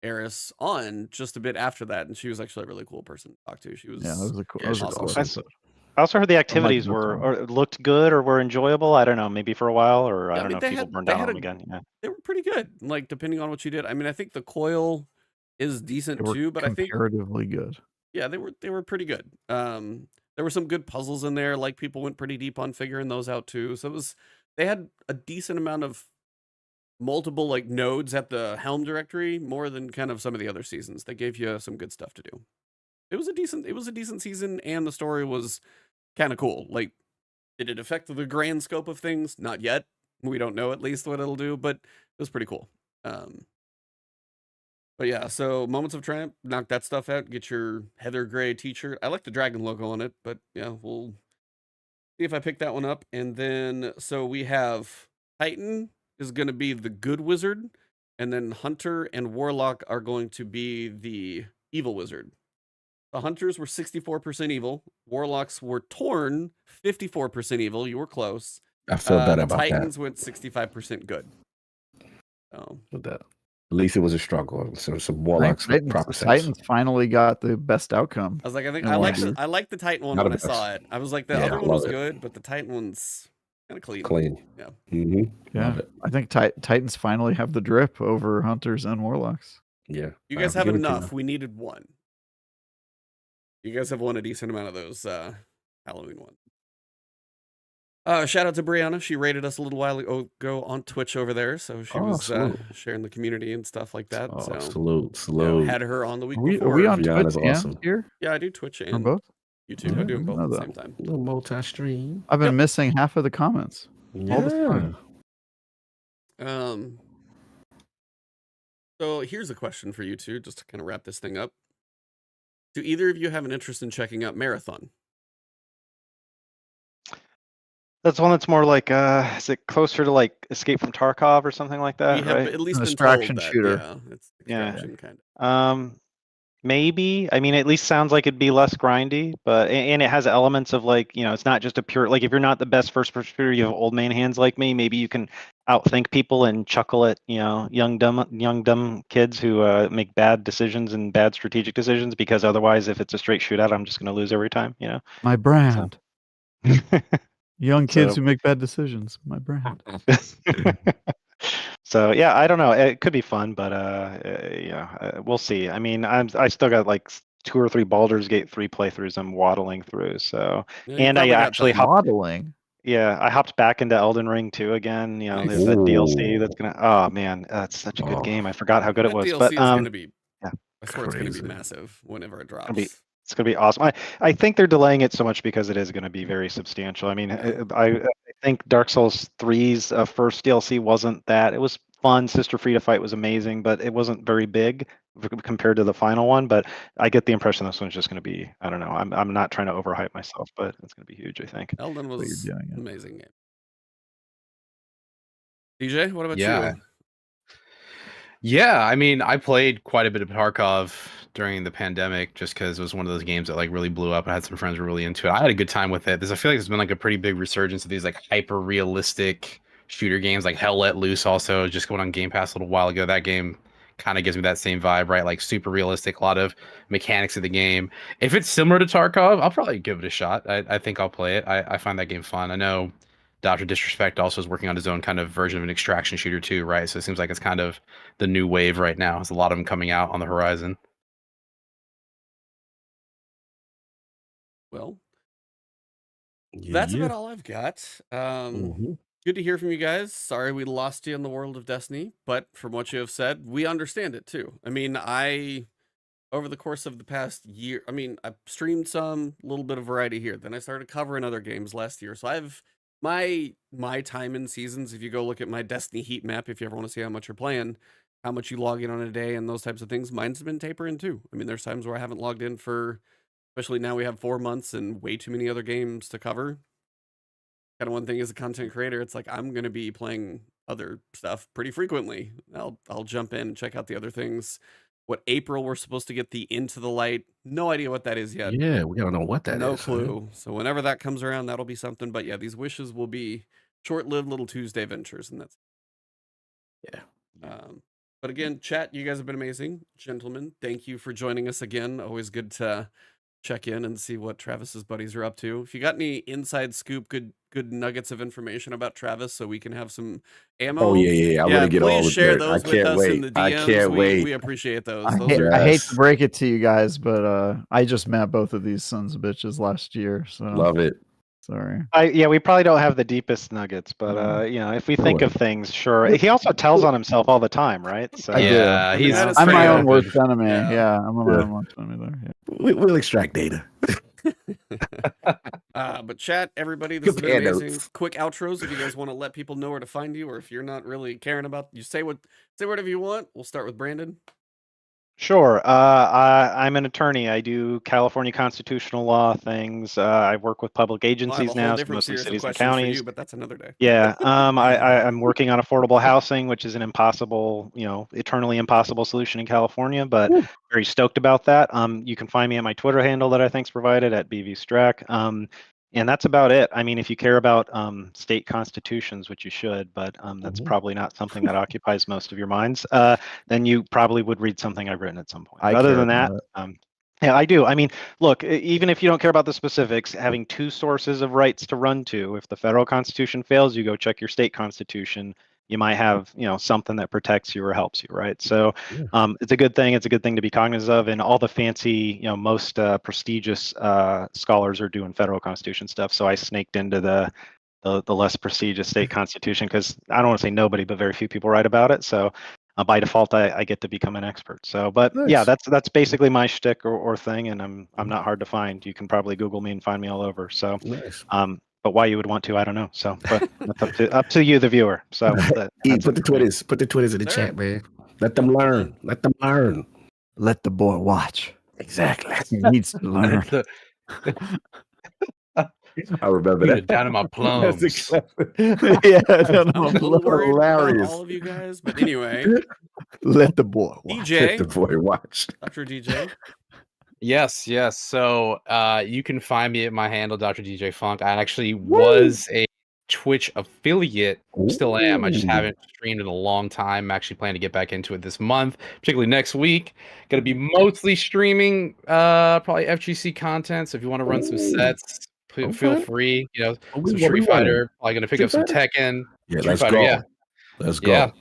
B: Eris, on just a bit after that, and she was actually a really cool person to talk to. She was,
A: Yeah, that was a cool.
B: yeah,
A: That was a cool episode.
D: I also heard the activities looked good or were enjoyable. I don't know, maybe for a while, or
B: Yeah,
D: I don't know if people burned out on them again. Yeah.
B: They were pretty good, like depending on what you did. I mean, I think the coil is decent too, but I think
A: comparatively good.
B: Yeah, they were pretty good. There were some good puzzles in there. Like people went pretty deep on figuring those out too. So they had a decent amount of multiple like nodes at the helm directory, more than kind of some of the other seasons. They gave you some good stuff to do. It was a decent season, and the story was kind of cool. Like, did it affect the grand scope of things? Not yet. We don't know at least what it'll do, but it was pretty cool. But yeah, so Moments of Triumph, knock that stuff out. Get your Heather Gray t-shirt. I like the dragon logo on it, but yeah, we'll see if I pick that one up. And then, so we have Titan is going to be the good wizard, and then Hunter and Warlock are going to be the evil wizard. The Hunters were 64% evil. Warlocks were torn 54% evil. You were close.
C: I feel better about
B: Titans
C: that.
B: went 65% good. So
C: At least it was a struggle. So some Warlocks with proper sense.
A: Titans finally got the best outcome.
B: I was like, I like the Titan one when I saw it. I was like, the other one was good, but the Titan one's kind of clean.
C: Yeah.
A: Mm-hmm. Yeah. I think Titans finally have the drip over Hunters and Warlocks.
C: Yeah.
B: You guys have enough. We needed one. You guys have won a decent amount of those Halloween ones. Shout out to Brianna. She rated us a little while ago on Twitch over there. So she was sharing the community and stuff like that.
C: Oh,
B: so
C: salute.
B: You know, had her on the week before.
A: Are we on
C: Brianna's
A: Twitch
C: awesome.
A: here?
B: Yeah, I do Twitch and
A: both?
B: YouTube.
A: Yeah,
B: I do them both at the same time.
C: A little multi-stream.
A: I've been missing half of the comments. All the time.
B: So here's a question for you two, just to kind of wrap this thing up. Do either of you have an interest in checking out Marathon?
D: That's one that's more like, is it closer to like Escape from Tarkov or something like that?
B: We have
D: right?
B: at least
A: An
B: been
A: distraction
B: told that,
A: shooter.
B: Yeah, it's distraction kind of.
D: Maybe. I mean, at least sounds like it'd be less grindy, but and it has elements of like, it's not just a pure like if you're not the best first person shooter, you have old man hands like me, maybe you can outthink people and chuckle at, young dumb kids who make bad decisions and bad strategic decisions because otherwise if it's a straight shootout, I'm just going to lose every time,
A: My brand.
D: So.
A: Young kids who make bad decisions. My brand.
D: So yeah, I don't know. It could be fun, but we'll see. I mean, I still got like 2 or 3 Baldur's Gate 3 playthroughs I'm waddling through. So and I actually
A: waddling.
D: Yeah, I hopped back into Elden Ring 2 again. There's that DLC that's gonna. Oh man, that's such a good game. I forgot how good it was.
B: DLC
D: but
B: is gonna be.
D: Yeah,
B: I swear it's gonna be massive whenever it drops.
D: It's gonna be awesome. I think they're delaying it so much because it is going to be very substantial. I mean, I think Dark Souls 3's first DLC wasn't that. It was fun. Sister Frida Fight was amazing, but it wasn't very big compared to the final one. But I get the impression this one's just going to be. I don't know. I'm not trying to overhype myself, but it's going to be huge. I think.
B: Elden was an amazing game. DJ, what about you?
E: Yeah, I mean, I played quite a bit of Tarkov during the pandemic just because it was one of those games that like really blew up. I had some friends who were really into it. I had a good time with it. I feel like there's been like a pretty big resurgence of these like hyper realistic shooter games, like Hell Let Loose also just going on Game Pass a little while ago. That game kind of gives me that same vibe, right? Like super realistic, a lot of mechanics of the game. If it's similar to Tarkov, I'll probably give it a shot. I think I'll play it. I find that game fun. I know DrDjFunk also is working on his own kind of version of an extraction shooter too, right? So it seems like it's kind of the new wave right now. There's a lot of them coming out on the horizon.
B: Well, that's about all I've got. Good to hear from you guys. Sorry we lost you in the world of Destiny, but from what you have said, we understand it too. I mean, over the course of the past year, I've streamed some, little bit of variety here. Then I started covering other games last year. So I've my time in seasons, if you go look at my Destiny heat map, if you ever want to see how much you're playing, how much you log in on a day and those types of things, mine's been tapering too. I mean, there's times where I haven't logged in for, especially now we have 4 months and way too many other games to cover. Kind of one thing as a content creator, it's like I'm going to be playing other stuff pretty frequently. I'll jump in and check out the other things. What April we're supposed to get the Into the Light. No idea what that is yet.
C: Yeah, we gotta know what that is.
B: No clue. Right? So whenever that comes around, that'll be something. But yeah, these wishes will be short-lived little Tuesday ventures, and that's but again, chat, you guys have been amazing, gentlemen. Thank you for joining us again. Always good to check in and see what Travis's buddies are up to. If you got any inside scoop, good nuggets of information about Travis, so we can have some ammo.
C: Oh yeah. I'm gonna get all
B: please share
C: it.
B: those with us in the DMs.
C: I can't wait.
B: We appreciate those.
A: I hate to break it to you guys, but I just met both of these sons of bitches last year. So
C: love it.
A: Sorry.
D: We probably don't have the deepest nuggets, but if we think of things, sure. He also tells on himself all the time, right? So
E: yeah,
A: I'm my own worst enemy. Yeah, I'm my own worst enemy there. Yeah.
C: We'll extract data.
B: But chat, everybody, this has been amazing. Quick outros if you guys want to let people know where to find you, or if you're not really caring about, you say whatever you want. We'll start with Brandon.
D: Sure. I'm an attorney. I do California constitutional law things. I work with public agencies now, so mostly cities and counties.
B: But that's another day.
D: Yeah. I'm working on affordable housing, which is an impossible, eternally impossible solution in California, but very stoked about that. You can find me at my Twitter handle that I think's provided at BVStrack. And that's about it. I mean, if you care about state constitutions, which you should, but that's probably not something that occupies most of your minds, then you probably would read something I've written at some point. Other than that, yeah, I do. I mean, look, even if you don't care about the specifics, having 2 sources of rights to run to, if the federal constitution fails, you go check your state constitution. You might have, something that protects you or helps you, right? So it's a good thing. It's a good thing to be cognizant of. And all the fancy, most prestigious scholars are doing federal constitution stuff. So I snaked into the less prestigious state constitution because I don't want to say nobody, but very few people write about it. So by default, I get to become an expert. So, but yeah, that's basically my shtick or thing. And I'm not hard to find. You can probably Google me and find me all over. So, but why you would want to, I don't know. So, but that's up to you, the viewer. So,
C: put the Twitters in the chat, man. Let them learn. Let them learn.
A: Let the boy watch.
C: Exactly.
A: He needs to learn.
C: I remember that.
E: Down in my plums.
A: Yeah,
B: I'm a little worried about all of you guys, but anyway.
A: Let the boy watch.
B: DJ.
C: Let the boy watch.
B: Dr. DJ.
E: Yes, yes. So you can find me at my handle, DrDjFunk. I actually was a Twitch affiliate, still am. I just haven't streamed in a long time. I'm actually planning to get back into it this month, particularly next week. Gonna be mostly streaming probably FGC content. So if you want to run some sets, feel free. You know, some Street Fighter. Probably gonna pick up some Tekken.
C: Yeah,
E: Street Fighter,
C: go. Let's go.
E: Yeah.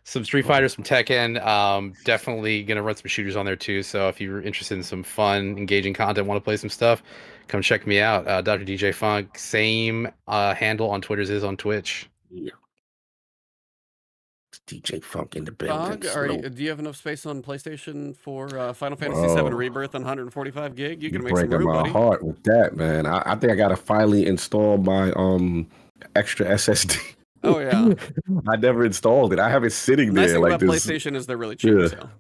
E: Some Street Fighter, some Tekken. Definitely gonna run some shooters on there too. So if you're interested in some fun, engaging content, want to play some stuff, come check me out. DrDjFunk, same handle on Twitter as on Twitch.
C: Yeah. It's DJ Funk in the building.
B: Do you have enough space on PlayStation for Final Fantasy VII Rebirth on 145 gig? You can make some room,
C: my
B: buddy.
C: heart with that, man. I think I gotta finally install my extra SSD.
B: Oh yeah,
C: I never installed it. I have it sitting
B: the nice
C: there
B: thing
C: like
B: about
C: this.
B: PlayStation is they're really cheap.
C: Yeah.
B: So.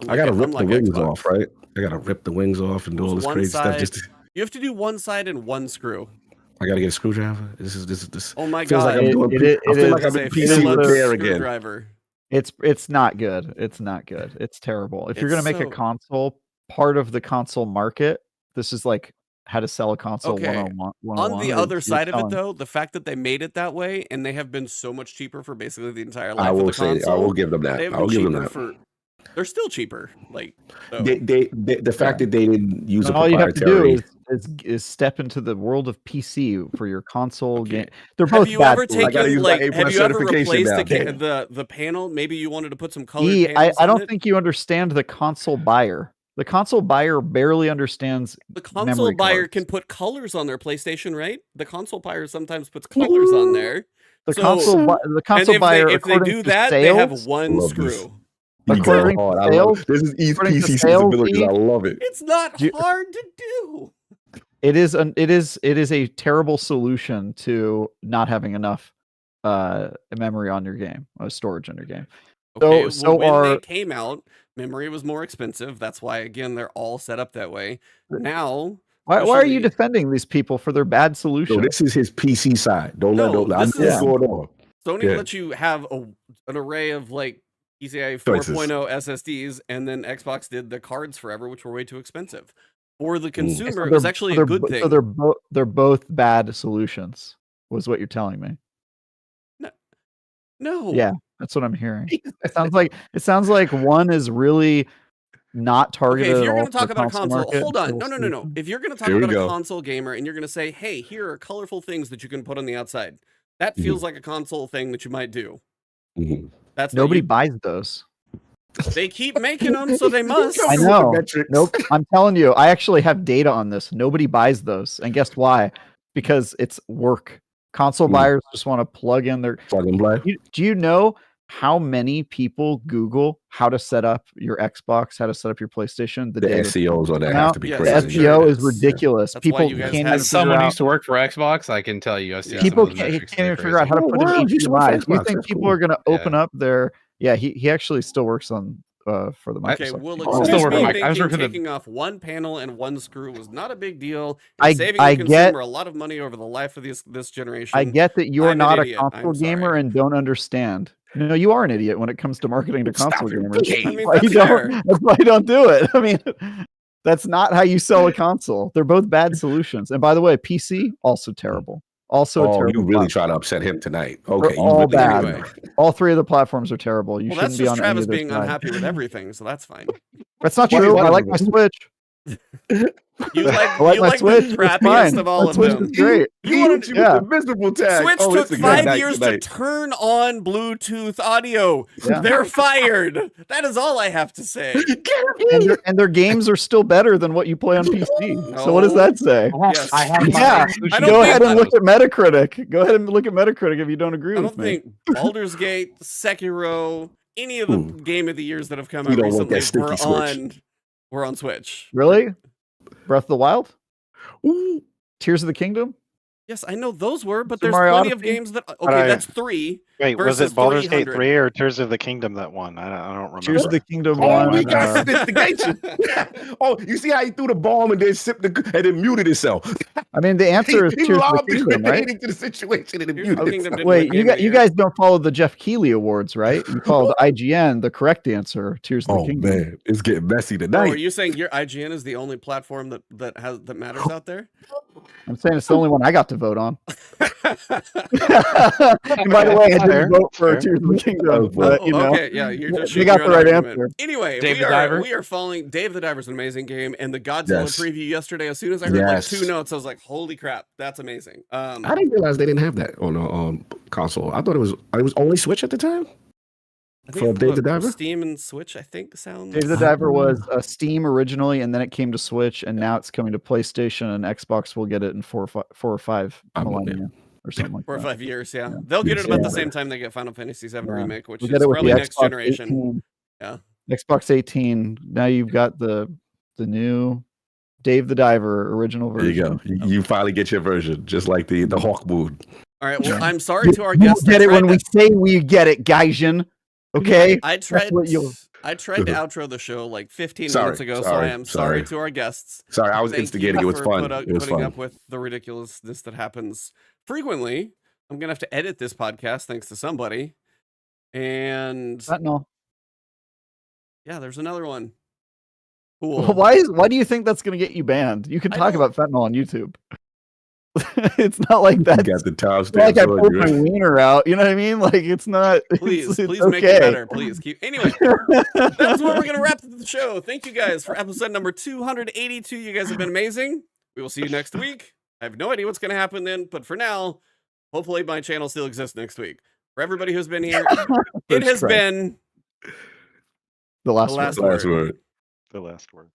C: I gotta rip the wings off, right? I gotta rip the wings off and do all this crazy stuff.
B: You have to do one side and one screw.
C: I gotta get a screwdriver. This.
B: Oh my
C: feels
B: god!
C: Like I'm doing, I feel like I'm in PC repair again.
A: It's not good. It's not good. It's terrible. If you're gonna make a console part of the console market, this is like how to sell a console 101.
B: On the other side of it, though, the fact that they made it that way and they have been so much cheaper for basically the entire life of the console.
C: I will give them that. I'll give them that.
B: They're still cheaper. Like so.
C: The fact that they didn't use
A: all you have to do is step into the world of PC for your console game. They're both bad.
B: Have you ever replaced the panel? Maybe you wanted to put some color.
A: I don't think you understand the console buyer. The console buyer barely understands.
B: The console buyer can put colors on their PlayStation, right? The console buyer sometimes puts colors on there.
A: The console buyer,
B: if they do that, they have one screw.
A: According to sales,
C: this is East PC sensibility. I love it.
B: It's not hard to do.
A: It is a terrible solution to not having enough memory on your game, storage on your game.
B: Okay, when they came out, memory was more expensive. That's why, again, they're all set up that way. Now,
A: why are you defending these people for their bad solution?
C: No, this is his PC side. Don't let them. I know what's going on.
B: Sony lets you have an array of like PCIe 4.0 SSDs, and then Xbox did the cards forever, which were way too expensive. For the consumer, it was actually a good thing.
A: So they're both bad solutions, was what you're telling me.
B: No.
A: Yeah, that's what I'm hearing. It sounds like one is really not targeted.
B: If you're going to talk about a console, hold on. No. If you're going to talk about a console gamer and you're going to say, hey, here are colorful things that you can put on the outside, that feels like a console thing that you might do. That's
A: nobody buys those.
B: They keep making them, so they must.
A: I know. Nope. I'm telling you, I actually have data on this. Nobody buys those, and guess why? Because it's work. Console buyers just want to plug in their.
C: Plug and play.
A: Do you know how many people Google how to set up your Xbox, how to set up your PlayStation?
C: The SEOs on that have to be crazy.
A: The SEO is ridiculous. People can't.
E: As someone who used to work for Xbox, I can tell you.
A: People can't even figure out how to put in HDMI. Do you think people are going to open up their? Yeah, he actually still works on for the Microsoft.
B: Okay, well, I was taking off one panel and one screw was not a big deal. Saving the consumer a lot of money over the life of this generation.
A: I get that you're not a console gamer and don't understand. No, you are an idiot when it comes to marketing to console gamers. That's why you don't do it. I mean, that's not how you sell a console. They're both bad solutions. And by the way, PC also terrible. Also,
C: you really try to upset him tonight. Okay,
A: all bad. Anyway. All three of the platforms are terrible. You shouldn't be on
B: Travis
A: any of
B: being unhappy with everything, so that's fine.
A: That's not true. I like my Switch.
B: You like the crappiest of all of them.
A: Is great.
C: You wanted you with the miserable tag.
B: Switch took 5 years to turn on Bluetooth audio. Yeah. They're fired. That is all I have to say.
A: And their games are still better than what you play on PC.
B: No.
A: So what does that say?
B: Yes.
A: Go ahead and look at Metacritic. Go ahead and look at Metacritic if you don't agree with me.
B: I don't think Baldur's Gate, Sekiro, any of the Game of the Years that have come out recently were on Switch.
A: Really? Breath of the Wild? Ooh. Tears of the Kingdom?
B: Yes, I know those were, but
A: Super
B: there's
A: Mario
B: plenty of
A: Odyssey?
B: games that. Okay, that's 3.
D: Wait, was
B: versus
D: it Baldur's Gate
B: 300.
D: 3 or Tears of the Kingdom that won? I don't remember.
A: Tears of the Kingdom
C: Oh,
A: one.
C: we got some instigation. Oh, you see how he threw the bomb and then sipped and then muted himself.
A: I mean, the answer is
C: He
A: Tears of the
C: lobbed the
A: Kingdom, right?
C: grenade into the situation and then
B: Tears of the
C: muted
B: Kingdom
C: himself.
B: didn't
A: Wait,
B: win Game of the
A: you
B: Year.
A: guys don't follow the Jeff Keighley Awards, right? You followed IGN, the correct answer, Tears of the
C: Oh
A: Kingdom.
C: man, it's getting messy
B: Oh,
C: tonight.
B: are you saying your IGN is the only platform that matters out there?
A: I'm saying it's the only one I got to vote on. And by the way, I
D: Fair,
A: didn't vote for
D: fair.
A: Tears of the Kingdom,
C: Oh,
A: but you know,
B: okay, yeah, you're just
A: they
B: shooting
A: got
B: your
A: the
B: own
A: right
B: argument.
A: answer.
B: Anyway,
E: Dave
B: we
E: the Diver?
B: are following. Dave the Diver's an amazing game, and the Godzilla
C: Yes.
B: preview yesterday. As soon as I heard like 2 notes, I was like, "Holy crap, that's amazing!"
C: I didn't realize they didn't have that on console. I thought it was only Switch at the time.
B: I
C: For Dave the Diver?
B: Steam and Switch, I think sounds.
A: Dave the Diver was Steam originally, and then it came to Switch, and now it's coming to PlayStation, and Xbox will get it in 4 or 5 millennia or something like
B: 4 or
A: that.
B: 5 years, yeah. They'll get it about the same time they get Final Fantasy VII
A: Yeah.
B: Remake, which
A: We'll
B: is
A: get it with
B: probably
A: the
B: next
A: Xbox
B: generation.
A: 18.
B: Yeah.
A: Xbox 18. Now you've got the new Dave the Diver original
C: There you
A: version.
C: go. You finally get your version, just like the Hawk mood.
B: All right. Well,
A: Yeah.
B: I'm sorry to our
A: We'll
B: guests.
A: get it when we say we get it, Gaijin. Okay?
B: I tried
A: what you'll-
B: to outro the show like 15
C: Sorry,
B: minutes ago, so
C: sorry,
B: I am sorry
C: sorry.
B: to our guests.
C: Sorry, I was
B: Thank
C: instigating.
B: you
C: It was
B: for
C: fun. It was
B: putting
C: fun.
B: up with the ridiculousness that happens frequently. I'm gonna have to edit this podcast thanks to somebody. And
A: Fentanyl.
B: yeah, there's another one. Cool.
A: Well, why do you think that's going to get you banned? You can
B: I
A: talk
B: don't-
A: about fentanyl on YouTube. It's not like
C: You
A: that.
C: got the time
A: It's not like I
C: stamps on
A: pulled
C: you,
A: my
C: right?
A: wiener out. You know what I mean? Like it's not.
B: Please
A: it's
B: make
A: okay.
B: it better. Please keep. Anyway, that's where we're gonna wrap the show. Thank you guys for episode number 282. You guys have been amazing. We will see you next week. I have no idea what's gonna happen then, but for now, hopefully my channel still exists next week. For everybody who's been here, it has been
A: the last
B: the
A: one.
B: last
C: Last
B: word.
C: word.
D: The last word.